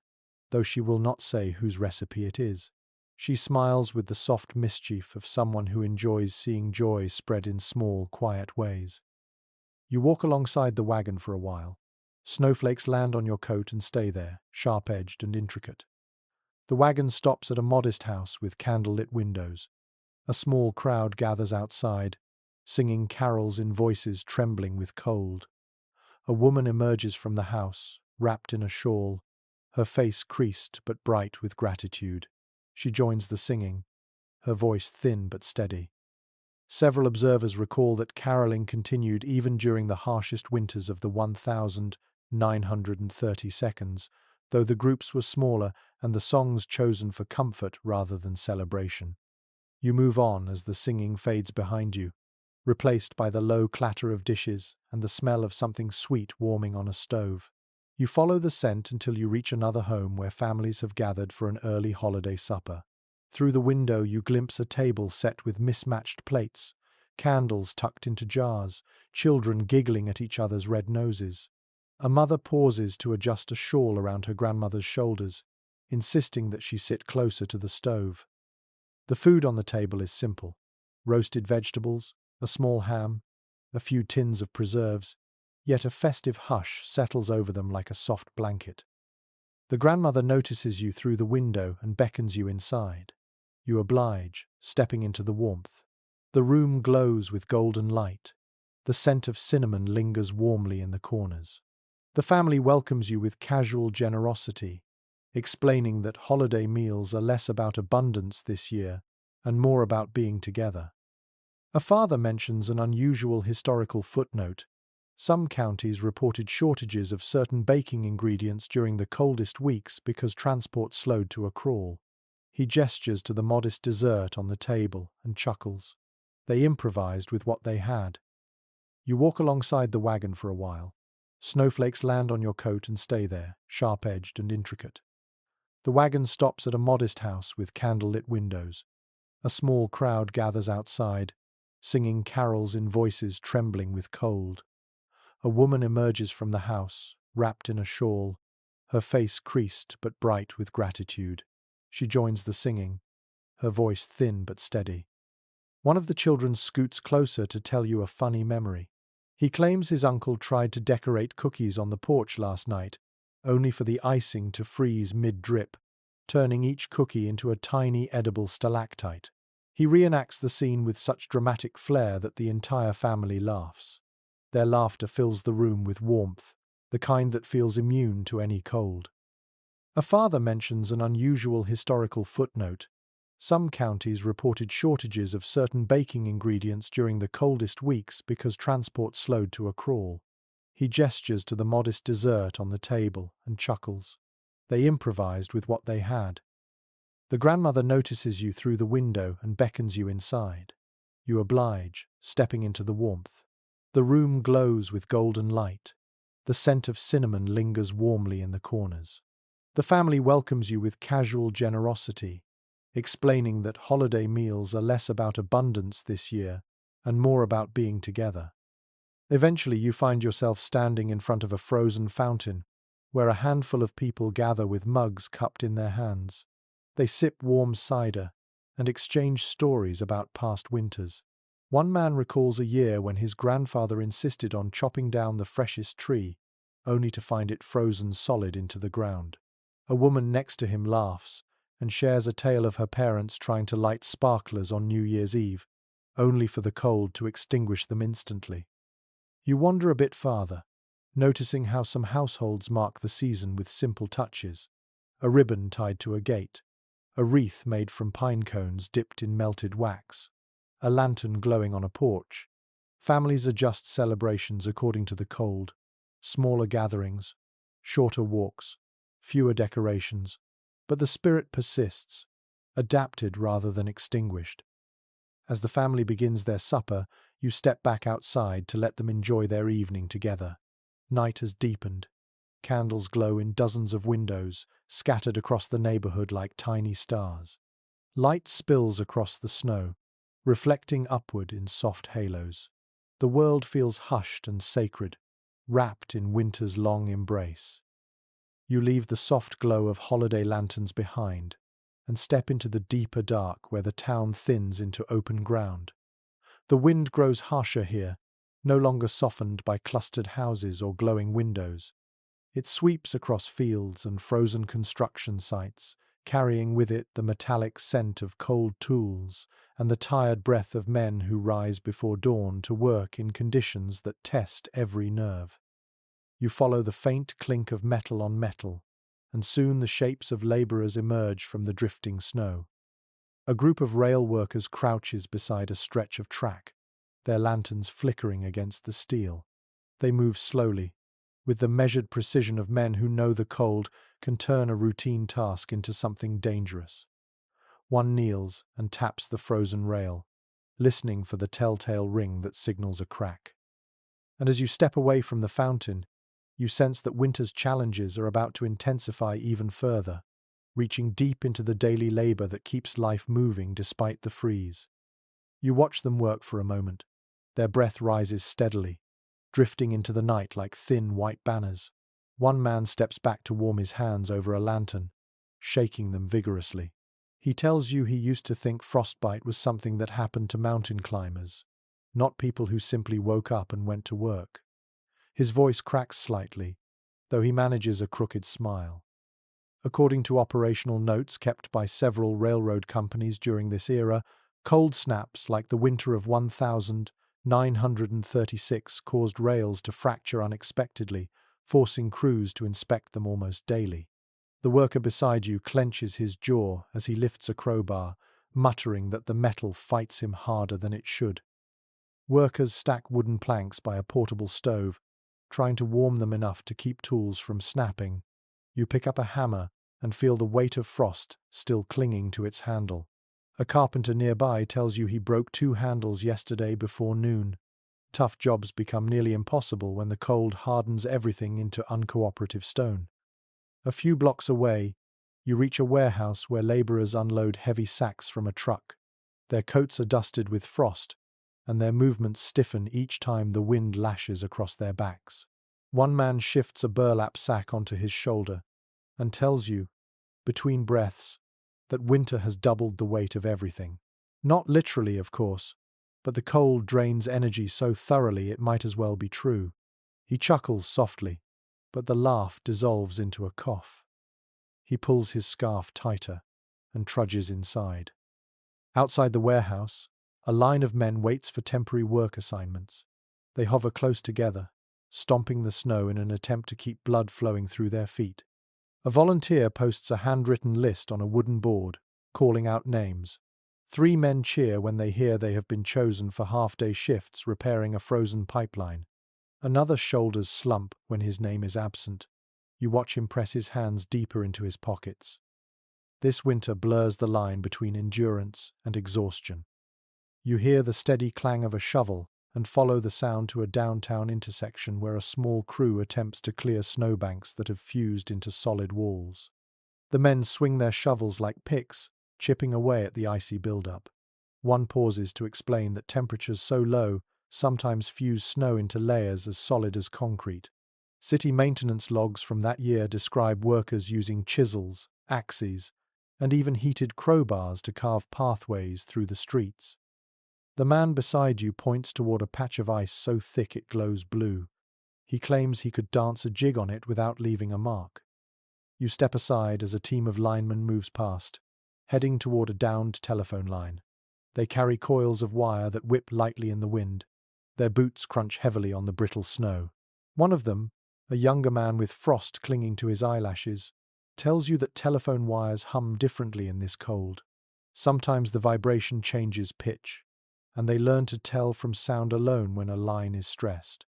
Speaker 1: though she will not say whose recipe it is. She smiles with the soft mischief of someone who enjoys seeing joy spread in small, quiet ways. You walk alongside the wagon for a while. Snowflakes land on your coat and stay there, sharp-edged and intricate. The wagon stops at a modest house with candle-lit windows. A small crowd gathers outside, singing carols in voices trembling with cold. A woman emerges from the house, wrapped in a shawl, her face creased but bright with gratitude. She joins the singing, her voice thin but steady. Several observers recall that caroling continued even during the harshest winters of the 1,930 seconds, though the groups were smaller and the songs chosen for comfort rather than celebration. You move on as the singing fades behind you, replaced by the low clatter of dishes and the smell of something sweet warming on a stove. You follow the scent until you reach another home where families have gathered for an early holiday supper. Through the window you glimpse a table set with mismatched plates, candles tucked into jars, children giggling at each other's red noses. A mother pauses to adjust a shawl around her grandmother's shoulders, insisting that she sit closer to the stove. The food on the table is simple: roasted vegetables, a small ham, a few tins of preserves, yet a festive hush settles over them like a soft blanket. The grandmother notices you through the window and beckons you inside. You oblige, stepping into the warmth. The room glows with golden light. The scent of cinnamon lingers warmly in the corners. The family welcomes you with casual generosity, explaining that holiday meals are less about abundance this year and more about being together. A father mentions an unusual historical footnote. Some counties reported shortages of certain baking ingredients during the coldest weeks because transport slowed to a crawl. He gestures to the modest dessert on the table and chuckles. They improvised with what they had. You walk alongside the wagon for a while. Snowflakes land on your coat and stay there, sharp-edged and intricate. The wagon stops at a modest house with candle-lit windows. A small crowd gathers outside, singing carols in voices trembling with cold. A woman emerges from the house, wrapped in a shawl, her face creased but bright with gratitude. She joins the singing, her voice thin but steady. One of the children scoots closer to tell you a funny memory. He claims his uncle tried to decorate cookies on the porch last night, only for the icing to freeze mid-drip, turning each cookie into a tiny edible stalactite. He reenacts the scene with such dramatic flair that the entire family laughs. Their laughter fills the room with warmth, the kind that feels immune to any cold. A father mentions an unusual historical footnote. Some counties reported shortages of certain baking ingredients during the coldest weeks because transport slowed to a crawl. He gestures to the modest dessert on the table and chuckles. They improvised with what they had. The grandmother notices you through the window and beckons you inside. You oblige, stepping into the warmth. The room glows with golden light. The scent of cinnamon lingers warmly in the corners. The family welcomes you with casual generosity, explaining that holiday meals are less about abundance this year and more about being together. Eventually, you find yourself standing in front of a frozen fountain, where a handful of people gather with mugs cupped in their hands. They sip warm cider and exchange stories about past winters. One man recalls a year when his grandfather insisted on chopping down the freshest tree, only to find it frozen solid into the ground. A woman next to him laughs and shares a tale of her parents trying to light sparklers on New Year's Eve, only for the cold to extinguish them instantly. You wander a bit farther, noticing how some households mark the season with simple touches: a ribbon tied to a gate, a wreath made from pine cones dipped in melted wax, a lantern glowing on a porch. Families adjust celebrations according to the cold, smaller gatherings, shorter walks, fewer decorations, but the spirit persists, adapted rather than extinguished. As the family begins their supper, you step back outside to let them enjoy their evening together. Night has deepened. Candles glow in dozens of windows, scattered across the neighborhood like tiny stars. Light spills across the snow, reflecting upward in soft halos. The world feels hushed and sacred, wrapped in winter's long embrace. You leave the soft glow of holiday lanterns behind and step into the deeper dark where the town thins into open ground. The wind grows harsher here, no longer softened by clustered houses or glowing windows. It sweeps across fields and frozen construction sites, carrying with it the metallic scent of cold tools and the tired breath of men who rise before dawn to work in conditions that test every nerve. You follow the faint clink of metal on metal, and soon the shapes of laborers emerge from the drifting snow. A group of rail workers crouches beside a stretch of track, their lanterns flickering against the steel. They move slowly, with the measured precision of men who know the cold can turn a routine task into something dangerous. One kneels and taps the frozen rail, listening for the telltale ring that signals a crack. And as you step away from the fountain, you sense that winter's challenges are about to intensify even further, reaching deep into the daily labor that keeps life moving despite the freeze. You watch them work for a moment. Their breath rises steadily, drifting into the night like thin white banners. One man steps back to warm his hands over a lantern, shaking them vigorously. He tells you he used to think frostbite was something that happened to mountain climbers, not people who simply woke up and went to work. His voice cracks slightly, though he manages a crooked smile. According to operational notes kept by several railroad companies during this era, cold snaps like the winter of 1936 caused rails to fracture unexpectedly, forcing crews to inspect them almost daily. The worker beside you clenches his jaw as he lifts a crowbar, muttering that the metal fights him harder than it should. Workers stack wooden planks by a portable stove, trying to warm them enough to keep tools from snapping. You pick up a hammer and feel the weight of frost still clinging to its handle. A carpenter nearby tells you he broke 2 handles yesterday before noon. Tough jobs become nearly impossible when the cold hardens everything into uncooperative stone. A few blocks away, you reach a warehouse where laborers unload heavy sacks from a truck. Their coats are dusted with frost, and their movements stiffen each time the wind lashes across their backs. One man shifts a burlap sack onto his shoulder and tells you, between breaths, that winter has doubled the weight of everything. Not literally, of course, but the cold drains energy so thoroughly it might as well be true. He chuckles softly, but the laugh dissolves into a cough. He pulls his scarf tighter and trudges inside. Outside the warehouse, a line of men waits for temporary work assignments. They hover close together, stomping the snow in an attempt to keep blood flowing through their feet. A volunteer posts a handwritten list on a wooden board, calling out names. 3 men cheer when they hear they have been chosen for half-day shifts repairing a frozen pipeline. Another shoulders slump when his name is absent. You watch him press his hands deeper into his pockets. This winter blurs the line between endurance and exhaustion. You hear the steady clang of a shovel and follow the sound to a downtown intersection where a small crew attempts to clear snowbanks that have fused into solid walls. The men swing their shovels like picks, chipping away at the icy buildup. One pauses to explain that temperatures so low sometimes fuse snow into layers as solid as concrete. City maintenance logs from that year describe workers using chisels, axes, and even heated crowbars to carve pathways through the streets. The man beside you points toward a patch of ice so thick it glows blue. He claims he could dance a jig on it without leaving a mark. You step aside as a team of linemen moves past, heading toward a downed telephone line. They carry coils of wire that whip lightly in the wind. Their boots crunch heavily on the brittle snow. One of them, a younger man with frost clinging to his eyelashes, tells you that telephone wires hum differently in this cold. Sometimes the vibration changes pitch, and they learn to tell from sound alone when a line is stressed.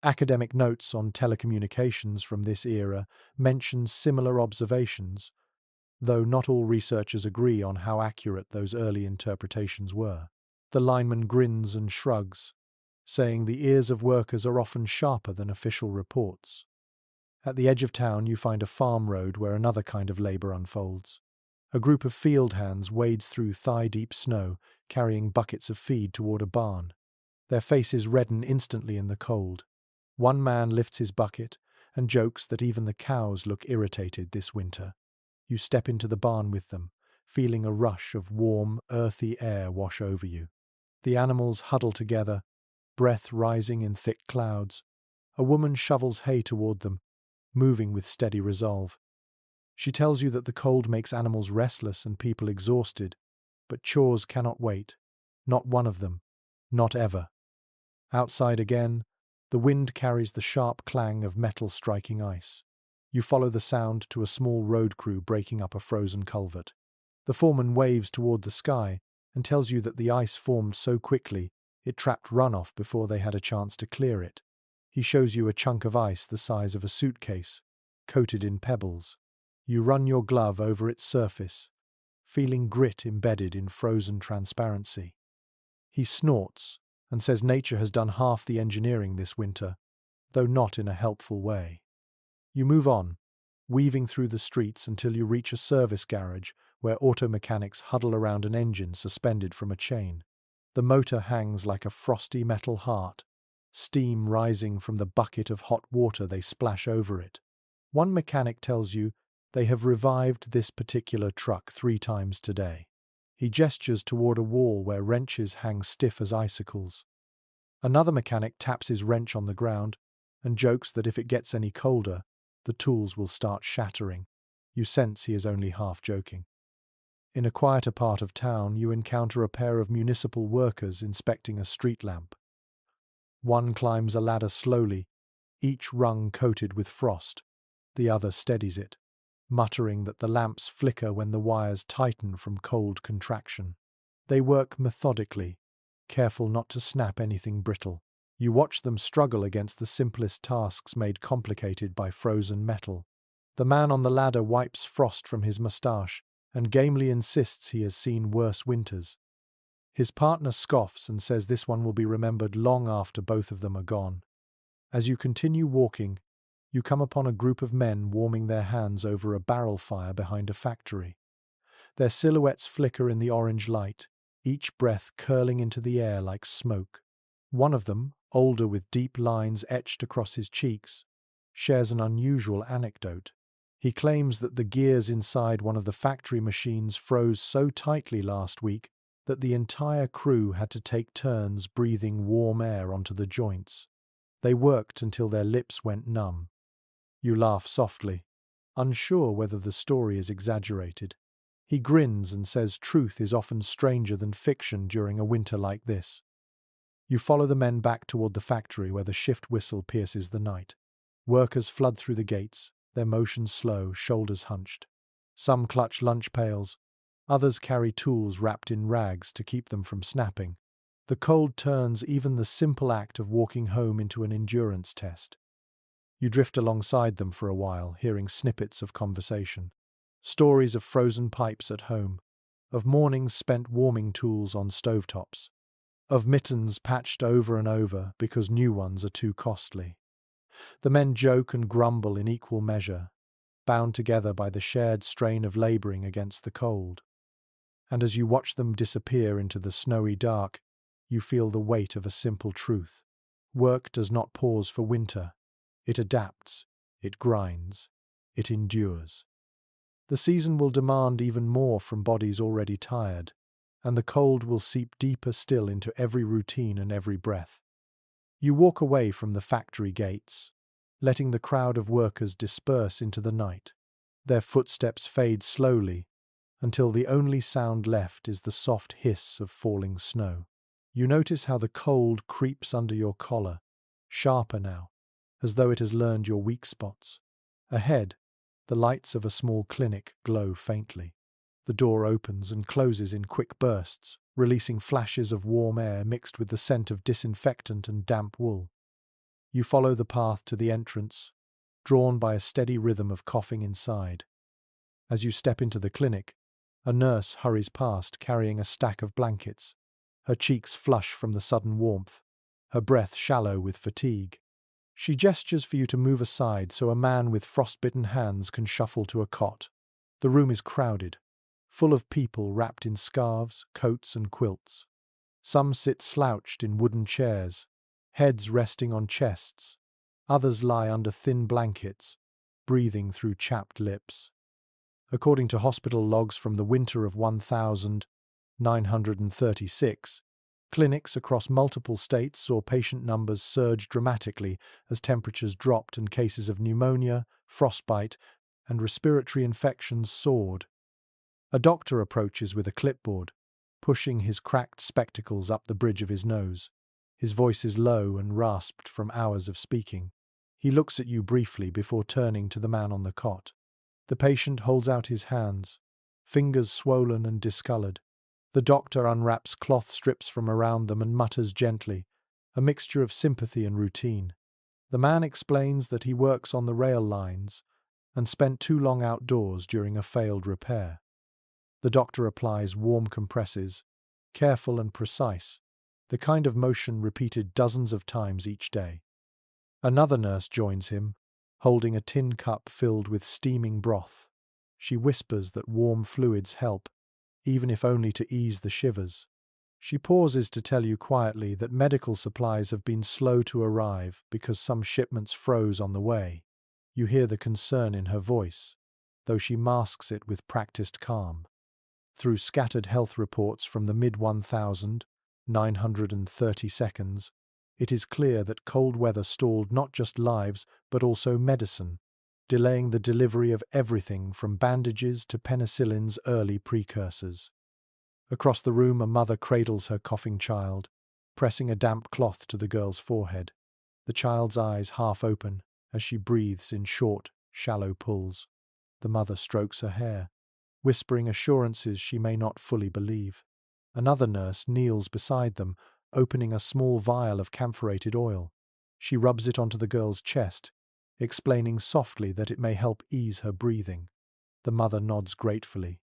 Speaker 1: Academic notes on telecommunications from this era mention similar observations, though not all researchers agree on how accurate those early interpretations were. The lineman grins and shrugs, saying the ears of workers are often sharper than official reports. At the edge of town, you find a farm road where another kind of labor unfolds. A group of field hands wades through thigh-deep snow, carrying buckets of feed toward a barn. Their faces redden instantly in the cold. One man lifts his bucket and jokes that even the cows look irritated this winter. You step into the barn with them, feeling a rush of warm, earthy air wash over you. The animals huddle together, breath rising in thick clouds. A woman shovels hay toward them, moving with steady resolve. She tells you that the cold makes animals restless and people exhausted, but chores cannot wait. Not one of them. Not ever. Outside again, the wind carries the sharp clang of metal striking ice. You follow the sound to a small road crew breaking up a frozen culvert. The foreman waves toward the sky and tells you that the ice formed so quickly it trapped runoff before they had a chance to clear it. He shows you a chunk of ice the size of a suitcase, coated in pebbles. You run your glove over its surface, feeling grit embedded in frozen transparency. He snorts and says nature has done half the engineering this winter, though not in a helpful way. You move on, weaving through the streets until you reach a service garage where auto mechanics huddle around an engine suspended from a chain. The motor hangs like a frosty metal heart, steam rising from the bucket of hot water they splash over it. One mechanic tells you they have revived this particular truck 3 times today. He gestures toward a wall where wrenches hang stiff as icicles. Another mechanic taps his wrench on the ground and jokes that if it gets any colder, the tools will start shattering. You sense he is only half joking. In a quieter part of town, you encounter a pair of municipal workers inspecting a street lamp. One climbs a ladder slowly, each rung coated with frost. The other steadies it, muttering that the lamps flicker when the wires tighten from cold contraction. They work methodically, careful not to snap anything brittle. You watch them struggle against the simplest tasks made complicated by frozen metal. The man on the ladder wipes frost from his moustache and gamely insists he has seen worse winters. His partner scoffs and says this one will be remembered long after both of them are gone. As you continue walking, you come upon a group of men warming their hands over a barrel fire behind a factory. Their silhouettes flicker in the orange light, each breath curling into the air like smoke. One of them, older with deep lines etched across his cheeks, shares an unusual anecdote. He claims that the gears inside one of the factory machines froze so tightly last week that the entire crew had to take turns breathing warm air onto the joints. They worked until their lips went numb. You laugh softly, unsure whether the story is exaggerated. He grins and says truth is often stranger than fiction during a winter like this. You follow the men back toward the factory where the shift whistle pierces the night. Workers flood through the gates, their motions slow, shoulders hunched. Some clutch lunch pails, others carry tools wrapped in rags to keep them from snapping. The cold turns even the simple act of walking home into an endurance test. You drift alongside them for a while, hearing snippets of conversation. Stories of frozen pipes at home, of mornings spent warming tools on stovetops, of mittens patched over and over because new ones are too costly. The men joke and grumble in equal measure, bound together by the shared strain of laboring against the cold. And as you watch them disappear into the snowy dark, you feel the weight of a simple truth. Work does not pause for winter. It adapts, it grinds, it endures. The season will demand even more from bodies already tired, and the cold will seep deeper still into every routine and every breath. You walk away from the factory gates, letting the crowd of workers disperse into the night. Their footsteps fade slowly, until the only sound left is the soft hiss of falling snow. You notice how the cold creeps under your collar, sharper now, as though it has learned your weak spots. Ahead, The lights of a small clinic glow faintly. The door opens and closes in quick bursts, releasing flashes of warm air mixed with the scent of disinfectant and damp wool. You follow the path to the entrance, drawn by a steady rhythm of coughing inside. As you step into the clinic, a nurse hurries past carrying a stack of blankets. Her cheeks flush from the sudden warmth, her breath shallow with fatigue. She gestures for you to move aside so a man with frostbitten hands can shuffle to a cot. The room is crowded, full of people wrapped in scarves, coats, and quilts. Some sit slouched in wooden chairs, heads resting on chests. Others lie under thin blankets, breathing through chapped lips. According to hospital logs from the winter of 1936, clinics across multiple states saw patient numbers surge dramatically as temperatures dropped and cases of pneumonia, frostbite, and respiratory infections soared. A doctor approaches with a clipboard, pushing his cracked spectacles up the bridge of his nose. His voice is low and rasped from hours of speaking. He looks at you briefly before turning to the man on the cot. The patient holds out his hands, fingers swollen and discolored. The doctor unwraps cloth strips from around them and mutters gently, a mixture of sympathy and routine. The man explains that he works on the rail lines and spent too long outdoors during a failed repair. The doctor applies warm compresses, careful and precise, the kind of motion repeated dozens of times each day. Another nurse joins him, holding a tin cup filled with steaming broth. She whispers that warm fluids help, even if only to ease the shivers. She pauses to tell you quietly that medical supplies have been slow to arrive because some shipments froze on the way. You hear the concern in her voice, though she masks it with practiced calm. Through scattered health reports from the mid-1930s, it is clear that cold weather stalled not just lives but also medicine, delaying the delivery of everything from bandages to penicillin's early precursors. Across the room, a mother cradles her coughing child, pressing a damp cloth to the girl's forehead. The child's eyes half open as she breathes in short, shallow pulls. The mother strokes her hair, whispering assurances she may not fully believe. Another nurse kneels beside them, opening a small vial of camphorated oil. She rubs it onto the girl's chest, explaining softly that it may help ease her breathing. The mother nods gratefully,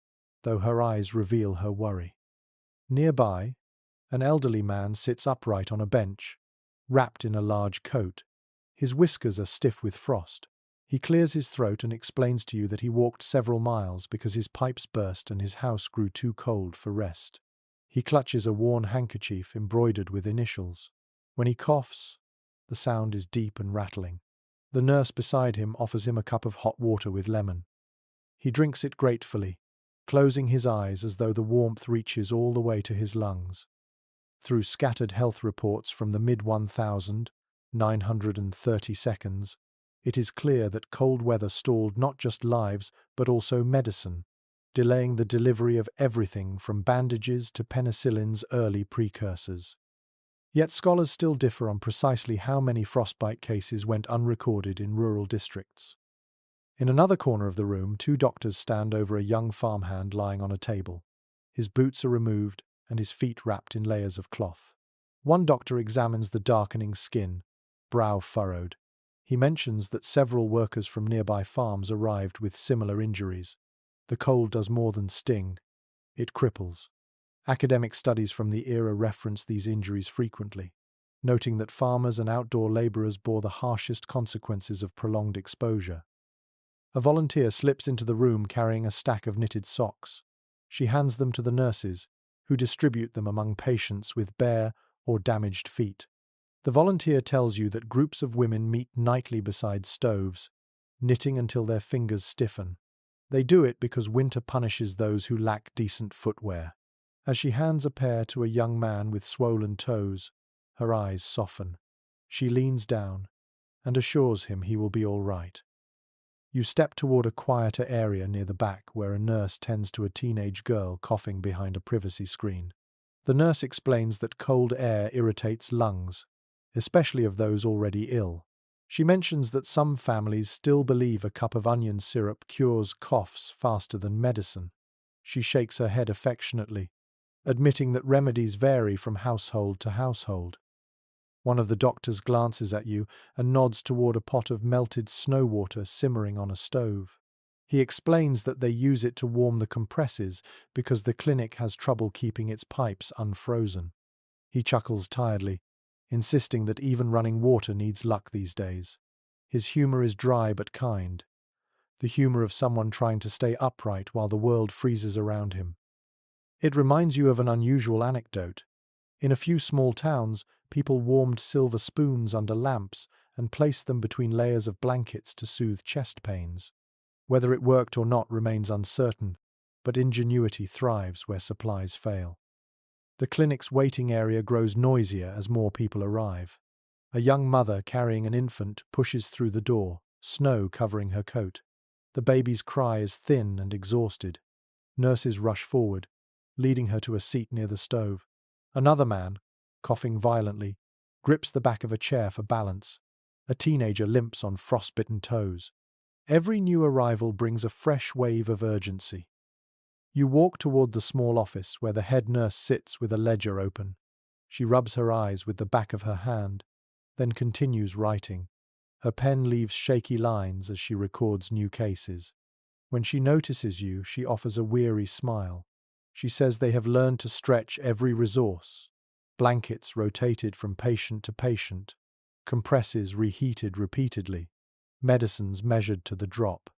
Speaker 1: though her eyes reveal her worry. Nearby, an elderly man sits upright on a bench, wrapped in a large coat. His whiskers are stiff with frost. He clears his throat and explains to you that he walked several miles because his pipes burst and his house grew too cold for rest. He clutches a worn handkerchief embroidered with initials. When he coughs, the sound is deep and rattling. The nurse beside him offers him a cup of hot water with lemon. He drinks it gratefully, closing his eyes as though the warmth reaches all the way to his lungs. Through scattered health reports from the mid-1930s, it is clear that cold weather stalled not just lives but also medicine, delaying the delivery of everything from bandages to penicillin's early precursors. Yet scholars still differ on precisely how many frostbite cases went unrecorded in rural districts. In another corner of the room, two doctors stand over a young farmhand lying on a table. His boots are removed and his feet wrapped in layers of cloth. One doctor examines the darkening skin, brow furrowed. He mentions that several workers from nearby farms arrived with similar injuries. The cold does more than sting, it cripples. Academic studies from the era reference these injuries frequently, noting that farmers and outdoor laborers bore the harshest consequences of prolonged exposure. A volunteer slips into the room carrying a stack of knitted socks. She hands them to the nurses, who distribute them among patients with bare or damaged feet. The volunteer tells you that groups of women meet nightly beside stoves, knitting until their fingers stiffen. They do it because winter punishes those who lack decent footwear. As she hands a pair to a young man with swollen toes, her eyes soften. She leans down and assures him he will be all right. You step toward a quieter area near the back where a nurse tends to a teenage girl coughing behind a privacy screen. The nurse explains that cold air irritates lungs, especially of those already ill. She mentions that some families still believe a cup of onion syrup cures coughs faster than medicine. She shakes her head affectionately, admitting that remedies vary from household to household. One of the doctors glances at you and nods toward a pot of melted snow water simmering on a stove. He explains that they use it to warm the compresses because the clinic has trouble keeping its pipes unfrozen. He chuckles tiredly, insisting that even running water needs luck these days. His humor is dry but kind, the humor of someone trying to stay upright while the world freezes around him. It reminds you of an unusual anecdote. In a few small towns, people warmed silver spoons under lamps and placed them between layers of blankets to soothe chest pains. Whether it worked or not remains uncertain, but ingenuity thrives where supplies fail. The clinic's waiting area grows noisier as more people arrive. A young mother carrying an infant pushes through the door, snow covering her coat. The baby's cry is thin and exhausted. Nurses rush forward, leading her to a seat near the stove. Another man, coughing violently, grips the back of a chair for balance. A teenager limps on frostbitten toes. Every new arrival brings a fresh wave of urgency. You walk toward the small office where the head nurse sits with a ledger open. She rubs her eyes with the back of her hand, then continues writing. Her pen leaves shaky lines as she records new cases. When she notices you, she offers a weary smile. She says they have learned to stretch every resource. Blankets rotated from patient to patient. Compresses reheated repeatedly. Medicines measured to the drop.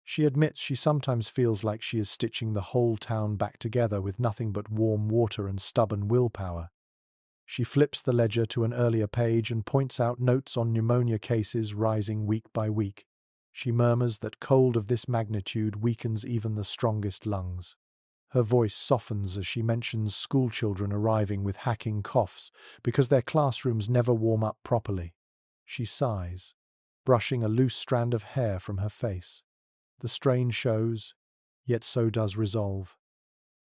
Speaker 1: She admits she sometimes feels like she is stitching the whole town back together with nothing but warm water and stubborn willpower. She flips the ledger to an earlier page and points out notes on pneumonia cases rising week by week. She murmurs that cold of this magnitude weakens even the strongest lungs. Her voice softens as she mentions schoolchildren arriving with hacking coughs because their classrooms never warm up properly. She sighs, brushing a loose strand of hair from her face. The strain shows, yet so does resolve.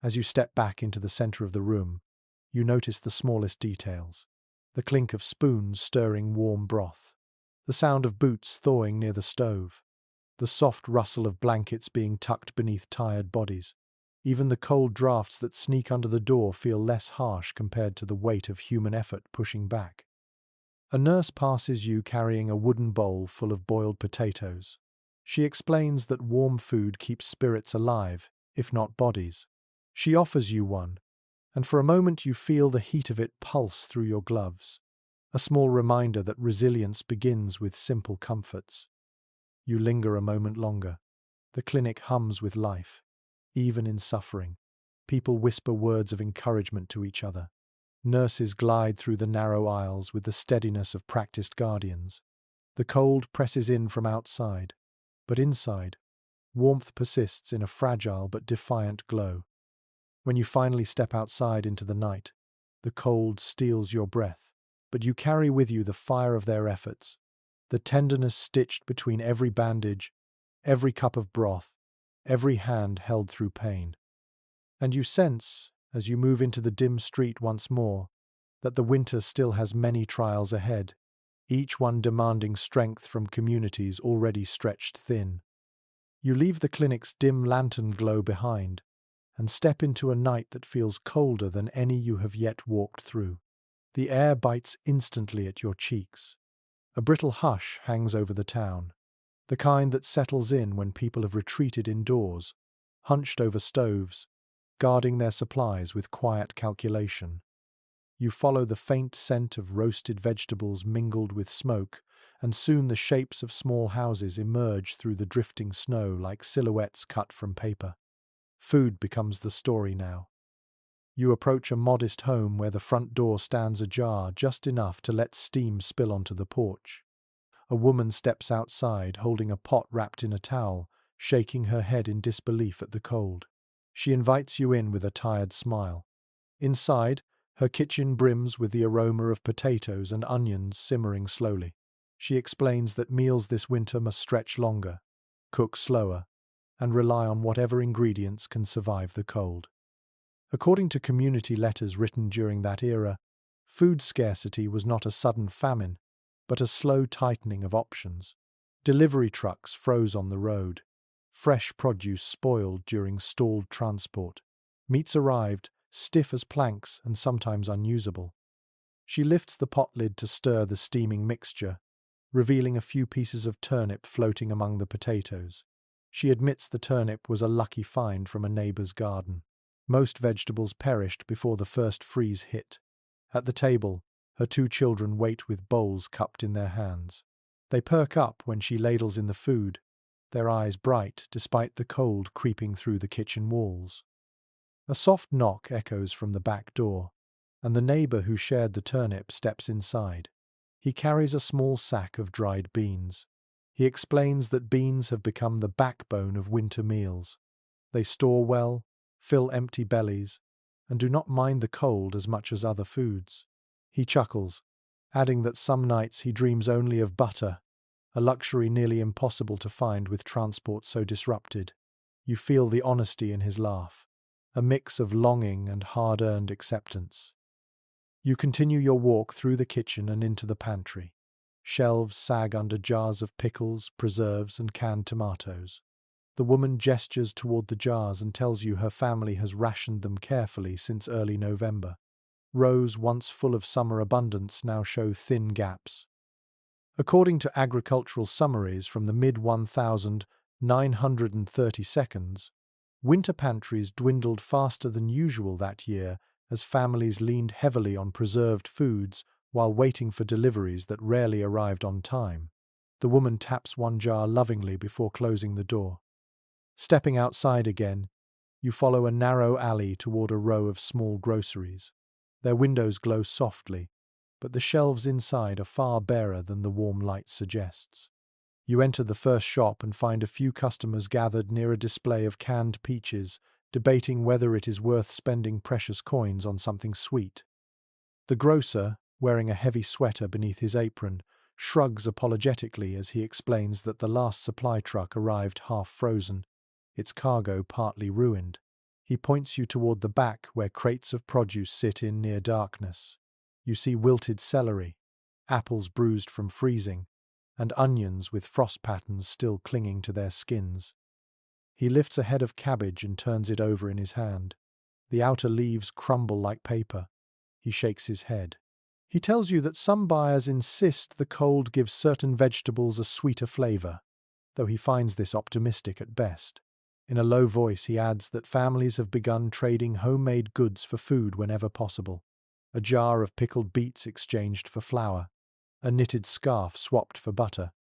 Speaker 1: As you step back into the center of the room, you notice the smallest details. The clink of spoons stirring warm broth. The sound of boots thawing near the stove. The soft rustle of blankets being tucked beneath tired bodies. Even the cold drafts that sneak under the door feel less harsh compared to the weight of human effort pushing back. A nurse passes you carrying a wooden bowl full of boiled potatoes. She explains that warm food keeps spirits alive, if not bodies. She offers you one, and for a moment you feel the heat of it pulse through your gloves. A small reminder that resilience begins with simple comforts. You linger a moment longer. The clinic hums with life, even in suffering. People whisper words of encouragement to each other. Nurses glide through the narrow aisles with the steadiness of practiced guardians. The cold presses in from outside, but inside, warmth persists in a fragile but defiant glow. When you finally step outside into the night, the cold steals your breath, but you carry with you the fire of their efforts, the tenderness stitched between every bandage, every cup of broth, every hand held through pain. And you sense, as you move into the dim street once more, that the winter still has many trials ahead, each one demanding strength from communities already stretched thin. You leave the clinic's dim lantern glow behind and step into a night that feels colder than any you have yet walked through. The air bites instantly at your cheeks. A brittle hush hangs over the town, the kind that settles in when people have retreated indoors, hunched over stoves, guarding their supplies with quiet calculation. You follow the faint scent of roasted vegetables mingled with smoke, and soon the shapes of small houses emerge through the drifting snow like silhouettes cut from paper. Food becomes the story now. You approach a modest home where the front door stands ajar just enough to let steam spill onto the porch. A woman steps outside holding a pot wrapped in a towel, shaking her head in disbelief at the cold. She invites you in with a tired smile. Inside, her kitchen brims with the aroma of potatoes and onions simmering slowly. She explains that meals this winter must stretch longer, cook slower, and rely on whatever ingredients can survive the cold. According to community letters written during that era, food scarcity was not a sudden famine, but a slow tightening of options. Delivery trucks froze on the road. Fresh produce spoiled during stalled transport. Meats arrived, stiff as planks and sometimes unusable. She lifts the pot lid to stir the steaming mixture, revealing a few pieces of turnip floating among the potatoes. She admits the turnip was a lucky find from a neighbour's garden. Most vegetables perished before the first freeze hit. At the table, her two children wait with bowls cupped in their hands. They perk up when she ladles in the food, their eyes bright despite the cold creeping through the kitchen walls. A soft knock echoes from the back door, and the neighbour who shared the turnip steps inside. He carries a small sack of dried beans. He explains that beans have become the backbone of winter meals. They store well, fill empty bellies, and do not mind the cold as much as other foods. He chuckles, adding that some nights he dreams only of butter, a luxury nearly impossible to find with transport so disrupted. You feel the honesty in his laugh, a mix of longing and hard-earned acceptance. You continue your walk through the kitchen and into the pantry. Shelves sag under jars of pickles, preserves, and canned tomatoes. The woman gestures toward the jars and tells you her family has rationed them carefully since early November. Rows once full of summer abundance now show thin gaps. According to agricultural summaries from the mid-1930s, winter pantries dwindled faster than usual that year as families leaned heavily on preserved foods while waiting for deliveries that rarely arrived on time. The woman taps one jar lovingly before closing the door. Stepping outside again, you follow a narrow alley toward a row of small groceries. Their windows glow softly, but the shelves inside are far barer than the warm light suggests. You enter the first shop and find a few customers gathered near a display of canned peaches, debating whether it is worth spending precious coins on something sweet. The grocer, wearing a heavy sweater beneath his apron, shrugs apologetically as he explains that the last supply truck arrived half frozen, its cargo partly ruined. He points you toward the back where crates of produce sit in near darkness. You see wilted celery, apples bruised from freezing, and onions with frost patterns still clinging to their skins. He lifts a head of cabbage and turns it over in his hand. The outer leaves crumble like paper. He shakes his head. He tells you that some buyers insist the cold gives certain vegetables a sweeter flavor, though he finds this optimistic at best. In a low voice he adds that families have begun trading homemade goods for food whenever possible. A jar of pickled beets exchanged for flour, a knitted scarf swapped for butter.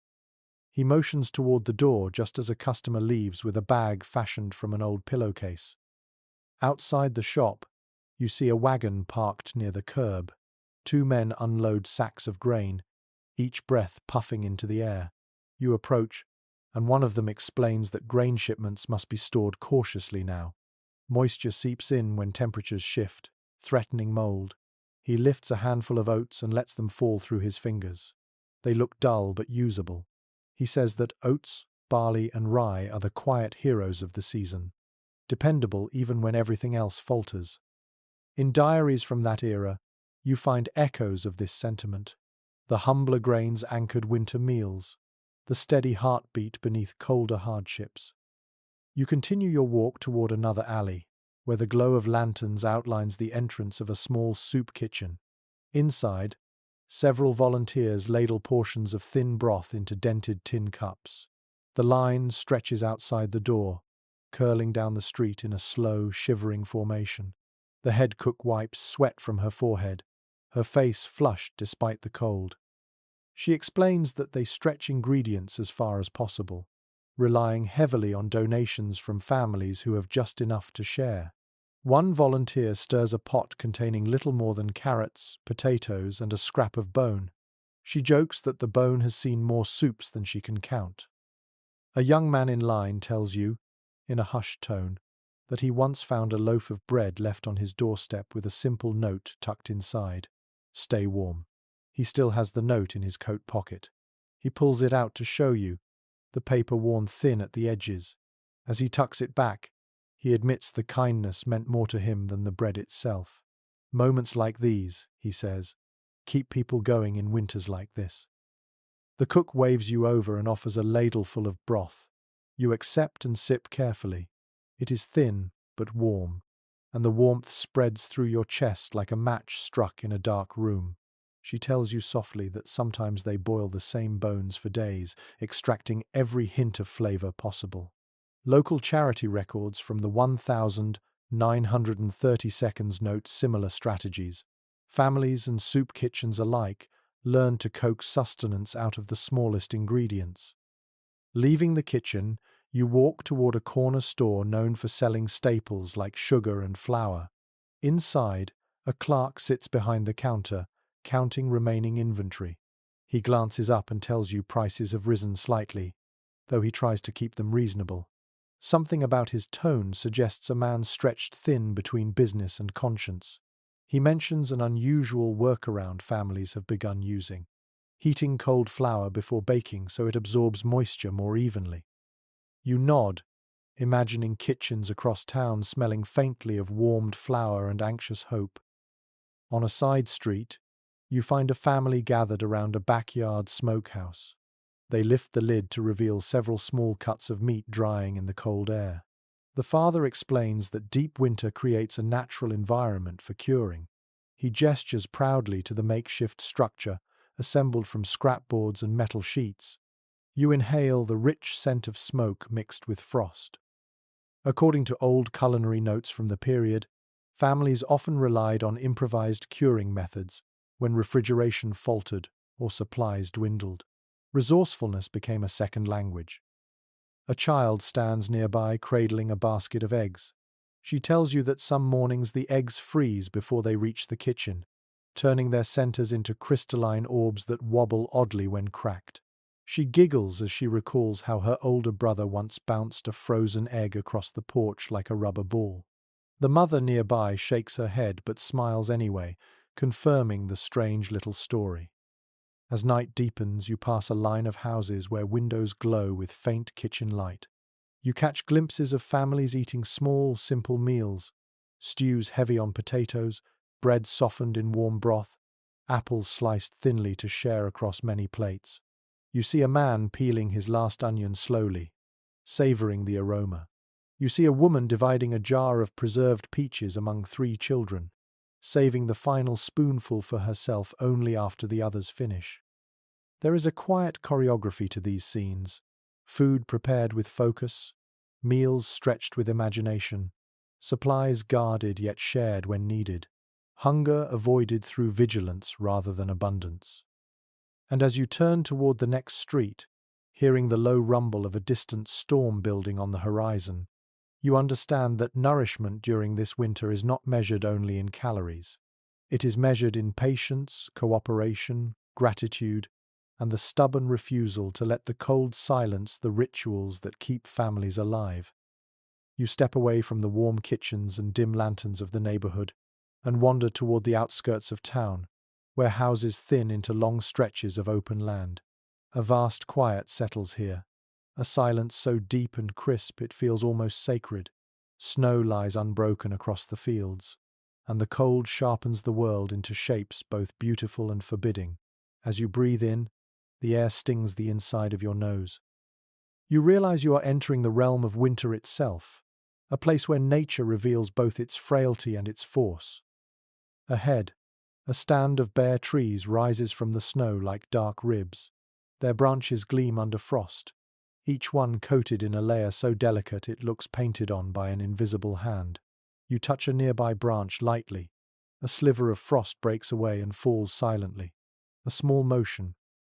Speaker 1: He motions toward the door just as a customer leaves with a bag fashioned from an old pillowcase. Outside the shop, you see a wagon parked near the curb. Two men unload sacks of grain, each breath puffing into the air. You approach, and one of them explains that grain shipments must be stored cautiously now. Moisture seeps in when temperatures shift, threatening mold. He lifts a handful of oats and lets them fall through his fingers. They look dull but usable. He says that oats, barley, and rye are the quiet heroes of the season, dependable even when everything else falters. In diaries from that era, you find echoes of this sentiment. The humbler grains anchored winter meals, the steady heartbeat beneath colder hardships. You continue your walk toward another alley, where the glow of lanterns outlines the entrance of a small soup kitchen. Inside, several volunteers ladle portions of thin broth into dented tin cups. The line stretches outside the door, curling down the street in a slow, shivering formation. The head cook wipes sweat from her forehead, her face flushed despite the cold. She explains that they stretch ingredients as far as possible, relying heavily on donations from families who have just enough to share. One volunteer stirs a pot containing little more than carrots, potatoes, and a scrap of bone. She jokes that the bone has seen more soups than she can count. A young man in line tells you, in a hushed tone, that he once found a loaf of bread left on his doorstep with a simple note tucked inside. Stay warm. He still has the note in his coat pocket. He pulls it out to show you, the paper worn thin at the edges. As he tucks it back, he admits the kindness meant more to him than the bread itself. Moments like these, he says, keep people going in winters like this. The cook waves you over and offers a ladleful of broth. You accept and sip carefully. It is thin, but warm, and the warmth spreads through your chest like a match struck in a dark room. She tells you softly that sometimes they boil the same bones for days, extracting every hint of flavor possible. Local charity records from the 1930 seconds note similar strategies. Families and soup kitchens alike learn to coax sustenance out of the smallest ingredients. Leaving the kitchen, you walk toward a corner store known for selling staples like sugar and flour. Inside, a clerk sits behind the counter, counting remaining inventory. He glances up and tells you prices have risen slightly, though he tries to keep them reasonable. Something about his tone suggests a man stretched thin between business and conscience. He mentions an unusual workaround families have begun using: heating cold flour before baking so it absorbs moisture more evenly. You nod, imagining kitchens across town smelling faintly of warmed flour and anxious hope. On a side street, you find a family gathered around a backyard smokehouse. They lift the lid to reveal several small cuts of meat drying in the cold air. The father explains that deep winter creates a natural environment for curing. He gestures proudly to the makeshift structure, assembled from scrapboards and metal sheets. You inhale the rich scent of smoke mixed with frost. According to old culinary notes from the period, families often relied on improvised curing methods when refrigeration faltered or supplies dwindled. Resourcefulness became a second language. A child stands nearby cradling a basket of eggs. She tells you that some mornings the eggs freeze before they reach the kitchen, turning their centers into crystalline orbs that wobble oddly when cracked. She giggles as she recalls how her older brother once bounced a frozen egg across the porch like a rubber ball. The mother nearby shakes her head but smiles anyway, confirming the strange little story. As night deepens, you pass a line of houses where windows glow with faint kitchen light. You catch glimpses of families eating small, simple meals: stews heavy on potatoes, bread softened in warm broth, apples sliced thinly to share across many plates. You see a man peeling his last onion slowly, savoring the aroma. You see a woman dividing a jar of preserved peaches among 3 children, saving the final spoonful for herself only after the others finish. There is a quiet choreography to these scenes: food prepared with focus, meals stretched with imagination, supplies guarded yet shared when needed, hunger avoided through vigilance rather than abundance. And as you turn toward the next street, hearing the low rumble of a distant storm building on the horizon, you understand that nourishment during this winter is not measured only in calories. It is measured in patience, cooperation, gratitude, and the stubborn refusal to let the cold silence the rituals that keep families alive. You step away from the warm kitchens and dim lanterns of the neighborhood and wander toward the outskirts of town, where houses thin into long stretches of open land. A vast quiet settles here, a silence so deep and crisp it feels almost sacred. Snow lies unbroken across the fields, and the cold sharpens the world into shapes both beautiful and forbidding. As you breathe in, the air stings the inside of your nose. You realize you are entering the realm of winter itself, a place where nature reveals both its frailty and its force. Ahead, a stand of bare trees rises from the snow like dark ribs. Their branches gleam under frost, each one coated in a layer so delicate it looks painted on by an invisible hand. You touch a nearby branch lightly. A sliver of frost breaks away and falls silently. A small motion,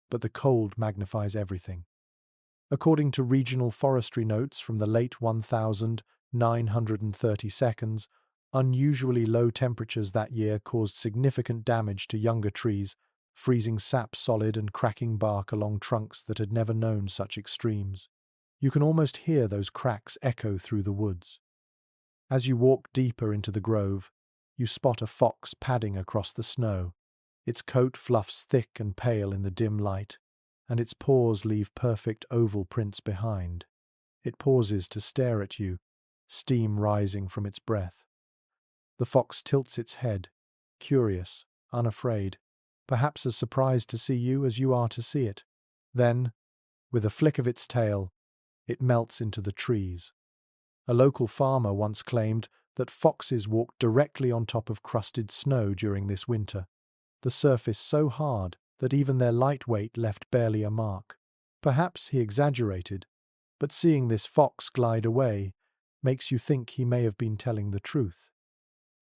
Speaker 1: but the cold magnifies everything. According to regional forestry notes from the late 1930 seconds, unusually low temperatures that year caused significant damage to younger trees, freezing sap solid and cracking bark along trunks that had never known such extremes. You can almost hear those cracks echo through the woods. As you walk deeper into the grove, you spot a fox padding across the snow. Its coat fluffs thick and pale in the dim light, and its paws leave perfect oval prints behind. It pauses to stare at you, steam rising from its breath. The fox tilts its head, curious, unafraid, perhaps as surprised to see you as you are to see it. Then, with a flick of its tail, it melts into the trees. A local farmer once claimed that foxes walked directly on top of crusted snow during this winter, the surface so hard that even their light weight left barely a mark. Perhaps he exaggerated, but seeing this fox glide away makes you think he may have been telling the truth.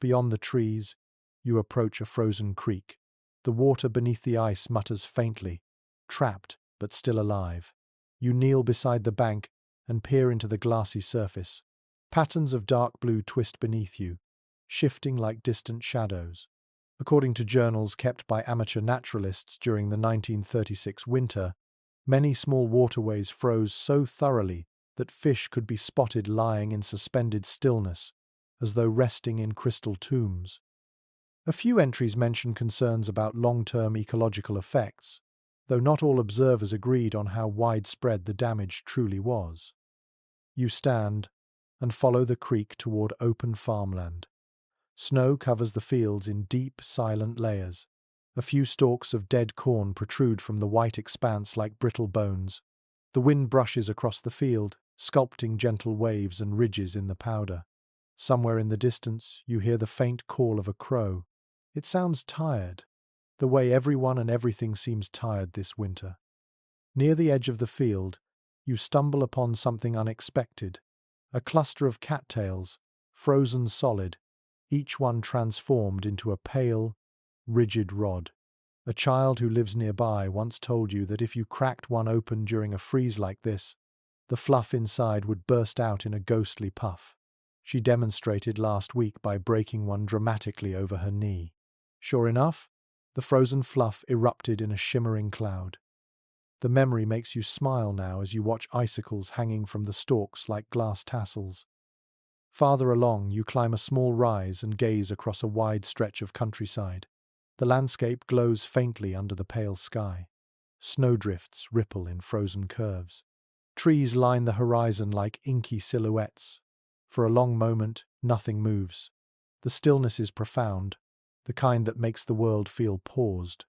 Speaker 1: Beyond the trees, you approach a frozen creek. The water beneath the ice mutters faintly, trapped but still alive. You kneel beside the bank and peer into the glassy surface. Patterns of dark blue twist beneath you, shifting like distant shadows. According to journals kept by amateur naturalists during the 1936 winter, many small waterways froze so thoroughly that fish could be spotted lying in suspended stillness, as though resting in crystal tombs. A few entries mention concerns about long-term ecological effects, though not all observers agreed on how widespread the damage truly was. You stand and follow the creek toward open farmland. Snow covers the fields in deep, silent layers. A few stalks of dead corn protrude from the white expanse like brittle bones. The wind brushes across the field, sculpting gentle waves and ridges in the powder. Somewhere in the distance, you hear the faint call of a crow. It sounds tired, the way everyone and everything seems tired this winter. Near the edge of the field, you stumble upon something unexpected. A cluster of cattails, frozen solid, each one transformed into a pale, rigid rod. A child who lives nearby once told you that if you cracked one open during a freeze like this, the fluff inside would burst out in a ghostly puff. She demonstrated last week by breaking one dramatically over her knee. Sure enough, the frozen fluff erupted in a shimmering cloud. The memory makes you smile now as you watch icicles hanging from the stalks like glass tassels. Farther along, you climb a small rise and gaze across a wide stretch of countryside. The landscape glows faintly under the pale sky. Snowdrifts ripple in frozen curves. Trees line the horizon like inky silhouettes. For a long moment, nothing moves. The stillness is profound, the kind that makes the world feel paused.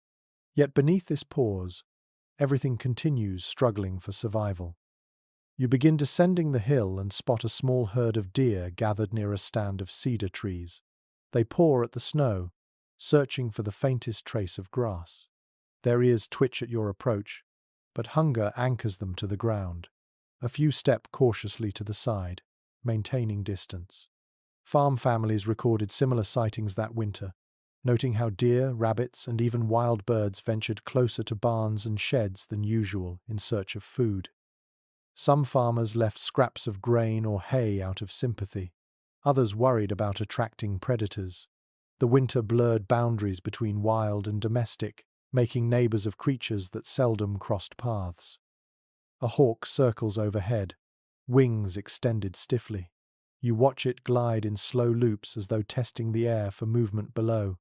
Speaker 1: Yet beneath this pause, everything continues struggling for survival. You begin descending the hill and spot a small herd of deer gathered near a stand of cedar trees. They paw at the snow, searching for the faintest trace of grass. Their ears twitch at your approach, but hunger anchors them to the ground. A few step cautiously to the side, maintaining distance. Farm families recorded similar sightings that winter, noting how deer, rabbits, and even wild birds ventured closer to barns and sheds than usual in search of food. Some farmers left scraps of grain or hay out of sympathy. Others worried about attracting predators. The winter blurred boundaries between wild and domestic, making neighbors of creatures that seldom crossed paths. A hawk circles overhead, wings extended stiffly. You watch it glide in slow loops as though testing the air for movement below.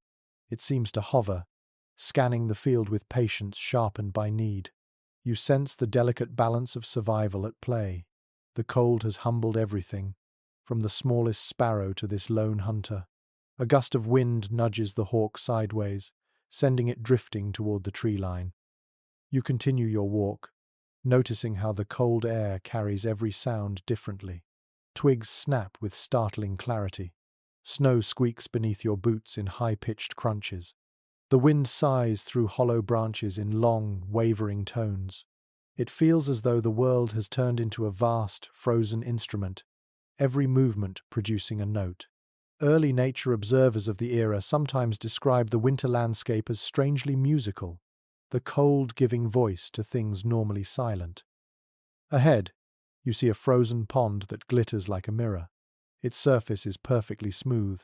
Speaker 1: It seems to hover, scanning the field with patience sharpened by need. You sense the delicate balance of survival at play. The cold has humbled everything, from the smallest sparrow to this lone hunter. A gust of wind nudges the hawk sideways, sending it drifting toward the tree line. You continue your walk, noticing how the cold air carries every sound differently. Twigs snap with startling clarity. Snow squeaks beneath your boots in high-pitched crunches. The wind sighs through hollow branches in long, wavering tones. It feels as though the world has turned into a vast, frozen instrument, every movement producing a note. Early nature observers of the era sometimes described the winter landscape as strangely musical, the cold giving voice to things normally silent. Ahead, you see a frozen pond that glitters like a mirror. Its surface is perfectly smooth,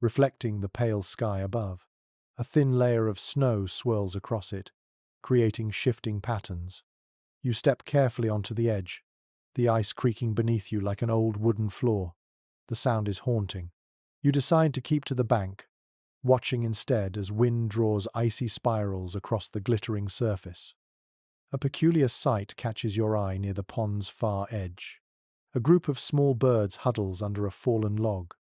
Speaker 1: reflecting the pale sky above. A thin layer of snow swirls across it, creating shifting patterns. You step carefully onto the edge, the ice creaking beneath you like an old wooden floor. The sound is haunting. You decide to keep to the bank, watching instead as wind draws icy spirals across the glittering surface. A peculiar sight catches your eye near the pond's far edge. A group of small birds huddles under a fallen log.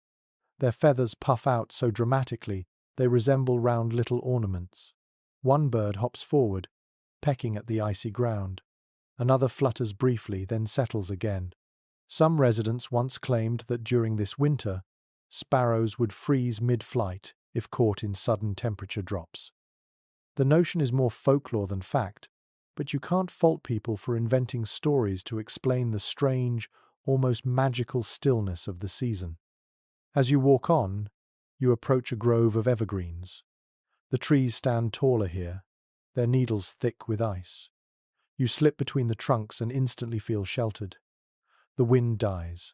Speaker 1: Their feathers puff out so dramatically they resemble round little ornaments. One bird hops forward, pecking at the icy ground. Another flutters briefly, then settles again. Some residents once claimed that during this winter, sparrows would freeze mid-flight if caught in sudden temperature drops. The notion is more folklore than fact, but you can't fault people for inventing stories to explain the strange, almost magical stillness of the season. As you walk on, you approach a grove of evergreens. The trees stand taller here, their needles thick with ice. You slip between the trunks and instantly feel sheltered. The wind dies.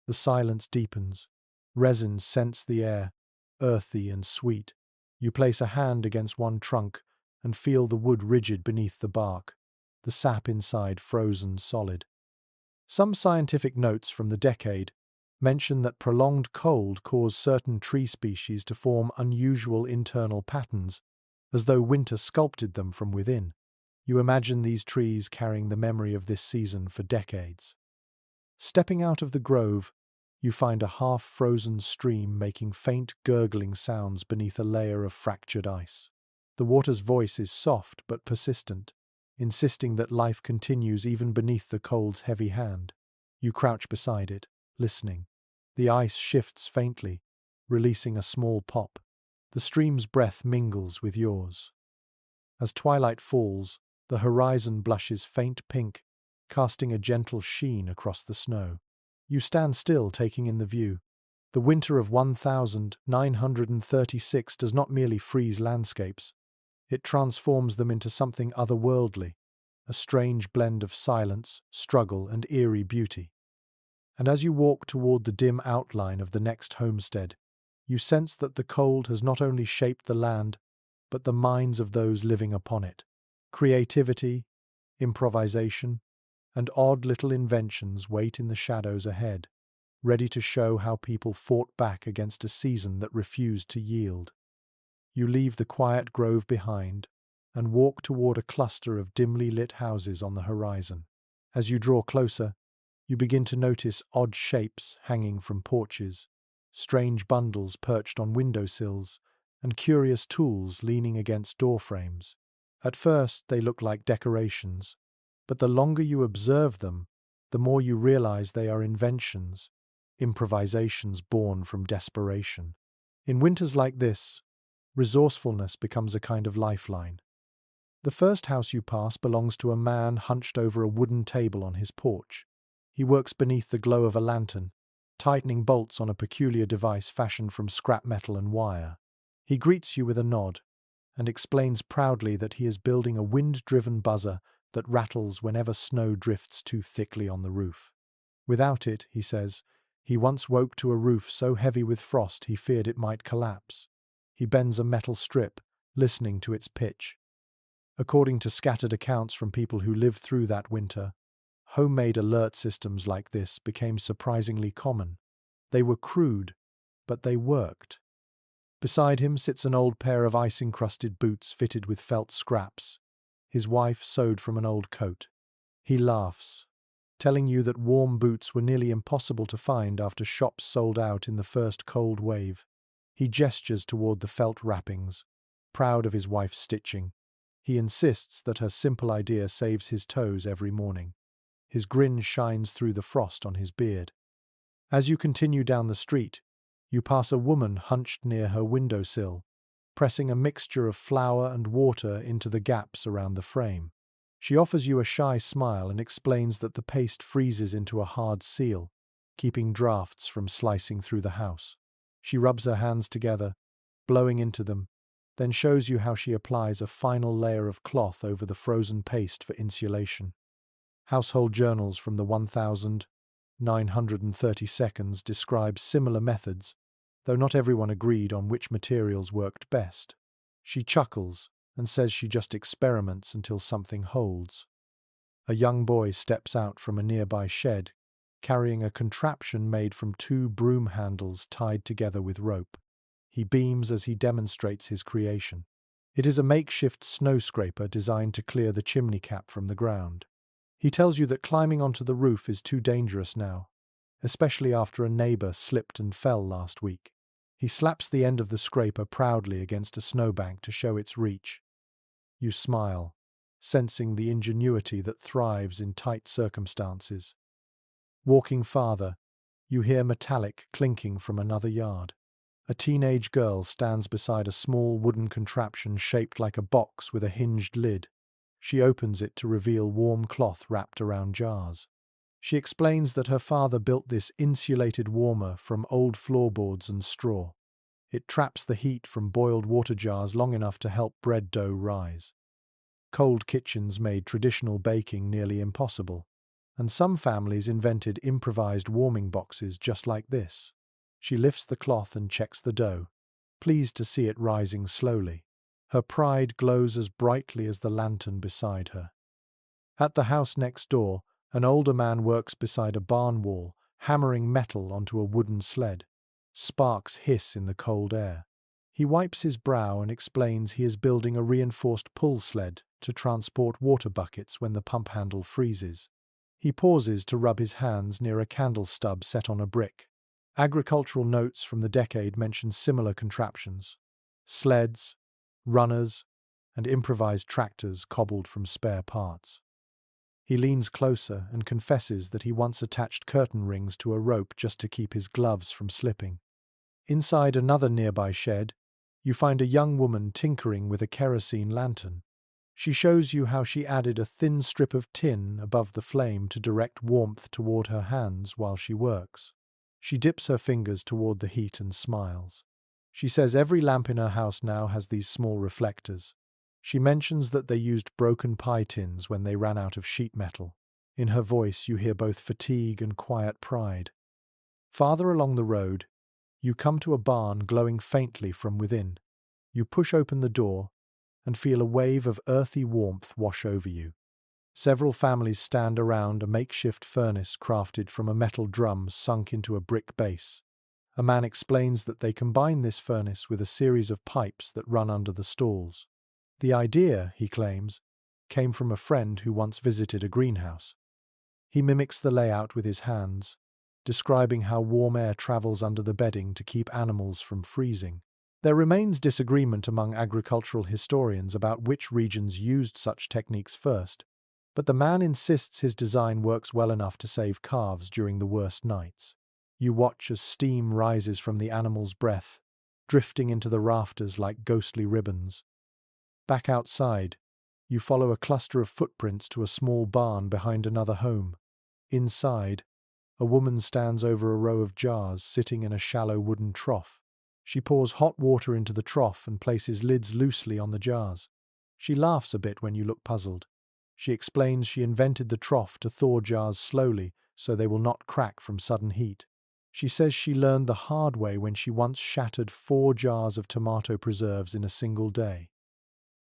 Speaker 1: The silence deepens. Resins scents the air, earthy and sweet. You place a hand against one trunk and feel the wood rigid beneath the bark, the sap inside frozen solid. Some scientific notes from the decade mention that prolonged cold caused certain tree species to form unusual internal patterns, as though winter sculpted them from within. You imagine these trees carrying the memory of this season for decades. Stepping out of the grove, you find a half-frozen stream making faint gurgling sounds beneath a layer of fractured ice. The water's voice is soft but persistent, insisting that life continues even beneath the cold's heavy hand. You crouch beside it, listening. The ice shifts faintly, releasing a small pop. The stream's breath mingles with yours. As twilight falls, the horizon blushes faint pink, casting a gentle sheen across the snow. You stand still, taking in the view. The winter of 1936 does not merely freeze landscapes. It transforms them into something otherworldly, a strange blend of silence, struggle, and eerie beauty. And as you walk toward the dim outline of the next homestead, you sense that the cold has not only shaped the land, but the minds of those living upon it. Creativity, improvisation, and odd little inventions wait in the shadows ahead, ready to show how people fought back against a season that refused to yield. You leave the quiet grove behind and walk toward a cluster of dimly lit houses on the horizon. As you draw closer, you begin to notice odd shapes hanging from porches, strange bundles perched on windowsills, and curious tools leaning against doorframes. At first, they look like decorations, but the longer you observe them, the more you realize they are inventions, improvisations born from desperation. In winters like this, resourcefulness becomes a kind of lifeline. The first house you pass belongs to a man hunched over a wooden table on his porch. He works beneath the glow of a lantern, tightening bolts on a peculiar device fashioned from scrap metal and wire. He greets you with a nod and explains proudly that he is building a wind-driven buzzer that rattles whenever snow drifts too thickly on the roof. Without it, he says, he once woke to a roof so heavy with frost he feared it might collapse. He bends a metal strip, listening to its pitch. According to scattered accounts from people who lived through that winter, homemade alert systems like this became surprisingly common. They were crude, but they worked. Beside him sits an old pair of ice-encrusted boots fitted with felt scraps. His wife sewed from an old coat. He laughs, telling you that warm boots were nearly impossible to find after shops sold out in the first cold wave. He gestures toward the felt wrappings, proud of his wife's stitching. He insists that her simple idea saves his toes every morning. His grin shines through the frost on his beard. As you continue down the street, you pass a woman hunched near her windowsill, pressing a mixture of flour and water into the gaps around the frame. She offers you a shy smile and explains that the paste freezes into a hard seal, keeping drafts from slicing through the house. She rubs her hands together, blowing into them, then shows you how she applies a final layer of cloth over the frozen paste for insulation. Household journals from the 1932 describe similar methods, though not everyone agreed on which materials worked best. She chuckles and says she just experiments until something holds. A young boy steps out from a nearby shed, carrying a contraption made from two broom handles tied together with rope. He beams as he demonstrates his creation. It is a makeshift snow scraper designed to clear the chimney cap from the ground. He tells you that climbing onto the roof is too dangerous now, especially after a neighbor slipped and fell last week. He slaps the end of the scraper proudly against a snowbank to show its reach. You smile, sensing the ingenuity that thrives in tight circumstances. Walking farther, you hear metallic clinking from another yard. A teenage girl stands beside a small wooden contraption shaped like a box with a hinged lid. She opens it to reveal warm cloth wrapped around jars. She explains that her father built this insulated warmer from old floorboards and straw. It traps the heat from boiled water jars long enough to help bread dough rise. Cold kitchens made traditional baking nearly impossible, and some families invented improvised warming boxes just like this. She lifts the cloth and checks the dough, pleased to see it rising slowly. Her pride glows as brightly as the lantern beside her. At the house next door, an older man works beside a barn wall, hammering metal onto a wooden sled. Sparks hiss in the cold air. He wipes his brow and explains he is building a reinforced pull sled to transport water buckets when the pump handle freezes. He pauses to rub his hands near a candle stub set on a brick. Agricultural notes from the decade mention similar contraptions: sleds, runners, and improvised tractors cobbled from spare parts. He leans closer and confesses that he once attached curtain rings to a rope just to keep his gloves from slipping. Inside another nearby shed, you find a young woman tinkering with a kerosene lantern. She shows you how she added a thin strip of tin above the flame to direct warmth toward her hands while she works. She dips her fingers toward the heat and smiles. She says every lamp in her house now has these small reflectors. She mentions that they used broken pie tins when they ran out of sheet metal. In her voice you hear both fatigue and quiet pride. Farther along the road, you come to a barn glowing faintly from within. You push open the door and feel a wave of earthy warmth wash over you. Several families stand around a makeshift furnace crafted from a metal drum sunk into a brick base. A man explains that they combine this furnace with a series of pipes that run under the stalls. The idea, he claims, came from a friend who once visited a greenhouse. He mimics the layout with his hands, describing how warm air travels under the bedding to keep animals from freezing. There remains disagreement among agricultural historians about which regions used such techniques first, but the man insists his design works well enough to save calves during the worst nights. You watch as steam rises from the animal's breath, drifting into the rafters like ghostly ribbons. Back outside, you follow a cluster of footprints to a small barn behind another home. Inside, a woman stands over a row of jars sitting in a shallow wooden trough. She pours hot water into the trough and places lids loosely on the jars. She laughs a bit when you look puzzled. She explains she invented the trough to thaw jars slowly so they will not crack from sudden heat. She says she learned the hard way when she once shattered 4 jars of tomato preserves in a single day.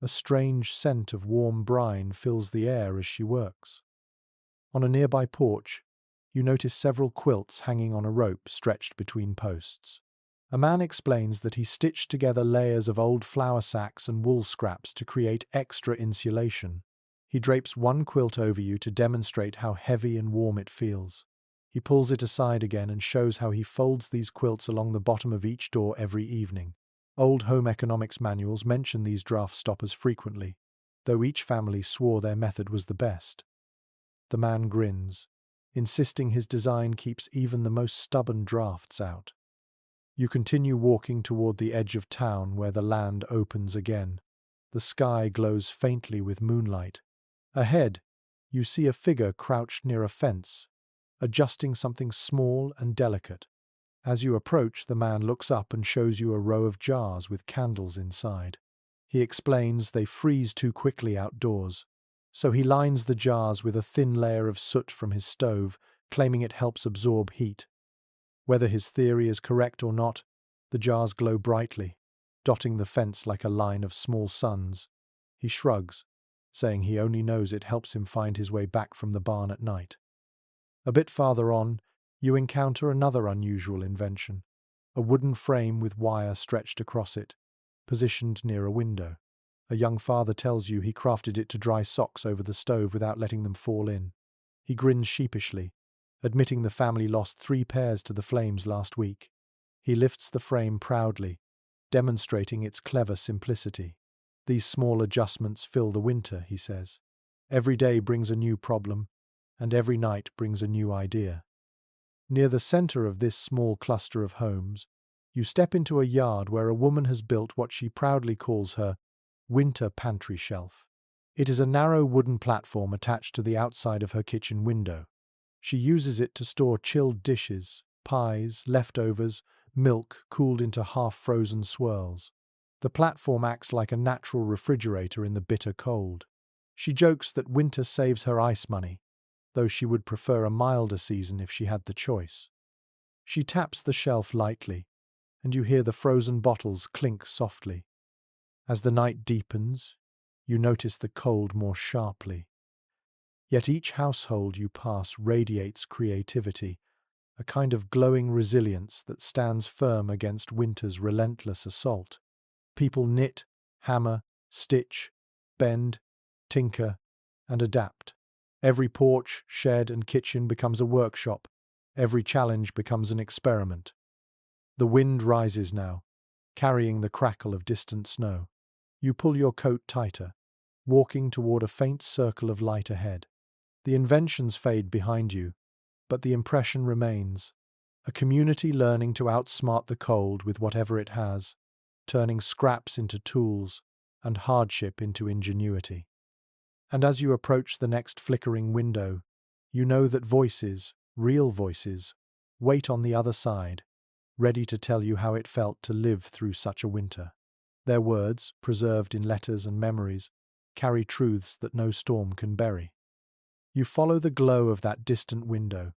Speaker 1: A strange scent of warm brine fills the air as she works. On a nearby porch, you notice several quilts hanging on a rope stretched between posts. A man explains that he stitched together layers of old flour sacks and wool scraps to create extra insulation. He drapes one quilt over you to demonstrate how heavy and warm it feels. He pulls it aside again and shows how he folds these quilts along the bottom of each door every evening. Old home economics manuals mention these draft stoppers frequently, though each family swore their method was the best. The man grins, insisting his design keeps even the most stubborn drafts out. You continue walking toward the edge of town where the land opens again. The sky glows faintly with moonlight. Ahead, you see a figure crouched near a fence, adjusting something small and delicate. As you approach, the man looks up and shows you a row of jars with candles inside. He explains they freeze too quickly outdoors, so he lines the jars with a thin layer of soot from his stove, claiming it helps absorb heat. Whether his theory is correct or not, the jars glow brightly, dotting the fence like a line of small suns. He shrugs, saying he only knows it helps him find his way back from the barn at night. A bit farther on, you encounter another unusual invention, a wooden frame with wire stretched across it, positioned near a window. A young father tells you he crafted it to dry socks over the stove without letting them fall in. He grins sheepishly, admitting the family lost 3 pairs to the flames last week. He lifts the frame proudly, demonstrating its clever simplicity. These small adjustments fill the winter, he says. Every day brings a new problem, and every night brings a new idea. Near the center of this small cluster of homes, you step into a yard where a woman has built what she proudly calls her winter pantry shelf. It is a narrow wooden platform attached to the outside of her kitchen window. She uses it to store chilled dishes, pies, leftovers, milk cooled into half-frozen swirls. The platform acts like a natural refrigerator in the bitter cold. She jokes that winter saves her ice money, though she would prefer a milder season if she had the choice. She taps the shelf lightly, and you hear the frozen bottles clink softly. As the night deepens, you notice the cold more sharply. Yet each household you pass radiates creativity, a kind of glowing resilience that stands firm against winter's relentless assault. People knit, hammer, stitch, bend, tinker, and adapt. Every porch, shed, and kitchen becomes a workshop. Every challenge becomes an experiment. The wind rises now, carrying the crackle of distant snow. You pull your coat tighter, walking toward a faint circle of light ahead. The inventions fade behind you, but the impression remains. A community learning to outsmart the cold with whatever it has, turning scraps into tools and hardship into ingenuity. And as you approach the next flickering window, you know that voices, real voices, wait on the other side, ready to tell you how it felt to live through such a winter. Their words, preserved in letters and memories, carry truths that no storm can bury. You follow the glow of that distant window,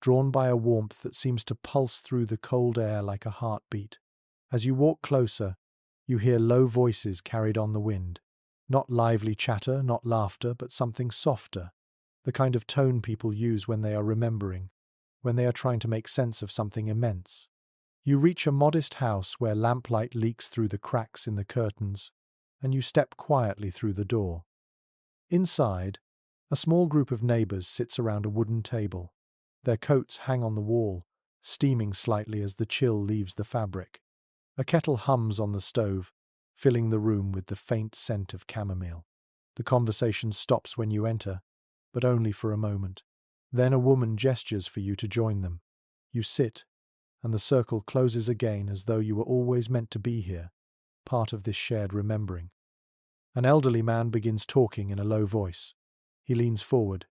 Speaker 1: drawn by a warmth that seems to pulse through the cold air like a heartbeat. As you walk closer, you hear low voices carried on the wind. Not lively chatter, not laughter, but something softer, the kind of tone people use when they are remembering, when they are trying to make sense of something immense. You reach a modest house where lamplight leaks through the cracks in the curtains, and you step quietly through the door. Inside, a small group of neighbors sits around a wooden table. Their coats hang on the wall, steaming slightly as the chill leaves the fabric. A kettle hums on the stove, filling the room with the faint scent of chamomile. The conversation stops when you enter, but only for a moment. Then a woman gestures for you to join them. You sit, and the circle closes again as though you were always meant to be here, part of this shared remembering. An elderly man begins talking in a low voice. He leans forward,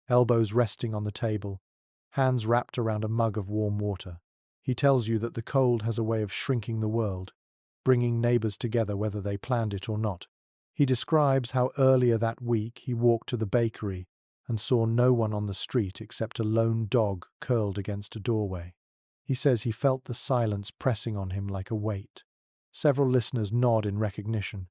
Speaker 1: elbows resting on the table, hands wrapped around a mug of warm water. He tells you that the cold has a way of shrinking the world, bringing neighbors together whether they planned it or not. He describes how earlier that week he walked to the bakery and saw no one on the street except a lone dog curled against a doorway. He says he felt the silence pressing on him like a weight. Several listeners nod in recognition.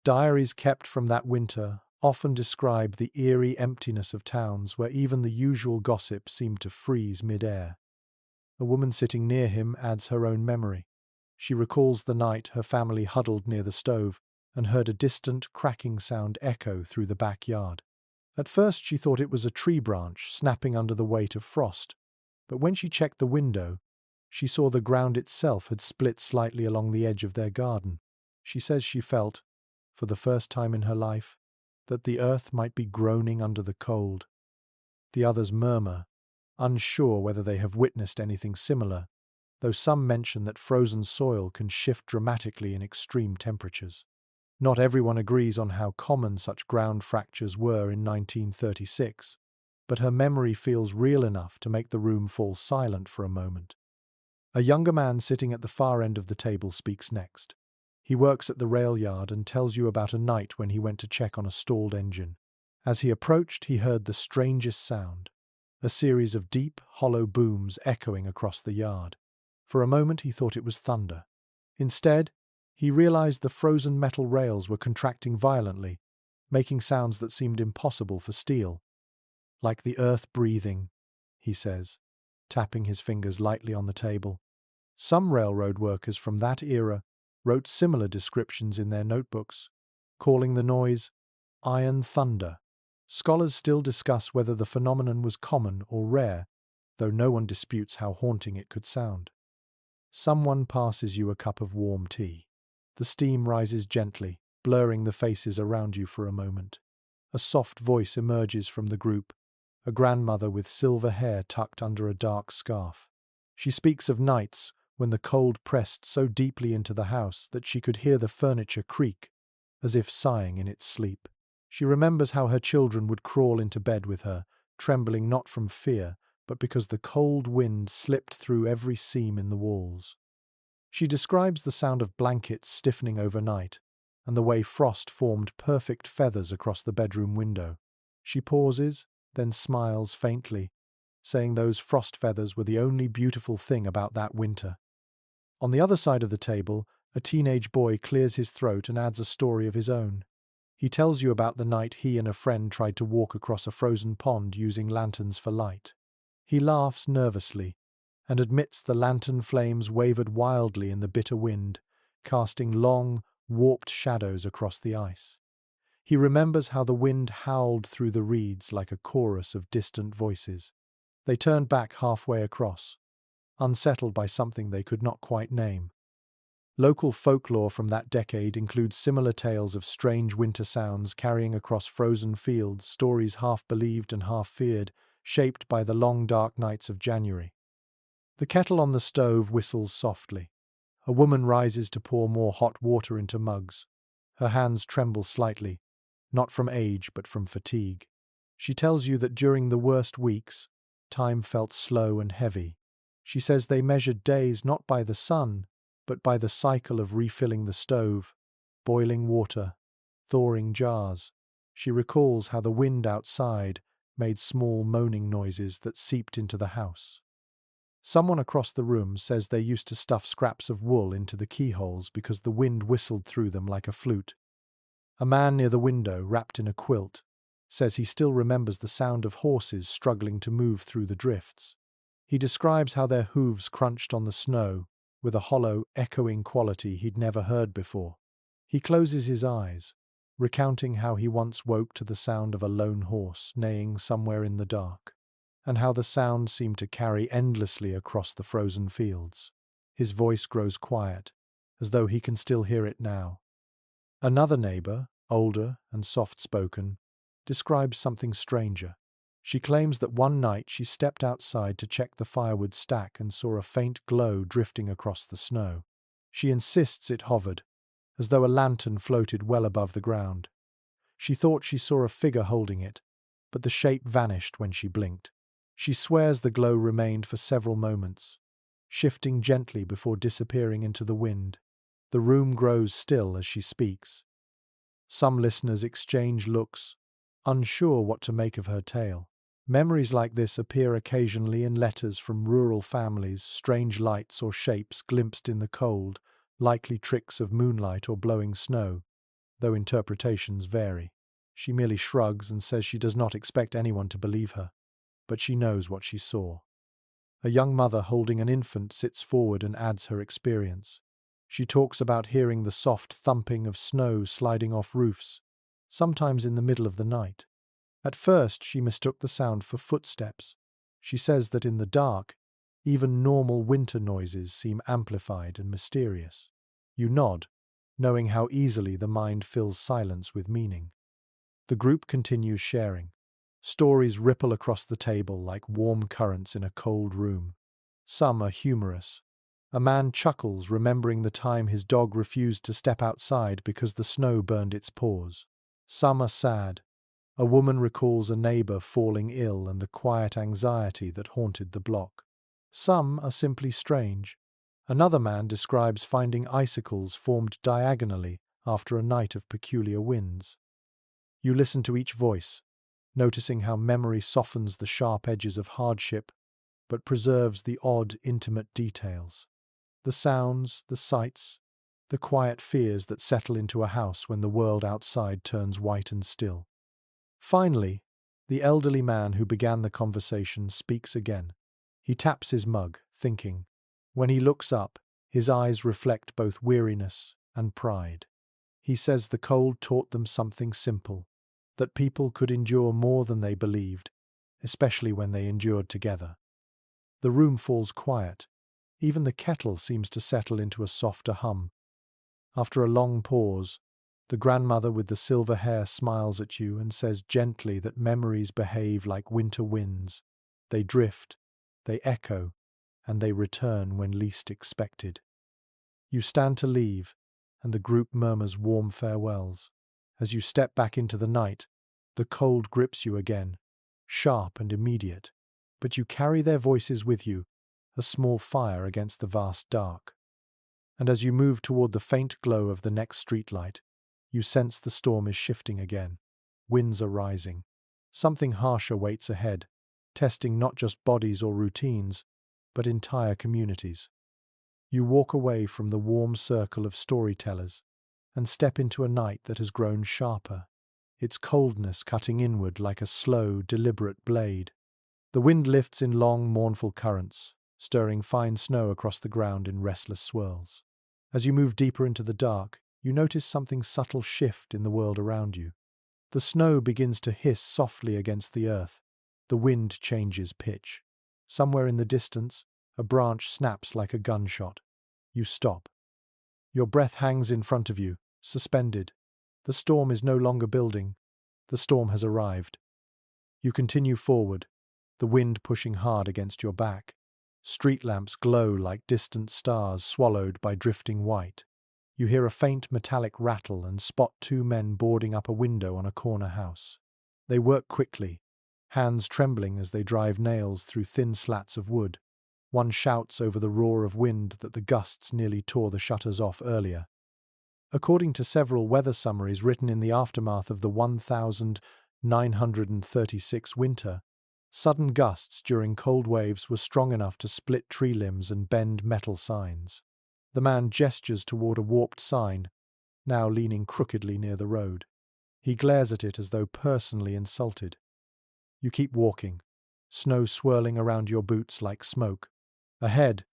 Speaker 1: Diaries kept from that winter often describe the eerie emptiness of towns where even the usual gossip seemed to freeze mid-air. A woman sitting near him adds her own memory. She recalls the night her family huddled near the stove and heard a distant cracking sound echo through the backyard. At first she thought it was a tree branch snapping under the weight of frost, but when she checked the window, she saw the ground itself had split slightly along the edge of their garden. She says she felt, for the first time in her life, that the earth might be groaning under the cold. The others murmur, unsure whether they have witnessed anything similar, though some mention that frozen soil can shift dramatically in extreme temperatures. Not everyone agrees on how common such ground fractures were in 1936, but her memory feels real enough to make the room fall silent for a moment. A younger man sitting at the far end of the table speaks next. He works at the rail yard and tells you about a night when he went to check on a stalled engine. As he approached, he heard the strangest sound, a series of deep, hollow booms echoing across the yard. For a moment he thought it was thunder. Instead, he realized the frozen metal rails were contracting violently, making sounds that seemed impossible for steel. Like the earth breathing, he says, tapping his fingers lightly on the table. Some railroad workers from that era wrote similar descriptions in their notebooks, calling the noise iron thunder. Scholars still discuss whether the phenomenon was common or rare, though no one disputes how haunting it could sound. Someone passes you a cup of warm tea. The steam rises gently, blurring the faces around you for a moment. A soft voice emerges from the group, a grandmother with silver hair tucked under a dark scarf. She speaks of nights when the cold pressed so deeply into the house that she could hear the furniture creak, as if sighing in its sleep. She remembers how her children would crawl into bed with her, trembling not from fear, but because the cold wind slipped through every seam in the walls. She describes the sound of blankets stiffening overnight, and the way frost formed perfect feathers across the bedroom window. She pauses, then smiles faintly, saying those frost feathers were the only beautiful thing about that winter. On the other side of the table, a teenage boy clears his throat and adds a story of his own. He tells you about the night he and a friend tried to walk across a frozen pond using lanterns for light. He laughs nervously and admits the lantern flames wavered wildly in the bitter wind, casting long, warped shadows across the ice. He remembers how the wind howled through the reeds like a chorus of distant voices. They turned back halfway across, unsettled by something they could not quite name. Local folklore from that decade includes similar tales of strange winter sounds carrying across frozen fields, stories half believed and half feared, shaped by the long dark nights of January. The kettle on the stove whistles softly. A woman rises to pour more hot water into mugs. Her hands tremble slightly, not from age but from fatigue. She tells you that during the worst weeks, time felt slow and heavy. She says they measured days not by the sun, but by the cycle of refilling the stove, boiling water, thawing jars. She recalls how the wind outside made small moaning noises that seeped into the house. Someone across the room says they used to stuff scraps of wool into the keyholes because the wind whistled through them like a flute. A man near the window, wrapped in a quilt, says he still remembers the sound of horses struggling to move through the drifts. He describes how their hooves crunched on the snow with a hollow, echoing quality he'd never heard before. He closes his eyes, recounting how he once woke to the sound of a lone horse neighing somewhere in the dark, and how the sound seemed to carry endlessly across the frozen fields. His voice grows quiet, as though he can still hear it now. Another neighbor, older and soft-spoken, describes something stranger. She claims that one night she stepped outside to check the firewood stack and saw a faint glow drifting across the snow. She insists it hovered, as though a lantern floated well above the ground. She thought she saw a figure holding it, but the shape vanished when she blinked. She swears the glow remained for several moments, shifting gently before disappearing into the wind. The room grows still as she speaks. Some listeners exchange looks, unsure what to make of her tale. Memories like this appear occasionally in letters from rural families, strange lights or shapes glimpsed in the cold, likely tricks of moonlight or blowing snow, though interpretations vary. She merely shrugs and says she does not expect anyone to believe her, but she knows what she saw. A young mother holding an infant sits forward and adds her experience. She talks about hearing the soft thumping of snow sliding off roofs, sometimes in the middle of the night. At first, she mistook the sound for footsteps. She says that in the dark, even normal winter noises seem amplified and mysterious. You nod, knowing how easily the mind fills silence with meaning. The group continues sharing. Stories ripple across the table like warm currents in a cold room. Some are humorous. A man chuckles remembering the time his dog refused to step outside because the snow burned its paws. Some are sad. A woman recalls a neighbor falling ill and the quiet anxiety that haunted the block. Some are simply strange. Another man describes finding icicles formed diagonally after a night of peculiar winds. You listen to each voice, noticing how memory softens the sharp edges of hardship, but preserves the odd, intimate details. The sounds, the sights, the quiet fears that settle into a house when the world outside turns white and still. Finally, the elderly man who began the conversation speaks again. He taps his mug, thinking. When he looks up, his eyes reflect both weariness and pride. He says the cold taught them something simple, that people could endure more than they believed, especially when they endured together. The room falls quiet. Even the kettle seems to settle into a softer hum. After a long pause, The grandmother with the silver hair smiles at you and says gently that memories behave like winter winds. They drift, they echo, and they return when least expected. You stand to leave, and the group murmurs warm farewells. As you step back into the night, the cold grips you again, sharp and immediate, but you carry their voices with you, a small fire against the vast dark. And as you move toward the faint glow of the next streetlight, you sense the storm is shifting again. Winds are rising. Something harsher waits ahead, testing not just bodies or routines, but entire communities. You walk away from the warm circle of storytellers and step into a night that has grown sharper, its coldness cutting inward like a slow, deliberate blade. The wind lifts in long, mournful currents, stirring fine snow across the ground in restless swirls. As you move deeper into the dark, you notice something subtle shift in the world around you. The snow begins to hiss softly against the earth. The wind changes pitch. Somewhere in the distance, a branch snaps like a gunshot. You stop. Your breath hangs in front of you, suspended. The storm is no longer building. The storm has arrived. You continue forward, the wind pushing hard against your back. Street lamps glow like distant stars swallowed by drifting white. You hear a faint metallic rattle and spot two men boarding up a window on a corner house. They work quickly, hands trembling as they drive nails through thin slats of wood. One shouts over the roar of wind that the gusts nearly tore the shutters off earlier. According to several weather summaries written in the aftermath of the 1936 winter, sudden gusts during cold waves were strong enough to split tree limbs and bend metal signs. The man gestures toward a warped sign, now leaning crookedly near the road. He glares at it as though personally insulted. You keep walking, snow swirling around your boots like smoke. Ahead,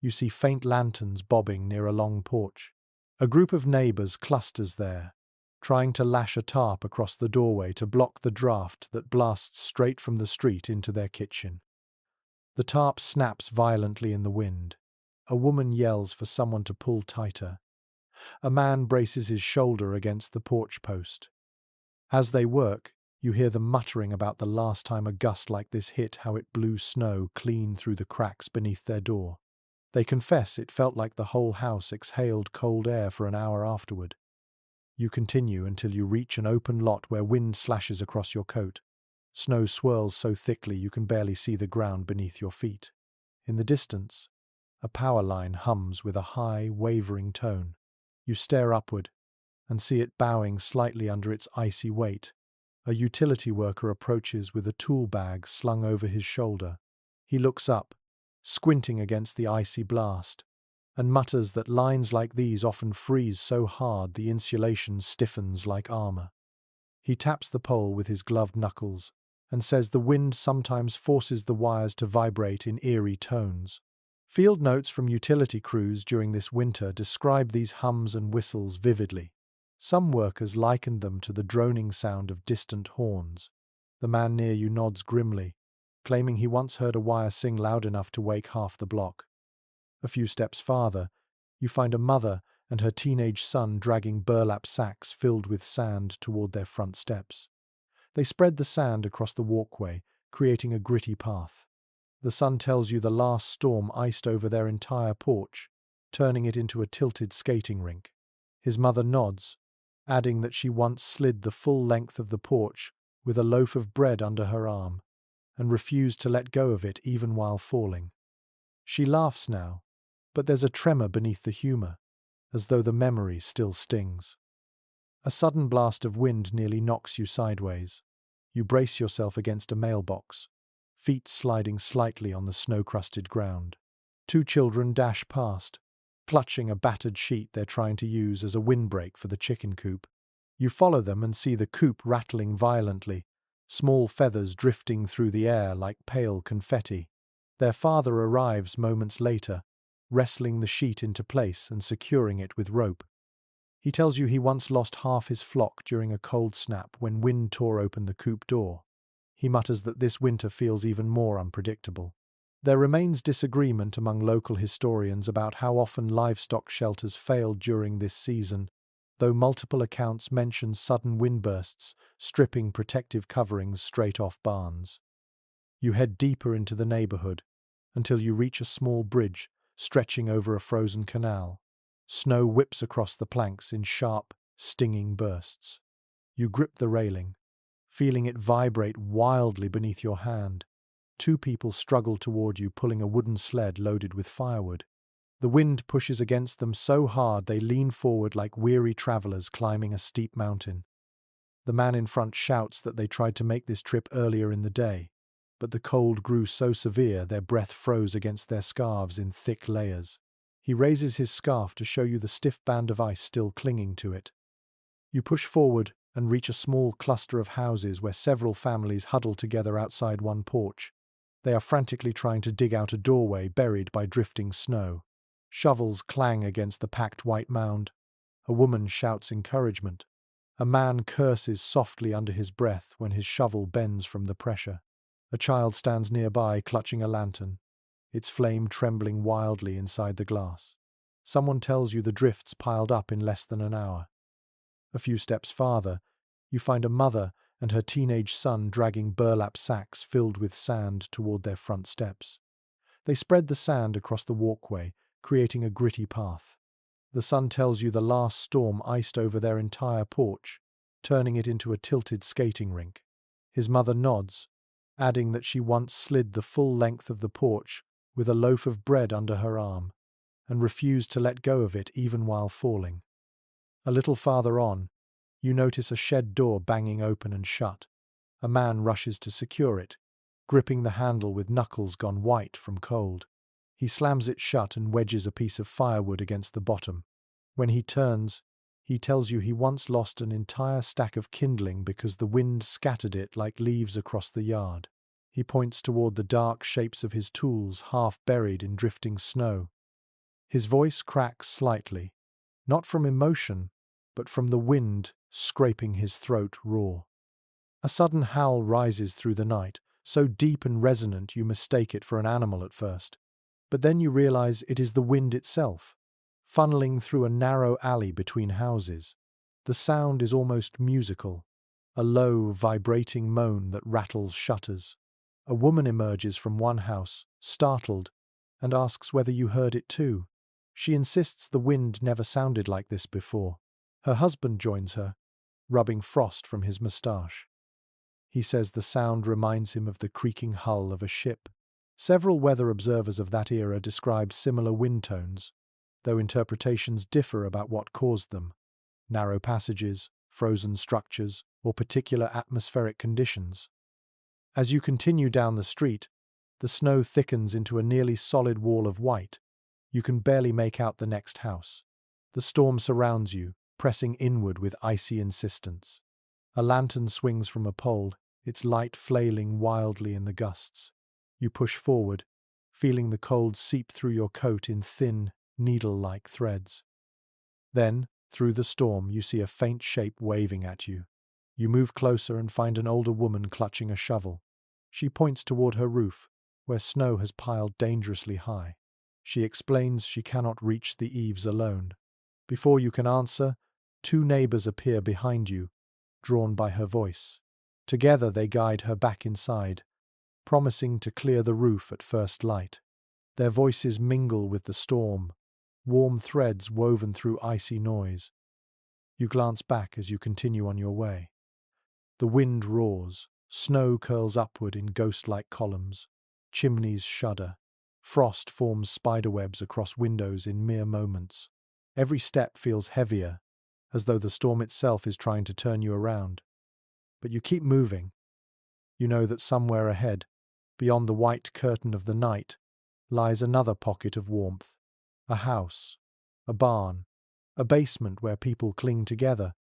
Speaker 1: you see faint lanterns bobbing near a long porch. A group of neighbors clusters there, trying to lash a tarp across the doorway to block the draft that blasts straight from the street into their kitchen. The tarp snaps violently in the wind. A woman yells for someone to pull tighter. A man braces his shoulder against the porch post. As they work, you hear them muttering about the last time a gust like this hit, how it blew snow clean through the cracks beneath their door. They confess it felt like the whole house exhaled cold air for an hour afterward. You continue until you reach an open lot where wind slashes across your coat. Snow swirls so thickly you can barely see the ground beneath your feet. In the distance, a power line hums with a high, wavering tone. You stare upward and see it bowing slightly under its icy weight. A utility worker approaches with a tool bag slung over his shoulder. He looks up, squinting against the icy blast, and mutters that lines like these often freeze so hard the insulation stiffens like armor. He taps the pole with his gloved knuckles and says the wind sometimes forces the wires to vibrate in eerie tones. Field notes from utility crews during this winter describe these hums and whistles vividly. Some workers likened them to the droning sound of distant horns. The man near you nods grimly, claiming he once heard a wire sing loud enough to wake half the block. A few steps farther, you find a mother and her teenage son dragging burlap sacks filled with sand toward their front steps. They spread the sand across the walkway, creating a gritty path. The son tells you the last storm iced over their entire porch, turning it into a tilted skating rink. His mother nods, adding that she once slid the full length of the porch with a loaf of bread under her arm and refused to let go of it even while falling. She laughs now, but there's a tremor beneath the humor, as though the memory still stings. A sudden blast of wind nearly knocks you sideways. You brace yourself against a mailbox, feet sliding slightly on the snow-crusted ground. Two children dash past, clutching a battered sheet they're trying to use as a windbreak for the chicken coop. You follow them and see the coop rattling violently, small feathers drifting through the air like pale confetti. Their father arrives moments later, wrestling the sheet into place and securing it with rope. He tells you he once lost half his flock during a cold snap when wind tore open the coop door. He mutters that this winter feels even more unpredictable. There remains disagreement among local historians about how often livestock shelters failed during this season. though multiple accounts mention sudden windbursts, stripping protective coverings straight off barns. You head deeper into the neighborhood until you reach a small bridge stretching over a frozen canal. Snow whips across the planks in sharp, stinging bursts. You grip the railing, feeling it vibrate wildly beneath your hand. Two people struggle toward you, pulling a wooden sled loaded with firewood. The wind pushes against them so hard they lean forward like weary travelers climbing a steep mountain. The man in front shouts that they tried to make this trip earlier in the day, but the cold grew so severe their breath froze against their scarves in thick layers. He raises his scarf to show you the stiff band of ice still clinging to it. You push forward and reach a small cluster of houses where several families huddle together outside one porch. They are frantically trying to dig out a doorway buried by drifting snow. Shovels clang against the packed white mound. A woman shouts encouragement. A man curses softly under his breath when his shovel bends from the pressure. A child stands nearby, clutching a lantern, its flame trembling wildly inside the glass. Someone tells you the drifts piled up in less than an hour. A few steps farther, you find a mother and her teenage son dragging burlap sacks filled with sand toward their front steps. They spread the sand across the walkway, creating a gritty path. The son tells you the last storm iced over their entire porch, turning it into a tilted skating rink. His mother nods, adding that she once slid the full length of the porch with a loaf of bread under her arm, and refused to let go of it even while falling. A little farther on, you notice a shed door banging open and shut. A man rushes to secure it, gripping the handle with knuckles gone white from cold. He slams it shut and wedges a piece of firewood against the bottom. When he turns, he tells you he once lost an entire stack of kindling because the wind scattered it like leaves across the yard. He points toward the dark shapes of his tools half buried in drifting snow. His voice cracks slightly, not from emotion, but from the wind scraping his throat raw. A sudden howl rises through the night, so deep and resonant you mistake it for an animal at first. But then you realize it is the wind itself, funneling through a narrow alley between houses. The sound is almost musical, a low, vibrating moan that rattles shutters. A woman emerges from one house, startled, and asks whether you heard it too. She insists the wind never sounded like this before. Her husband joins her, rubbing frost from his moustache. He says the sound reminds him of the creaking hull of a ship. Several weather observers of that era describe similar wind tones, though interpretations differ about what caused them: narrow passages, frozen structures, or particular atmospheric conditions. As you continue down the street, the snow thickens into a nearly solid wall of white. You can barely make out the next house. The storm surrounds you, pressing inward with icy insistence. A lantern swings from a pole, its light flailing wildly in the gusts. You push forward, feeling the cold seep through your coat in thin, needle-like threads. Then, through the storm, you see a faint shape waving at you. You move closer and find an older woman clutching a shovel. She points toward her roof, where snow has piled dangerously high. She explains she cannot reach the eaves alone. Before you can answer, two neighbors appear behind you, drawn by her voice. Together they guide her back inside, promising to clear the roof at first light. Their voices mingle with the storm, warm threads woven through icy noise. You glance back as you continue on your way. The wind roars, snow curls upward in ghost-like columns, chimneys shudder, frost forms spiderwebs across windows in mere moments. Every step feels heavier, as though the storm itself is trying to turn you around. But you keep moving. You know that somewhere ahead, beyond the white curtain of the night, lies another pocket of warmth. A house, a barn, a basement where people cling together,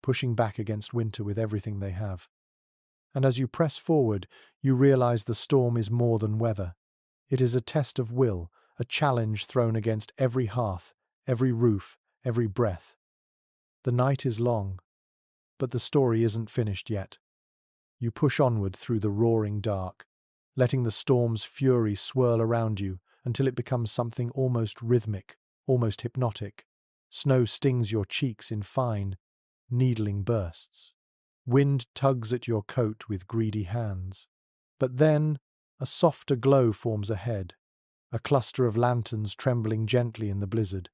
Speaker 1: pushing back against winter with everything they have. And as you press forward, you realize the storm is more than weather. It is a test of will, a challenge thrown against every hearth, every roof, every breath. The night is long, but the story isn't finished yet. You push onward through the roaring dark, letting the storm's fury swirl around you until it becomes something almost rhythmic, almost hypnotic. Snow stings your cheeks in fine, needling bursts. Wind tugs at your coat with greedy hands. But then, a softer glow forms ahead, a cluster of lanterns trembling gently in the blizzard.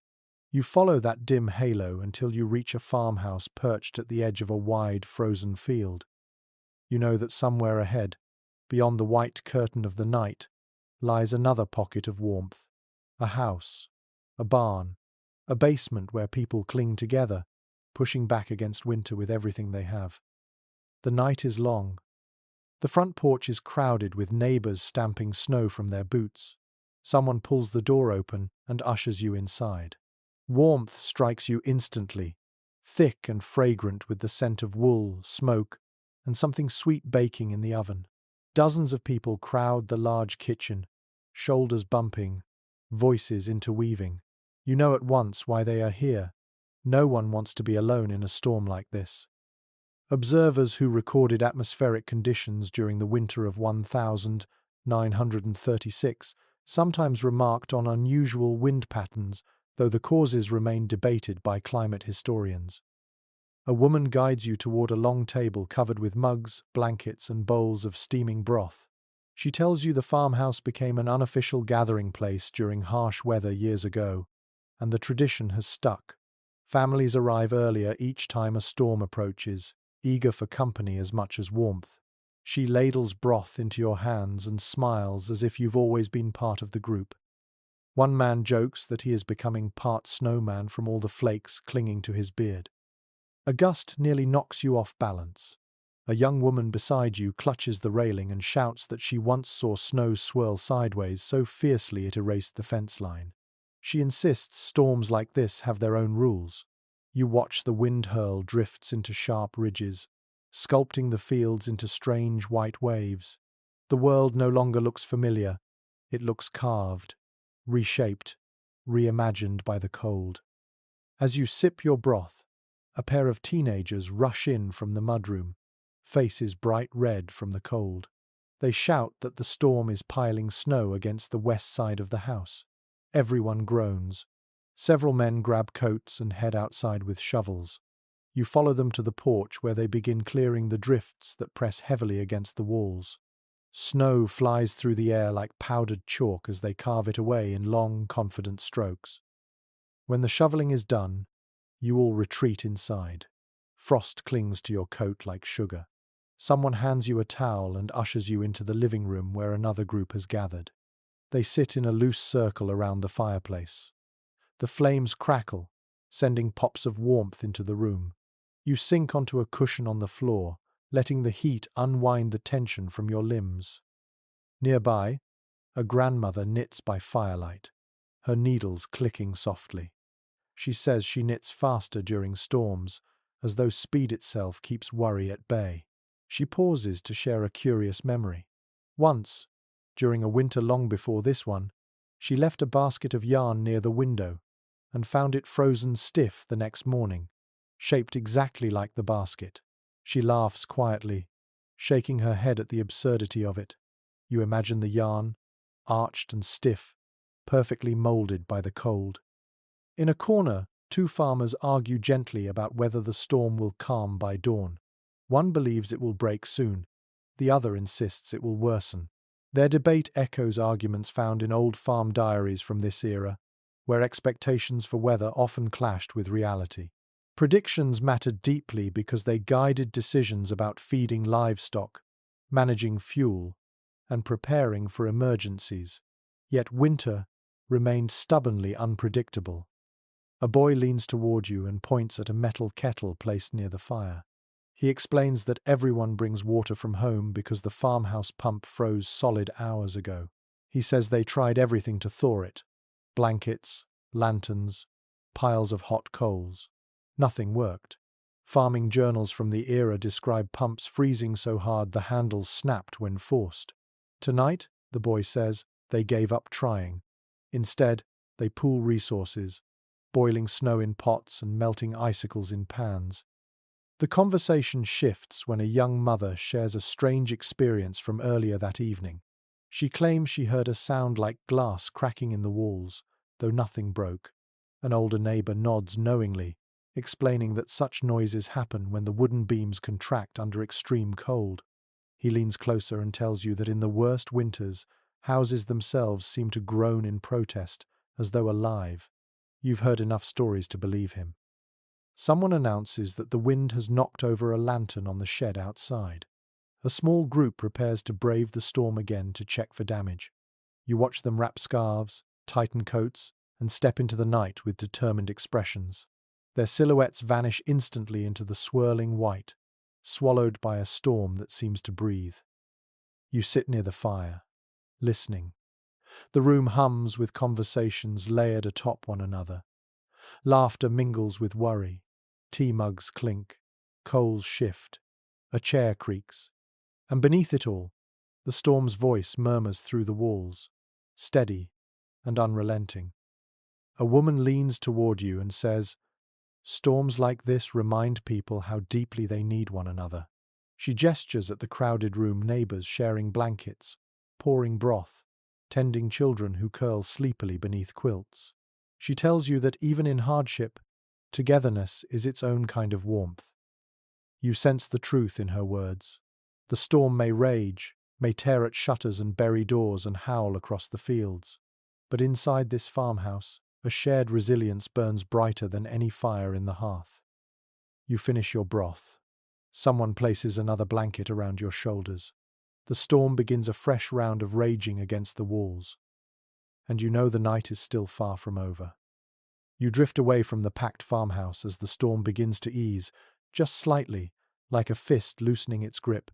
Speaker 1: You follow that dim halo until you reach a farmhouse perched at the edge of a wide, frozen field. You know that somewhere ahead, beyond the white curtain of the night, lies another pocket of warmth. A house, a barn, a basement where people cling together, pushing back against winter with everything they have. The night is long. The front porch is crowded with neighbors stamping snow from their boots. Someone pulls the door open and ushers you inside. Warmth strikes you instantly, thick and fragrant with the scent of wool, smoke, and something sweet baking in the oven. Dozens of people crowd the large kitchen, shoulders bumping, voices interweaving. You know at once why they are here. No one wants to be alone in a storm like this. Observers who recorded atmospheric conditions during the winter of 1936 sometimes remarked on unusual wind patterns, though the causes remain debated by climate historians. A woman guides you toward a long table covered with mugs, blankets, and bowls of steaming broth. She tells you the farmhouse became an unofficial gathering place during harsh weather years ago, and the tradition has stuck. Families arrive earlier each time a storm approaches, eager for company as much as warmth. She ladles broth into your hands and smiles as if you've always been part of the group. One man jokes that he is becoming part snowman from all the flakes clinging to his beard. A gust nearly knocks you off balance. A young woman beside you clutches the railing and shouts that she once saw snow swirl sideways so fiercely it erased the fence line. She insists storms like this have their own rules. You watch the wind hurl drifts into sharp ridges, sculpting the fields into strange white waves. The world no longer looks familiar. It looks carved, reshaped, reimagined by the cold. As you sip your broth, a pair of teenagers rush in from the mudroom, faces bright red from the cold. They shout that the storm is piling snow against the west side of the house. Everyone groans. Several men grab coats and head outside with shovels. You follow them to the porch where they begin clearing the drifts that press heavily against the walls. Snow flies through the air like powdered chalk as they carve it away in long, confident strokes. When the shoveling is done, you all retreat inside. Frost clings to your coat like sugar. Someone hands you a towel and ushers you into the living room where another group has gathered. They sit in a loose circle around the fireplace. The flames crackle, sending pops of warmth into the room. You sink onto a cushion on the floor, letting the heat unwind the tension from your limbs. Nearby, a grandmother knits by firelight, her needles clicking softly. She says she knits faster during storms, as though speed itself keeps worry at bay. She pauses to share a curious memory. Once, during a winter long before this one, she left a basket of yarn near the window and found it frozen stiff the next morning, shaped exactly like the basket. She laughs quietly, shaking her head at the absurdity of it. You imagine the yarn, arched and stiff, perfectly molded by the cold. In a corner, two farmers argue gently about whether the storm will calm by dawn. One believes it will break soon, the other insists it will worsen. Their debate echoes arguments found in old farm diaries from this era, where expectations for weather often clashed with reality. Predictions mattered deeply because they guided decisions about feeding livestock, managing fuel, and preparing for emergencies. Yet winter remained stubbornly unpredictable. A boy leans toward you and points at a metal kettle placed near the fire. He explains that everyone brings water from home because the farmhouse pump froze solid hours ago. He says they tried everything to thaw it: blankets, lanterns, piles of hot coals. Nothing worked. Farming journals from the era describe pumps freezing so hard the handles snapped when forced. Tonight, the boy says, they gave up trying. Instead, they pool resources, boiling snow in pots and melting icicles in pans. The conversation shifts when a young mother shares a strange experience from earlier that evening. She claims she heard a sound like glass cracking in the walls, though nothing broke. An older neighbor nods knowingly, explaining that such noises happen when the wooden beams contract under extreme cold. He leans closer and tells you that in the worst winters, houses themselves seem to groan in protest, as though alive. You've heard enough stories to believe him. Someone announces that the wind has knocked over a lantern on the shed outside. A small group prepares to brave the storm again to check for damage. You watch them wrap scarves, tighten coats, and step into the night with determined expressions. Their silhouettes vanish instantly into the swirling white, swallowed by a storm that seems to breathe. You sit near the fire, listening. The room hums with conversations layered atop one another. Laughter mingles with worry. Tea mugs clink, coals shift, a chair creaks. And beneath it all, the storm's voice murmurs through the walls, steady and unrelenting. A woman leans toward you and says, "Storms like this remind people how deeply they need one another." She gestures at the crowded room, neighbors sharing blankets, pouring broth, tending children who curl sleepily beneath quilts. She tells you that even in hardship, togetherness is its own kind of warmth. You sense the truth in her words. The storm may rage, may tear at shutters and bury doors and howl across the fields. But inside this farmhouse, a shared resilience burns brighter than any fire in the hearth. You finish your broth. Someone places another blanket around your shoulders. The storm begins a fresh round of raging against the walls. And you know the night is still far from over. You drift away from the packed farmhouse as the storm begins to ease, just slightly, like a fist loosening its grip.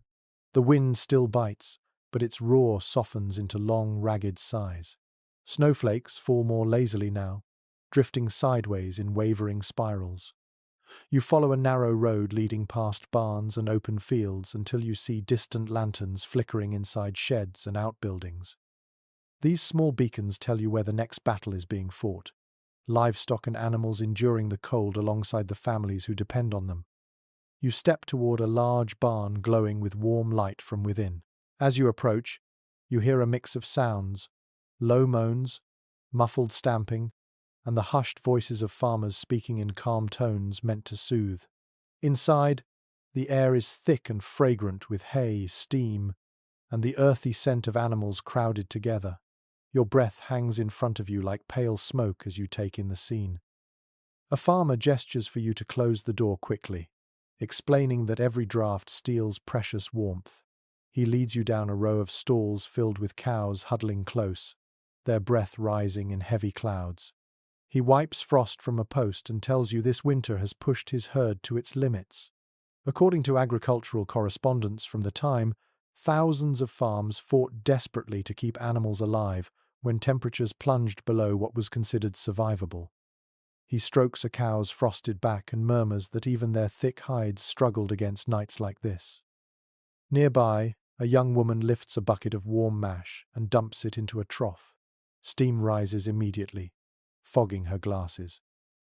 Speaker 1: The wind still bites, but its roar softens into long, ragged sighs. Snowflakes fall more lazily now, drifting sideways in wavering spirals. You follow a narrow road leading past barns and open fields until you see distant lanterns flickering inside sheds and outbuildings. These small beacons tell you where the next battle is being fought. Livestock and animals enduring the cold alongside the families who depend on them. You step toward a large barn glowing with warm light from within. As you approach, you hear a mix of sounds, low moans, muffled stamping, and the hushed voices of farmers speaking in calm tones meant to soothe. Inside, the air is thick and fragrant with hay, steam, and the earthy scent of animals crowded together. Your breath hangs in front of you like pale smoke as you take in the scene. A farmer gestures for you to close the door quickly, explaining that every draft steals precious warmth. He leads you down a row of stalls filled with cows huddling close, their breath rising in heavy clouds. He wipes frost from a post and tells you this winter has pushed his herd to its limits. According to agricultural correspondence from the time, thousands of farms fought desperately to keep animals alive when temperatures plunged below what was considered survivable. He strokes a cow's frosted back and murmurs that even their thick hides struggled against nights like this. Nearby, a young woman lifts a bucket of warm mash and dumps it into a trough. Steam rises immediately, fogging her glasses.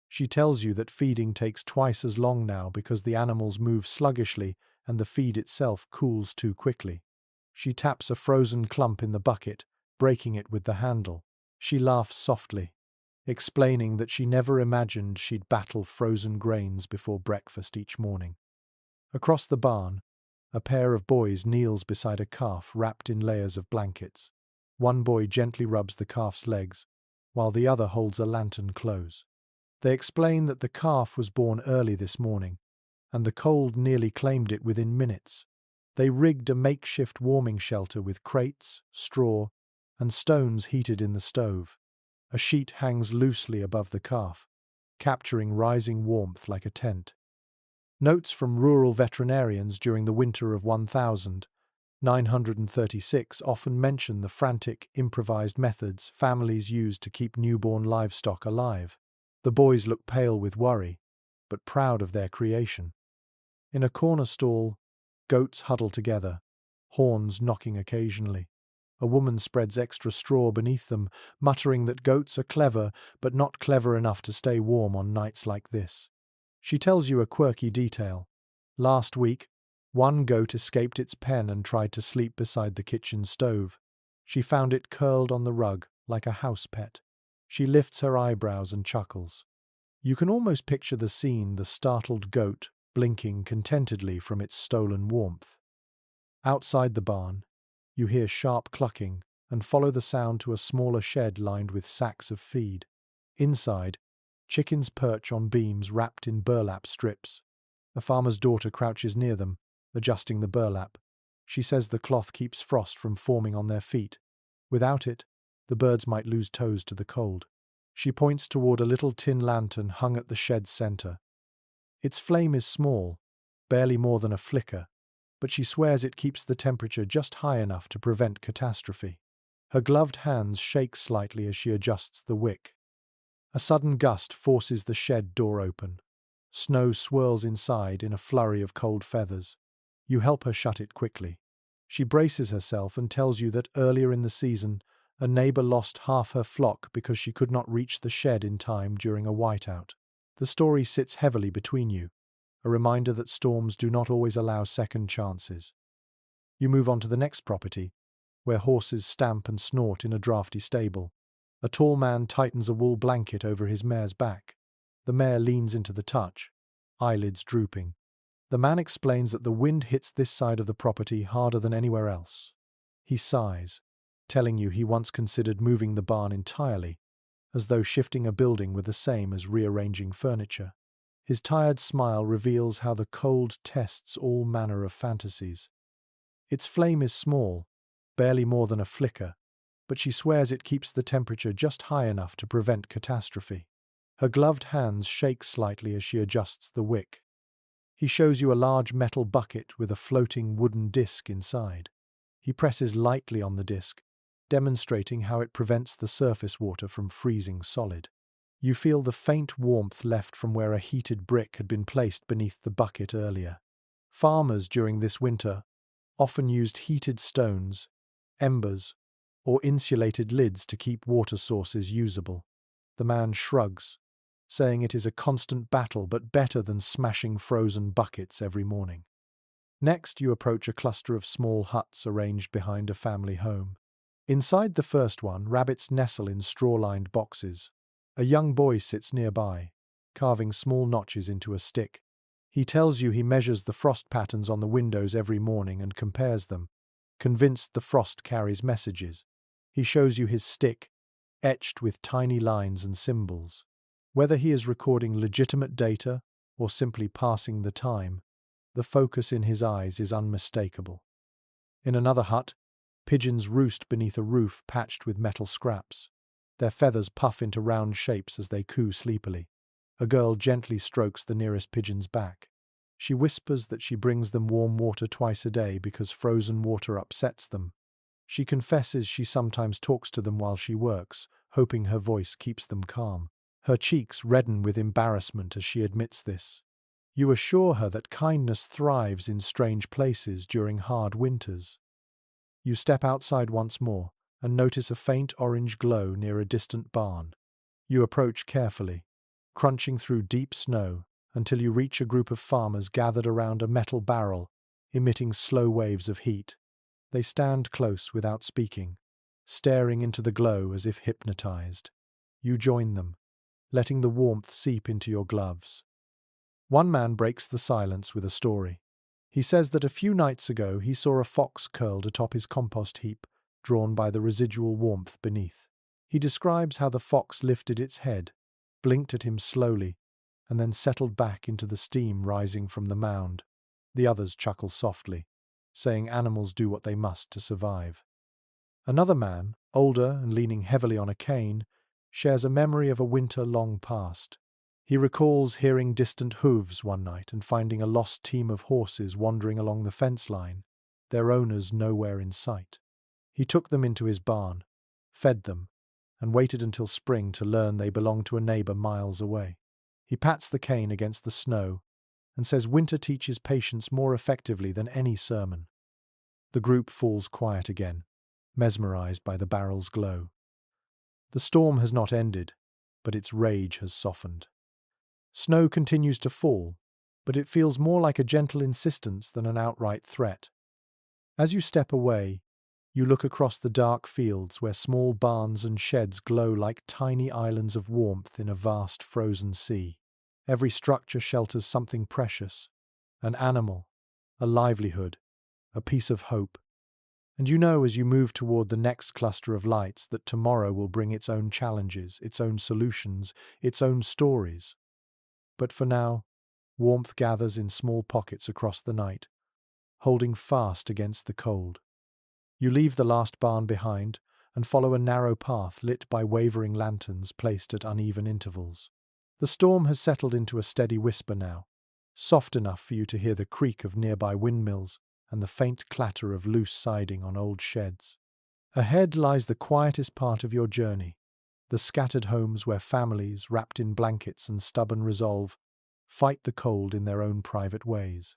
Speaker 1: She tells you that feeding takes twice as long now because the animals move sluggishly and the feed itself cools too quickly. She taps a frozen clump in the bucket, breaking it with the handle. She laughs softly, explaining that she never imagined she'd battle frozen grains before breakfast each morning. Across the barn, a pair of boys kneels beside a calf wrapped in layers of blankets. One boy gently rubs the calf's legs, while the other holds a lantern close. They explain that the calf was born early this morning, and the cold nearly claimed it within minutes. They rigged a makeshift warming shelter with crates, straw, and stones heated in the stove. A sheet hangs loosely above the calf, capturing rising warmth like a tent. Notes from rural veterinarians during the winter of 1936 often mention the frantic, improvised methods families used to keep newborn livestock alive. The boys look pale with worry, but proud of their creation. In a corner stall, goats huddle together, horns knocking occasionally. A woman spreads extra straw beneath them, muttering that goats are clever, but not clever enough to stay warm on nights like this. She tells you a quirky detail. Last week, one goat escaped its pen and tried to sleep beside the kitchen stove. She found it curled on the rug like a house pet. She lifts her eyebrows and chuckles. You can almost picture the scene, the startled goat blinking contentedly from its stolen warmth. Outside the barn, you hear sharp clucking and follow the sound to a smaller shed lined with sacks of feed. Inside, chickens perch on beams wrapped in burlap strips. A farmer's daughter crouches near them, adjusting the burlap. She says the cloth keeps frost from forming on their feet. Without it, the birds might lose toes to the cold. She points toward a little tin lantern hung at the shed's center. Its flame is small, barely more than a flicker, but she swears it keeps the temperature just high enough to prevent catastrophe. Her gloved hands shake slightly as she adjusts the wick. A sudden gust forces the shed door open. Snow swirls inside in a flurry of cold feathers. You help her shut it quickly. She braces herself and tells you that earlier in the season, a neighbor lost half her flock because she could not reach the shed in time during a whiteout. The story sits heavily between you, a reminder that storms do not always allow second chances. You move on to the next property, where horses stamp and snort in a drafty stable. A tall man tightens a wool blanket over his mare's back. The mare leans into the touch, eyelids drooping. The man explains that the wind hits this side of the property harder than anywhere else. He sighs, telling you he once considered moving the barn entirely, as though shifting a building were the same as rearranging furniture. His tired smile reveals how the cold tests all manner of fantasies. Its flame is small, barely more than a flicker, but she swears it keeps the temperature just high enough to prevent catastrophe. Her gloved hands shake slightly as she adjusts the wick. He shows you a large metal bucket with a floating wooden disc inside. He presses lightly on the disc, demonstrating how it prevents the surface water from freezing solid. You feel the faint warmth left from where a heated brick had been placed beneath the bucket earlier. Farmers during this winter often used heated stones, embers, or insulated lids to keep water sources usable. The man shrugs, saying it is a constant battle but better than smashing frozen buckets every morning. Next, you approach a cluster of small huts arranged behind a family home. Inside the first one, rabbits nestle in straw-lined boxes. A young boy sits nearby, carving small notches into a stick. He tells you he measures the frost patterns on the windows every morning and compares them, convinced the frost carries messages. He shows you his stick, etched with tiny lines and symbols. Whether he is recording legitimate data or simply passing the time, the focus in his eyes is unmistakable. In another hut, pigeons roost beneath a roof patched with metal scraps. Their feathers puff into round shapes as they coo sleepily. A girl gently strokes the nearest pigeon's back. She whispers that she brings them warm water twice a day because frozen water upsets them. She confesses she sometimes talks to them while she works, hoping her voice keeps them calm. Her cheeks redden with embarrassment as she admits this. You assure her that kindness thrives in strange places during hard winters. You step outside once more and notice a faint orange glow near a distant barn. You approach carefully, crunching through deep snow until you reach a group of farmers gathered around a metal barrel, emitting slow waves of heat. They stand close without speaking, staring into the glow as if hypnotized. You join them, letting the warmth seep into your gloves. One man breaks the silence with a story. He says that a few nights ago he saw a fox curled atop his compost heap, drawn by the residual warmth beneath. He describes how the fox lifted its head, blinked at him slowly, and then settled back into the steam rising from the mound. The others chuckle softly, saying animals do what they must to survive. Another man, older and leaning heavily on a cane, shares a memory of a winter long past. He recalls hearing distant hooves one night and finding a lost team of horses wandering along the fence line, their owners nowhere in sight. He took them into his barn, fed them, and waited until spring to learn they belonged to a neighbor miles away. He pats the cane against the snow and says winter teaches patience more effectively than any sermon. The group falls quiet again, mesmerized by the barrel's glow. The storm has not ended, but its rage has softened. Snow continues to fall, but it feels more like a gentle insistence than an outright threat. As you step away, You look across the dark fields where small barns and sheds glow like tiny islands of warmth in a vast frozen sea. Every structure shelters something precious, an animal, a livelihood, a piece of hope. And you know as you move toward the next cluster of lights that tomorrow will bring its own challenges, its own solutions, its own stories. But for now, warmth gathers in small pockets across the night, holding fast against the cold. You leave the last barn behind and follow a narrow path lit by wavering lanterns placed at uneven intervals. The storm has settled into a steady whisper now, soft enough for you to hear the creak of nearby windmills and the faint clatter of loose siding on old sheds. Ahead lies the quietest part of your journey, the scattered homes where families, wrapped in blankets and stubborn resolve, fight the cold in their own private ways.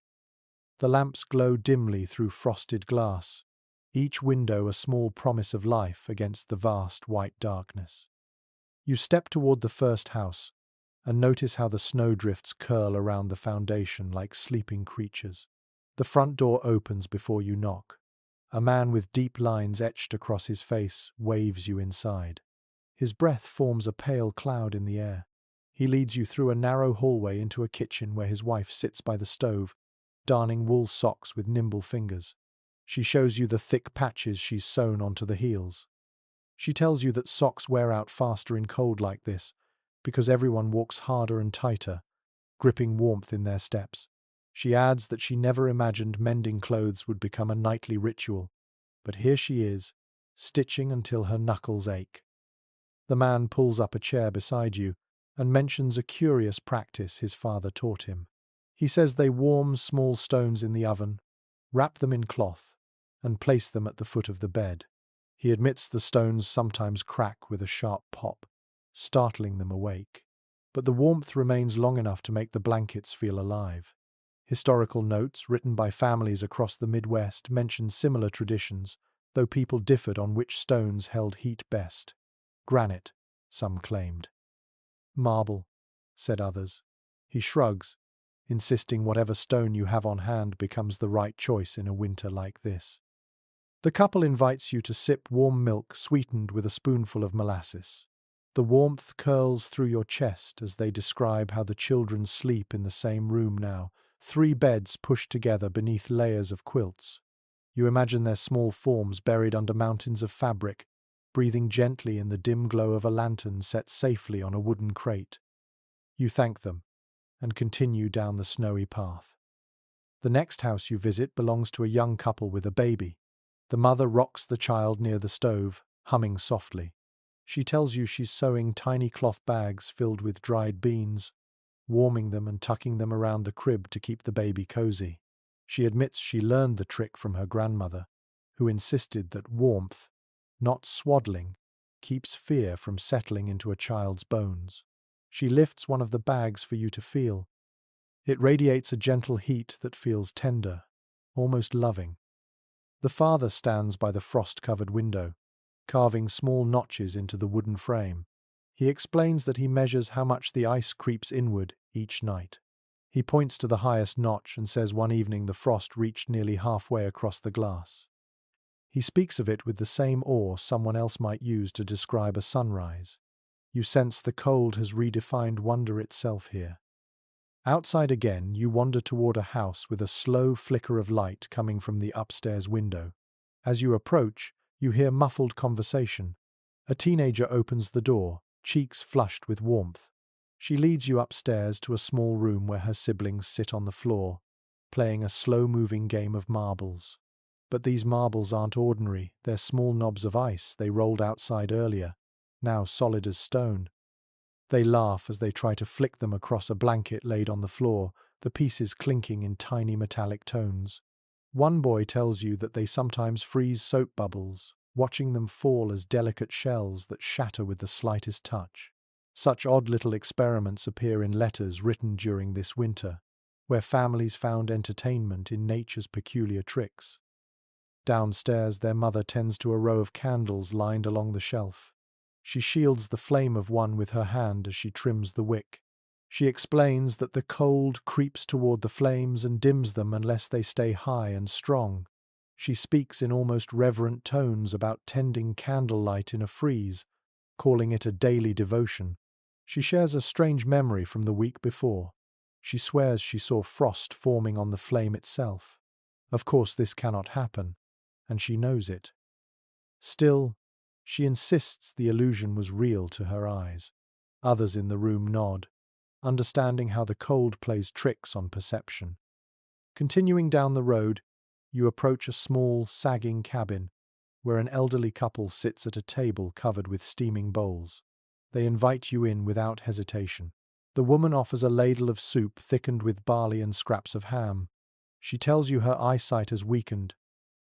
Speaker 1: The lamps glow dimly through frosted glass, each window a small promise of life against the vast white darkness. You step toward the first house and notice how the snowdrifts curl around the foundation like sleeping creatures. The front door opens before you knock. A man with deep lines etched across his face waves you inside. His breath forms a pale cloud in the air. He leads you through a narrow hallway into a kitchen where his wife sits by the stove, darning wool socks with nimble fingers. She shows you the thick patches she's sewn onto the heels. She tells you that socks wear out faster in cold like this, because everyone walks harder and tighter, gripping warmth in their steps. She adds that she never imagined mending clothes would become a nightly ritual, but here she is, stitching until her knuckles ache. The man pulls up a chair beside you and mentions a curious practice his father taught him. He says they warm small stones in the oven, wrap them in cloth, and place them at the foot of the bed. He admits the stones sometimes crack with a sharp pop, startling them awake. But the warmth remains long enough to make the blankets feel alive. Historical notes written by families across the Midwest mention similar traditions, though people differed on which stones held heat best. Granite, some claimed. Marble, said others. He shrugs, insisting whatever stone you have on hand becomes the right choice in a winter like this. The couple invites you to sip warm milk sweetened with a spoonful of molasses. The warmth curls through your chest as they describe how the children sleep in the same room now, 3 beds pushed together beneath layers of quilts. You imagine their small forms buried under mountains of fabric, breathing gently in the dim glow of a lantern set safely on a wooden crate. You thank them and continue down the snowy path. The next house you visit belongs to a young couple with a baby. The mother rocks the child near the stove, humming softly. She tells you she's sewing tiny cloth bags filled with dried beans, warming them and tucking them around the crib to keep the baby cozy. She admits she learned the trick from her grandmother, who insisted that warmth, not swaddling, keeps fear from settling into a child's bones. She lifts one of the bags for you to feel. It radiates a gentle heat that feels tender, almost loving. The father stands by the frost-covered window, carving small notches into the wooden frame. He explains that he measures how much the ice creeps inward each night. He points to the highest notch and says one evening the frost reached nearly halfway across the glass. He speaks of it with the same awe someone else might use to describe a sunrise. You sense the cold has redefined wonder itself here. Outside again, you wander toward a house with a slow flicker of light coming from the upstairs window. As you approach, you hear muffled conversation. A teenager opens the door, cheeks flushed with warmth. She leads you upstairs to a small room where her siblings sit on the floor, playing a slow-moving game of marbles. But these marbles aren't ordinary, they're small knobs of ice they rolled outside earlier, now solid as stone. They laugh as they try to flick them across a blanket laid on the floor, the pieces clinking in tiny metallic tones. One boy tells you that they sometimes freeze soap bubbles, watching them fall as delicate shells that shatter with the slightest touch. Such odd little experiments appear in letters written during this winter, where families found entertainment in nature's peculiar tricks. Downstairs, their mother tends to a row of candles lined along the shelf. She shields the flame of one with her hand as she trims the wick. She explains that the cold creeps toward the flames and dims them unless they stay high and strong. She speaks in almost reverent tones about tending candlelight in a freeze, calling it a daily devotion. She shares a strange memory from the week before. She swears she saw frost forming on the flame itself. Of course, this cannot happen, and she knows it. Still, she insists the illusion was real to her eyes. Others in the room nod, understanding how the cold plays tricks on perception. Continuing down the road, you approach a small, sagging cabin where an elderly couple sits at a table covered with steaming bowls. They invite you in without hesitation. The woman offers a ladle of soup thickened with barley and scraps of ham. She tells you her eyesight has weakened,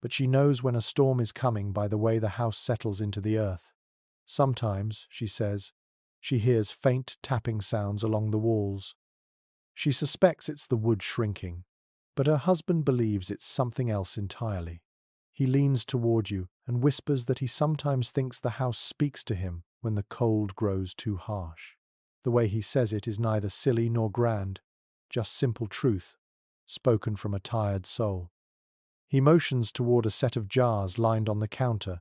Speaker 1: but she knows when a storm is coming by the way the house settles into the earth. Sometimes, she says, she hears faint tapping sounds along the walls. She suspects it's the wood shrinking, but her husband believes it's something else entirely. He leans toward you and whispers that he sometimes thinks the house speaks to him when the cold grows too harsh. The way he says it is neither silly nor grand, just simple truth, spoken from a tired soul. He motions toward a set of jars lined on the counter,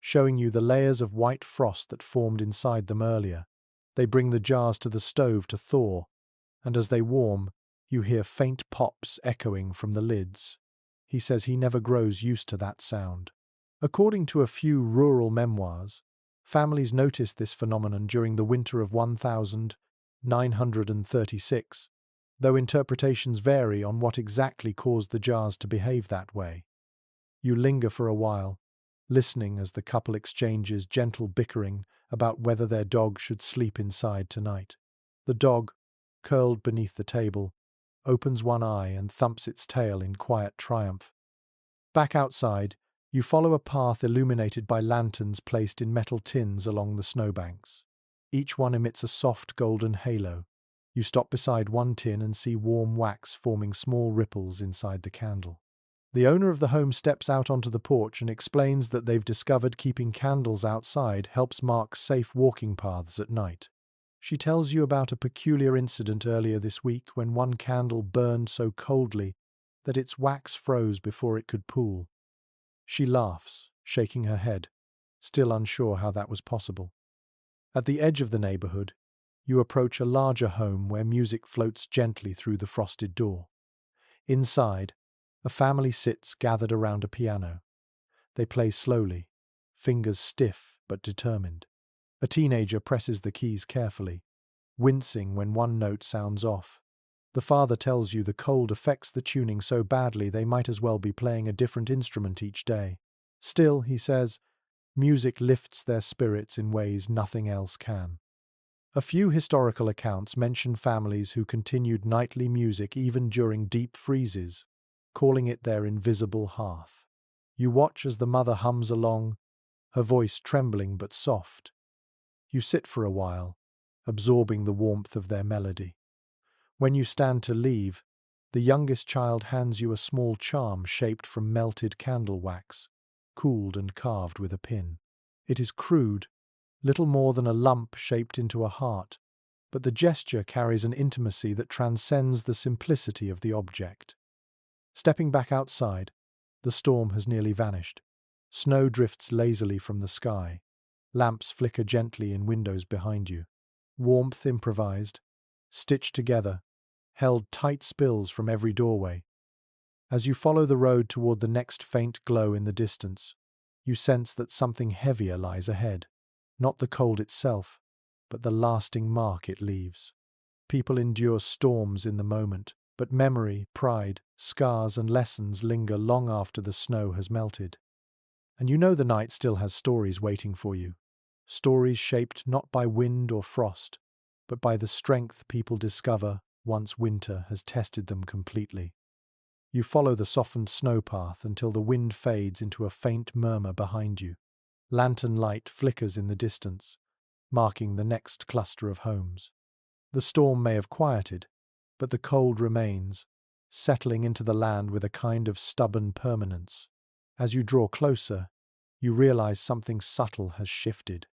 Speaker 1: showing you the layers of white frost that formed inside them earlier. They bring the jars to the stove to thaw, and as they warm, you hear faint pops echoing from the lids. He says he never grows used to that sound. According to a few rural memoirs, families noticed this phenomenon during the winter of 1936, though interpretations vary on what exactly caused the jars to behave that way. You linger for a while, listening as the couple exchanges gentle bickering about whether their dog should sleep inside tonight. The dog, curled beneath the table, opens one eye and thumps its tail in quiet triumph. Back outside, you follow a path illuminated by lanterns placed in metal tins along the snowbanks. Each one emits a soft golden halo. You stop beside one tin and see warm wax forming small ripples inside the candle. The owner of the home steps out onto the porch and explains that they've discovered keeping candles outside helps mark safe walking paths at night. She tells you about a peculiar incident earlier this week when one candle burned so coldly that its wax froze before it could pool. She laughs, shaking her head, still unsure how that was possible. At the edge of the neighborhood, you approach a larger home where music floats gently through the frosted door. Inside, a family sits gathered around a piano. They play slowly, fingers stiff but determined. A teenager presses the keys carefully, wincing when one note sounds off. The father tells you the cold affects the tuning so badly they might as well be playing a different instrument each day. Still, he says, music lifts their spirits in ways nothing else can. A few historical accounts mention families who continued nightly music even during deep freezes, calling it their invisible hearth. You watch as the mother hums along, her voice trembling but soft. You sit for a while, absorbing the warmth of their melody. When you stand to leave, the youngest child hands you a small charm shaped from melted candle wax, cooled and carved with a pin. It is crude, little more than a lump shaped into a heart, but the gesture carries an intimacy that transcends the simplicity of the object. Stepping back outside, the storm has nearly vanished. Snow drifts lazily from the sky. Lamps flicker gently in windows behind you. Warmth improvised, stitched together, held tight spills from every doorway. As you follow the road toward the next faint glow in the distance, you sense that something heavier lies ahead. Not the cold itself, but the lasting mark it leaves. People endure storms in the moment, but memory, pride, scars and lessons linger long after the snow has melted. And you know the night still has stories waiting for you. Stories shaped not by wind or frost, but by the strength people discover once winter has tested them completely. You follow the softened snow path until the wind fades into a faint murmur behind you. Lantern light flickers in the distance, marking the next cluster of homes. The storm may have quieted, but the cold remains, settling into the land with a kind of stubborn permanence. As you draw closer, you realize something subtle has shifted.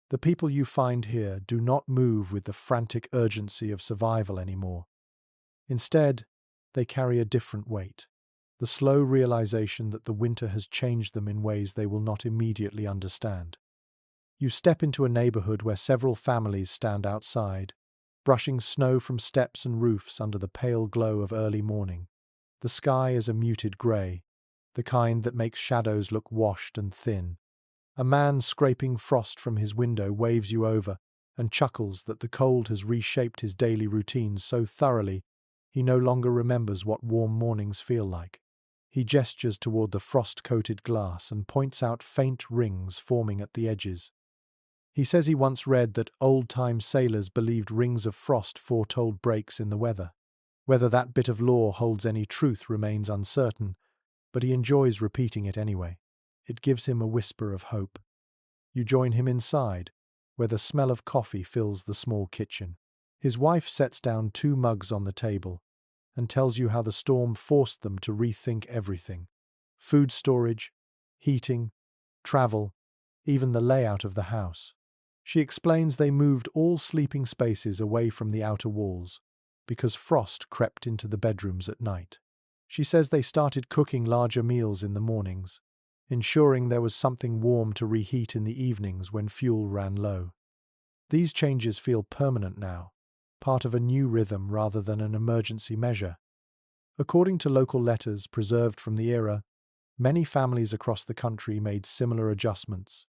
Speaker 1: The people you find here do not move with the frantic urgency of survival anymore. Instead, they carry a different weight. the slow realization that the winter has changed them in ways they will not immediately understand. You step into a neighborhood where several families stand outside, brushing snow from steps and roofs under the pale glow of early morning. The sky is a muted grey, the kind that makes shadows look washed and thin. A man scraping frost from his window waves you over and chuckles that the cold has reshaped his daily routines so thoroughly he no longer remembers what warm mornings feel like. He gestures toward the frost-coated glass and points out faint rings forming at the edges. He says he once read that old-time sailors believed rings of frost foretold breaks in the weather. Whether that bit of lore holds any truth remains uncertain, but he enjoys repeating it anyway. It gives him a whisper of hope. You join him inside, where the smell of coffee fills the small kitchen. His wife sets down 2 mugs on the table and tells you how the storm forced them to rethink everything. Food storage, heating, travel, even the layout of the house. She explains they moved all sleeping spaces away from the outer walls because frost crept into the bedrooms at night. She says they started cooking larger meals in the mornings, ensuring there was something warm to reheat in the evenings when fuel ran low. These changes feel permanent now, part of a new rhythm rather than an emergency measure. According to local letters preserved from the era, many families across the country made similar adjustments,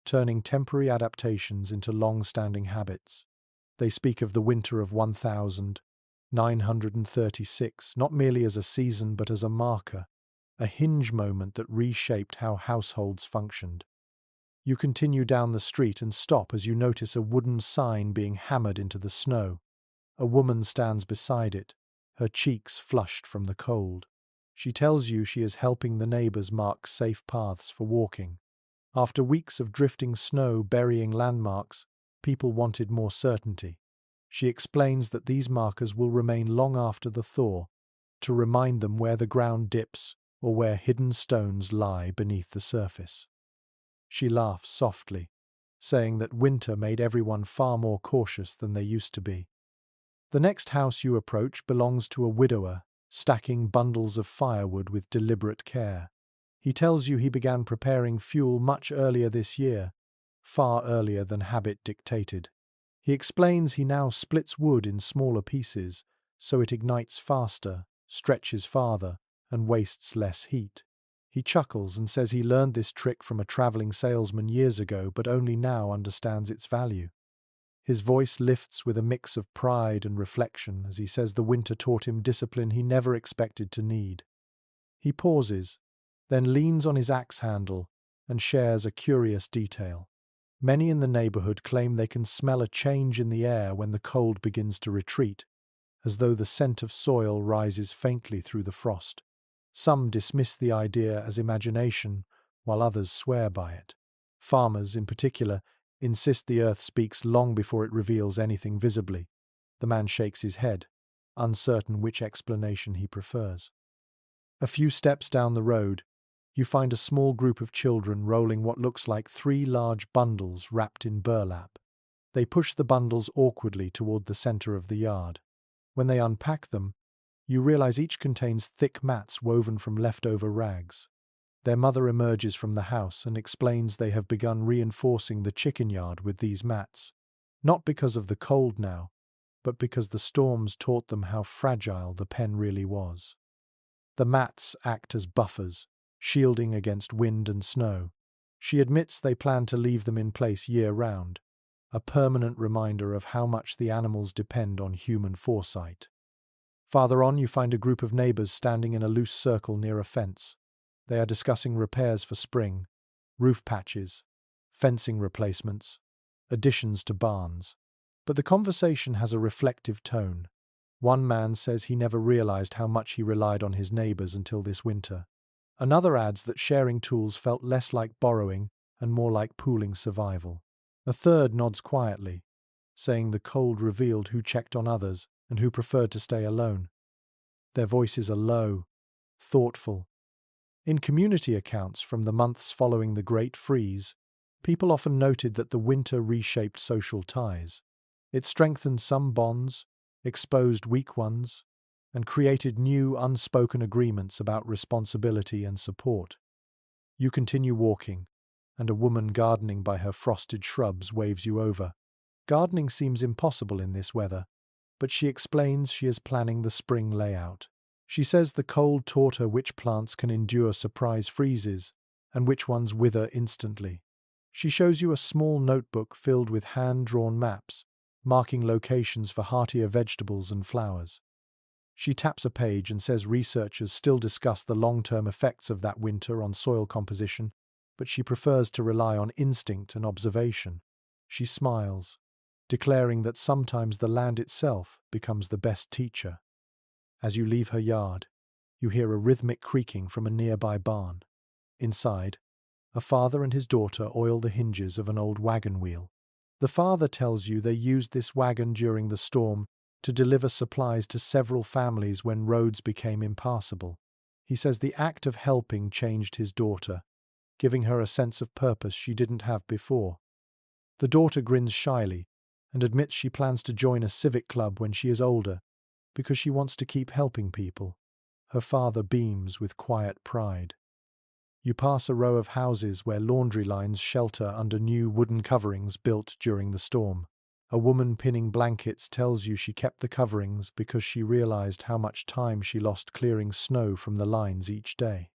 Speaker 1: turning temporary adaptations into long-standing habits. They speak of the winter of 1936 not merely as a season but as a marker, a hinge moment that reshaped how households functioned. You continue down the street and stop as you notice a wooden sign being hammered into the snow. A woman stands beside it, her cheeks flushed from the cold. She tells you she is helping the neighbors mark safe paths for walking. After weeks of drifting snow burying landmarks, people wanted more certainty. She explains that these markers will remain long after the thaw, to remind them where the ground dips or where hidden stones lie beneath the surface. She laughs softly, saying that winter made everyone far more cautious than they used to be. The next house you approach belongs to a widower, stacking bundles of firewood with deliberate care. He tells you he began preparing fuel much earlier this year, far earlier than habit dictated. He explains he now splits wood in smaller pieces, so it ignites faster, stretches farther, and wastes less heat. He chuckles and says he learned this trick from a traveling salesman years ago but only now understands its value. His voice lifts with a mix of pride and reflection as he says the winter taught him discipline he never expected to need. He pauses, then leans on his axe handle and shares a curious detail. Many in the neighborhood claim they can smell a change in the air when the cold begins to retreat, as though the scent of soil rises faintly through the frost. Some dismiss the idea as imagination, while others swear by it. Farmers, in particular, insist the earth speaks long before it reveals anything visibly. The man shakes his head, uncertain which explanation he prefers. A few steps down the road, you find a small group of children rolling what looks like 3 large bundles wrapped in burlap. They push the bundles awkwardly toward the center of the yard. When they unpack them, you realize each contains thick mats woven from leftover rags. Their mother emerges from the house and explains they have begun reinforcing the chicken yard with these mats, not because of the cold now, but because the storms taught them how fragile the pen really was. The mats act as buffers, shielding against wind and snow. She admits they plan to leave them in place year-round, a permanent reminder of how much the animals depend on human foresight. Farther on, you find a group of neighbors standing in a loose circle near a fence. They are discussing repairs for spring, roof patches, fencing replacements, additions to barns. But the conversation has a reflective tone. One man says he never realized how much he relied on his neighbors until this winter. Another adds that sharing tools felt less like borrowing and more like pooling survival. A third nods quietly, saying the cold revealed who checked on others and who preferred to stay alone. Their voices are low, thoughtful. In community accounts from the months following the Great Freeze, people often noted that the winter reshaped social ties. It strengthened some bonds, exposed weak ones, and created new unspoken agreements about responsibility and support. You continue walking, and a woman gardening by her frosted shrubs waves you over. Gardening seems impossible in this weather, but she explains she is planning the spring layout. She says the cold taught her which plants can endure surprise freezes and which ones wither instantly. She shows you a small notebook filled with hand-drawn maps, marking locations for heartier vegetables and flowers. She taps a page and says researchers still discuss the long-term effects of that winter on soil composition, but she prefers to rely on instinct and observation. She smiles, declaring that sometimes the land itself becomes the best teacher. As you leave her yard, you hear a rhythmic creaking from a nearby barn. Inside, a father and his daughter oil the hinges of an old wagon wheel. The father tells you they used this wagon during the storm to deliver supplies to several families when roads became impassable. He says the act of helping changed his daughter, giving her a sense of purpose she didn't have before. The daughter grins shyly and admits she plans to join a civic club when she is older because she wants to keep helping people. Her father beams with quiet pride. You pass a row of houses where laundry lines shelter under new wooden coverings built during the storm. A woman pinning blankets tells you she kept the coverings because she realized how much time she lost clearing snow from the lines each day.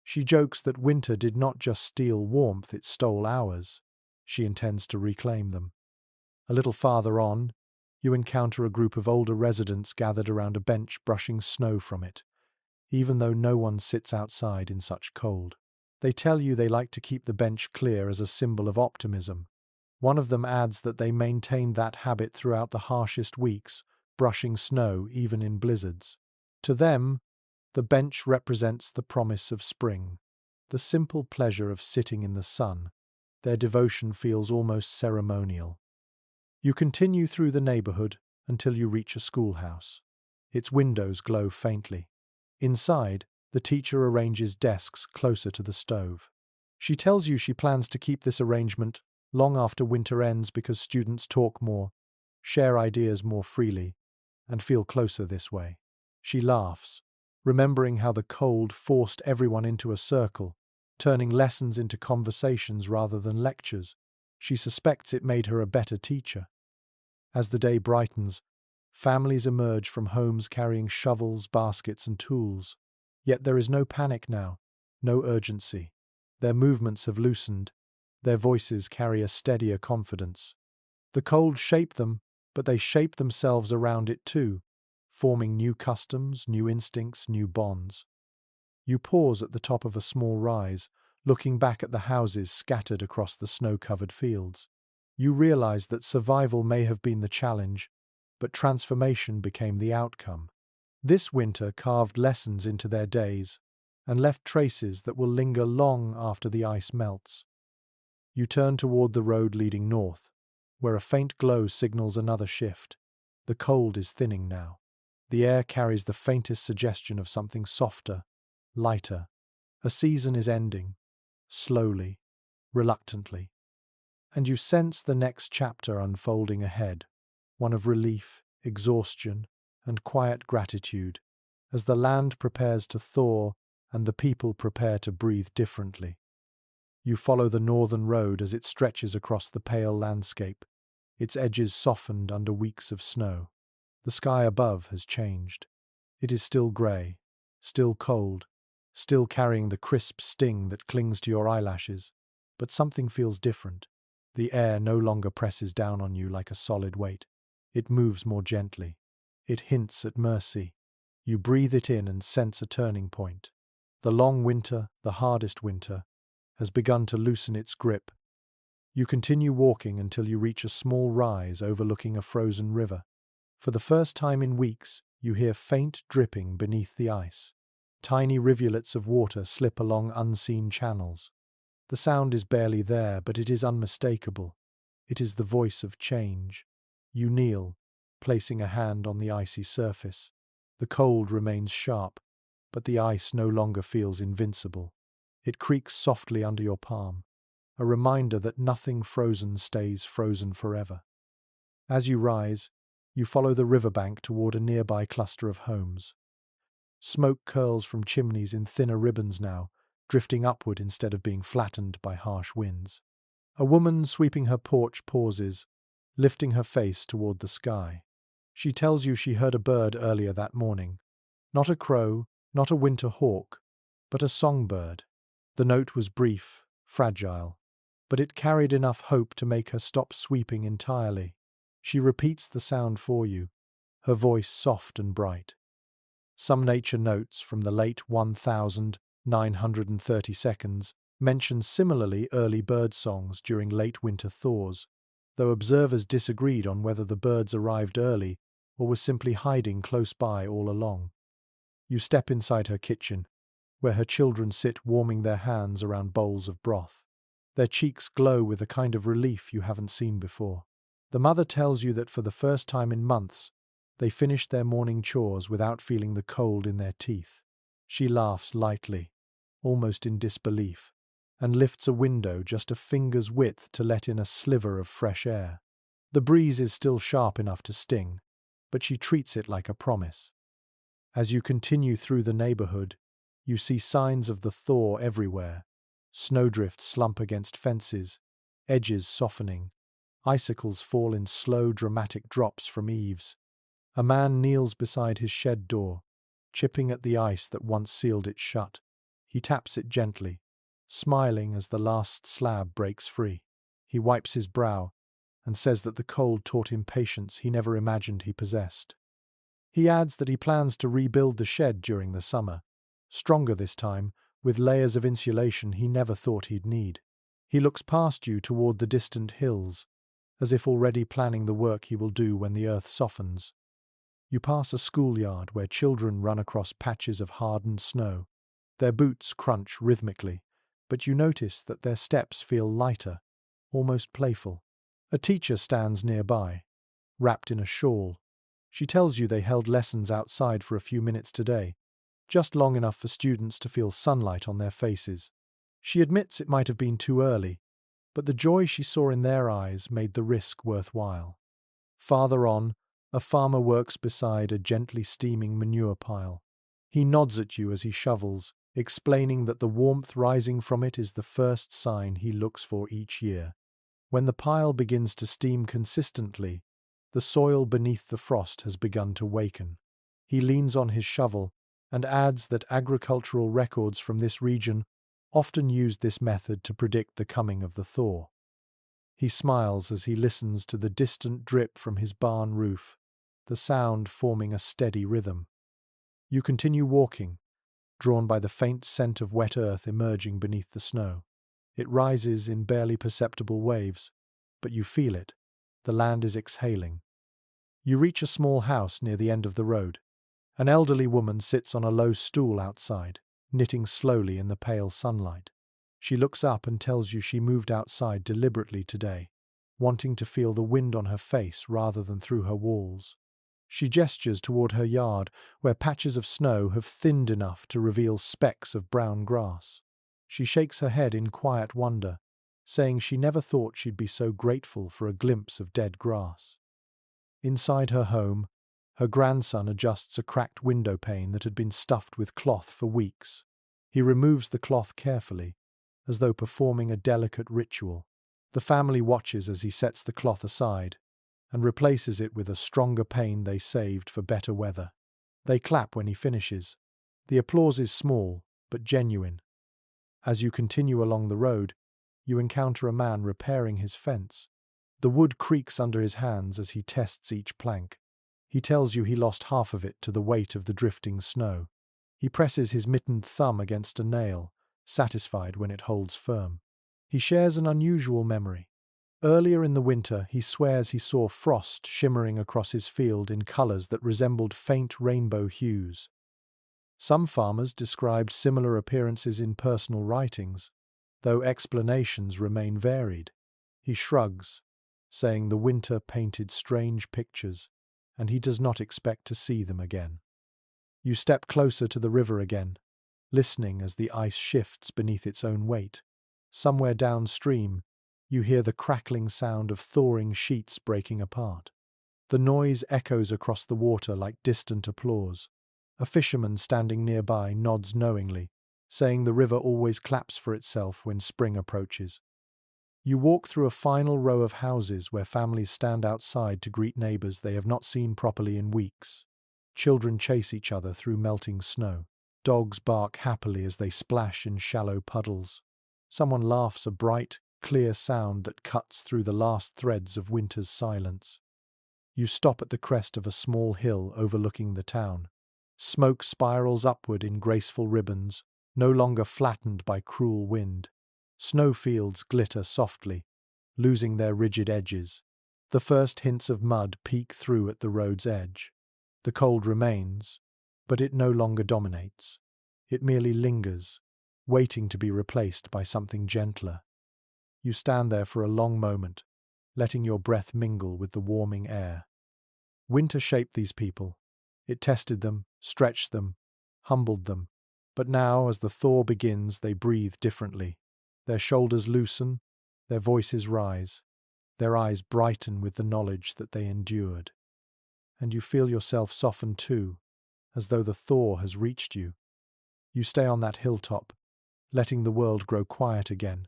Speaker 1: She jokes that winter did not just steal warmth, it stole hours. She intends to reclaim them. A little farther on, you encounter a group of older residents gathered around a bench brushing snow from it, even though no one sits outside in such cold. They tell you they like to keep the bench clear as a symbol of optimism. One of them adds that they maintained that habit throughout the harshest weeks, brushing snow even in blizzards. To them, the bench represents the promise of spring, the simple pleasure of sitting in the sun. Their devotion feels almost ceremonial. You continue through the neighborhood until you reach a schoolhouse. Its windows glow faintly. Inside, the teacher arranges desks closer to the stove. She tells you she plans to keep this arrangement long after winter ends because students talk more, share ideas more freely, and feel closer this way. She laughs, remembering how the cold forced everyone into a circle, turning lessons into conversations rather than lectures. She suspects it made her a better teacher. As the day brightens, families emerge from homes carrying shovels, baskets, and tools. Yet there is no panic now, no urgency. Their movements have loosened. Their voices carry a steadier confidence. The cold shaped them, but they shape themselves around it too, forming new customs, new instincts, new bonds. You pause at the top of a small rise, looking back at the houses scattered across the snow-covered fields. You realize that survival may have been the challenge, but transformation became the outcome. This winter carved lessons into their days and left traces that will linger long after the ice melts. You turn toward the road leading north, where a faint glow signals another shift. The cold is thinning now. The air carries the faintest suggestion of something softer, lighter. A season is ending, slowly, reluctantly. And you sense the next chapter unfolding ahead, one of relief, exhaustion, and quiet gratitude, as the land prepares to thaw and the people prepare to breathe differently. You follow the northern road as it stretches across the pale landscape, its edges softened under weeks of snow. The sky above has changed. It is still grey, still cold, still carrying the crisp sting that clings to your eyelashes, but something feels different. The air no longer presses down on you like a solid weight. It moves more gently. It hints at mercy. You breathe it in and sense a turning point. The long winter, the hardest winter, has begun to loosen its grip. You continue walking until you reach a small rise overlooking a frozen river. For the first time in weeks, you hear faint dripping beneath the ice. Tiny rivulets of water slip along unseen channels. The sound is barely there, but it is unmistakable. It is the voice of change. You kneel, placing a hand on the icy surface. The cold remains sharp, but the ice no longer feels invincible. It creaks softly under your palm, a reminder that nothing frozen stays frozen forever. As you rise, you follow the riverbank toward a nearby cluster of homes. Smoke curls from chimneys in thinner ribbons now, drifting upward instead of being flattened by harsh winds. A woman sweeping her porch pauses, lifting her face toward the sky. She tells you she heard a bird earlier that morning. Not a crow, not a winter hawk, but a songbird. The note was brief, fragile, but it carried enough hope to make her stop sweeping entirely. She repeats the sound for you, her voice soft and bright. Some nature notes from the late 1930s mention similarly early bird songs during late winter thaws, though observers disagreed on whether the birds arrived early or were simply hiding close by all along. You step inside her kitchen, where her children sit warming their hands around bowls of broth. Their cheeks glow with a kind of relief you haven't seen before. The mother tells you that for the first time in months, they finished their morning chores without feeling the cold in their teeth. She laughs lightly, almost in disbelief, and lifts a window just a finger's width to let in a sliver of fresh air. The breeze is still sharp enough to sting, but she treats it like a promise. As you continue through the neighborhood, you see signs of the thaw everywhere. Snowdrifts slump against fences, edges softening. Icicles fall in slow, dramatic drops from eaves. A man kneels beside his shed door, chipping at the ice that once sealed it shut. He taps it gently, smiling as the last slab breaks free. He wipes his brow and says that the cold taught him patience he never imagined he possessed. He adds that he plans to rebuild the shed during the summer, stronger this time, with layers of insulation he never thought he'd need. He looks past you toward the distant hills, as if already planning the work he will do when the earth softens. You pass a schoolyard where children run across patches of hardened snow. Their boots crunch rhythmically, but you notice that their steps feel lighter, almost playful. A teacher stands nearby, wrapped in a shawl. She tells you they held lessons outside for a few minutes today, just long enough for students to feel sunlight on their faces. She admits it might have been too early, but the joy she saw in their eyes made the risk worthwhile. Farther on, a farmer works beside a gently steaming manure pile. He nods at you as he shovels, explaining that the warmth rising from it is the first sign he looks for each year. When the pile begins to steam consistently, the soil beneath the frost has begun to waken. He leans on his shovel and adds that agricultural records from this region often used this method to predict the coming of the thaw. He smiles as he listens to the distant drip from his barn roof, the sound forming a steady rhythm. You continue walking, drawn by the faint scent of wet earth emerging beneath the snow. It rises in barely perceptible waves, but you feel it. The land is exhaling. You reach a small house near the end of the road. An elderly woman sits on a low stool outside, knitting slowly in the pale sunlight. She looks up and tells you she moved outside deliberately today, wanting to feel the wind on her face rather than through her walls. She gestures toward her yard, where patches of snow have thinned enough to reveal specks of brown grass. She shakes her head in quiet wonder, saying she never thought she'd be so grateful for a glimpse of dead grass. Inside her home, her grandson adjusts a cracked window pane that had been stuffed with cloth for weeks. He removes the cloth carefully, as though performing a delicate ritual. The family watches as he sets the cloth aside and replaces it with a stronger pane they saved for better weather. They clap when he finishes. The applause is small, but genuine. As you continue along the road, you encounter a man repairing his fence. The wood creaks under his hands as he tests each plank. He tells you he lost half of it to the weight of the drifting snow. He presses his mittened thumb against a nail, satisfied when it holds firm. He shares an unusual memory. Earlier in the winter, he swears he saw frost shimmering across his field in colors that resembled faint rainbow hues. Some farmers described similar appearances in personal writings, though explanations remain varied. He shrugs, saying the winter painted strange pictures, and he does not expect to see them again. You step closer to the river again, listening as the ice shifts beneath its own weight. Somewhere downstream, you hear the crackling sound of thawing sheets breaking apart. The noise echoes across the water like distant applause. A fisherman standing nearby nods knowingly, saying the river always claps for itself when spring approaches. You walk through a final row of houses where families stand outside to greet neighbors they have not seen properly in weeks. Children chase each other through melting snow. Dogs bark happily as they splash in shallow puddles. Someone laughs a bright, clear sound that cuts through the last threads of winter's silence. You stop at the crest of a small hill overlooking the town. Smoke spirals upward in graceful ribbons, no longer flattened by cruel wind. Snowfields glitter softly, losing their rigid edges. The first hints of mud peek through at the road's edge. The cold remains, but it no longer dominates. It merely lingers, waiting to be replaced by something gentler. You stand there for a long moment, letting your breath mingle with the warming air. Winter shaped these people. It tested them, stretched them, humbled them. But now, as the thaw begins, they breathe differently. Their shoulders loosen, their voices rise, their eyes brighten with the knowledge that they endured. And you feel yourself soften too, as though the thaw has reached you. You stay on that hilltop, letting the world grow quiet again,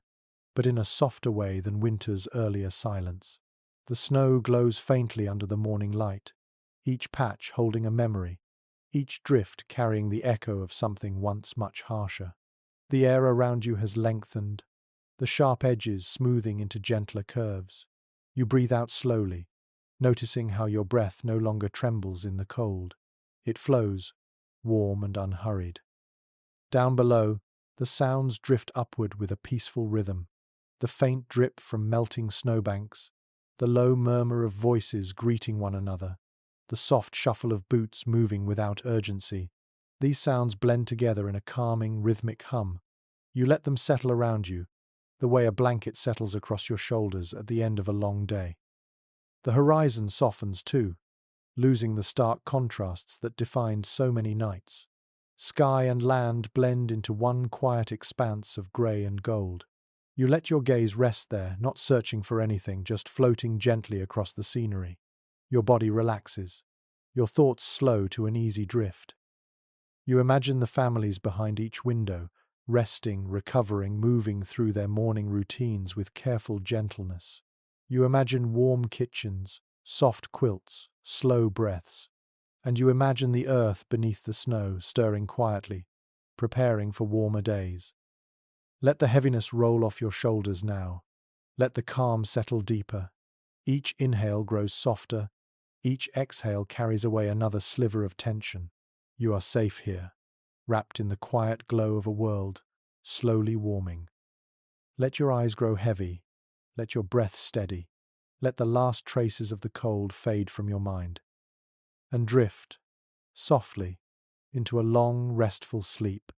Speaker 1: but in a softer way than winter's earlier silence. The snow glows faintly under the morning light, each patch holding a memory, each drift carrying the echo of something once much harsher. The air around you has lengthened, the sharp edges smoothing into gentler curves. You breathe out slowly, noticing how your breath no longer trembles in the cold. It flows, warm and unhurried. Down below, the sounds drift upward with a peaceful rhythm. The faint drip from melting snowbanks, the low murmur of voices greeting one another, the soft shuffle of boots moving without urgency. These sounds blend together in a calming, rhythmic hum. You let them settle around you, the way a blanket settles across your shoulders at the end of a long day. The horizon softens too, losing the stark contrasts that defined so many nights. Sky and land blend into one quiet expanse of grey and gold. You let your gaze rest there, not searching for anything, just floating gently across the scenery. Your body relaxes, your thoughts slow to an easy drift. You imagine the families behind each window, resting, recovering, moving through their morning routines with careful gentleness. You imagine warm kitchens, soft quilts, slow breaths, and you imagine the earth beneath the snow stirring quietly, preparing for warmer days. Let the heaviness roll off your shoulders now. Let the calm settle deeper. Each inhale grows softer. Each exhale carries away another sliver of tension. You are safe here, wrapped in the quiet glow of a world, slowly warming. Let your eyes grow heavy. Let your breath steady. Let the last traces of the cold fade from your mind. And drift, softly, into a long, restful sleep.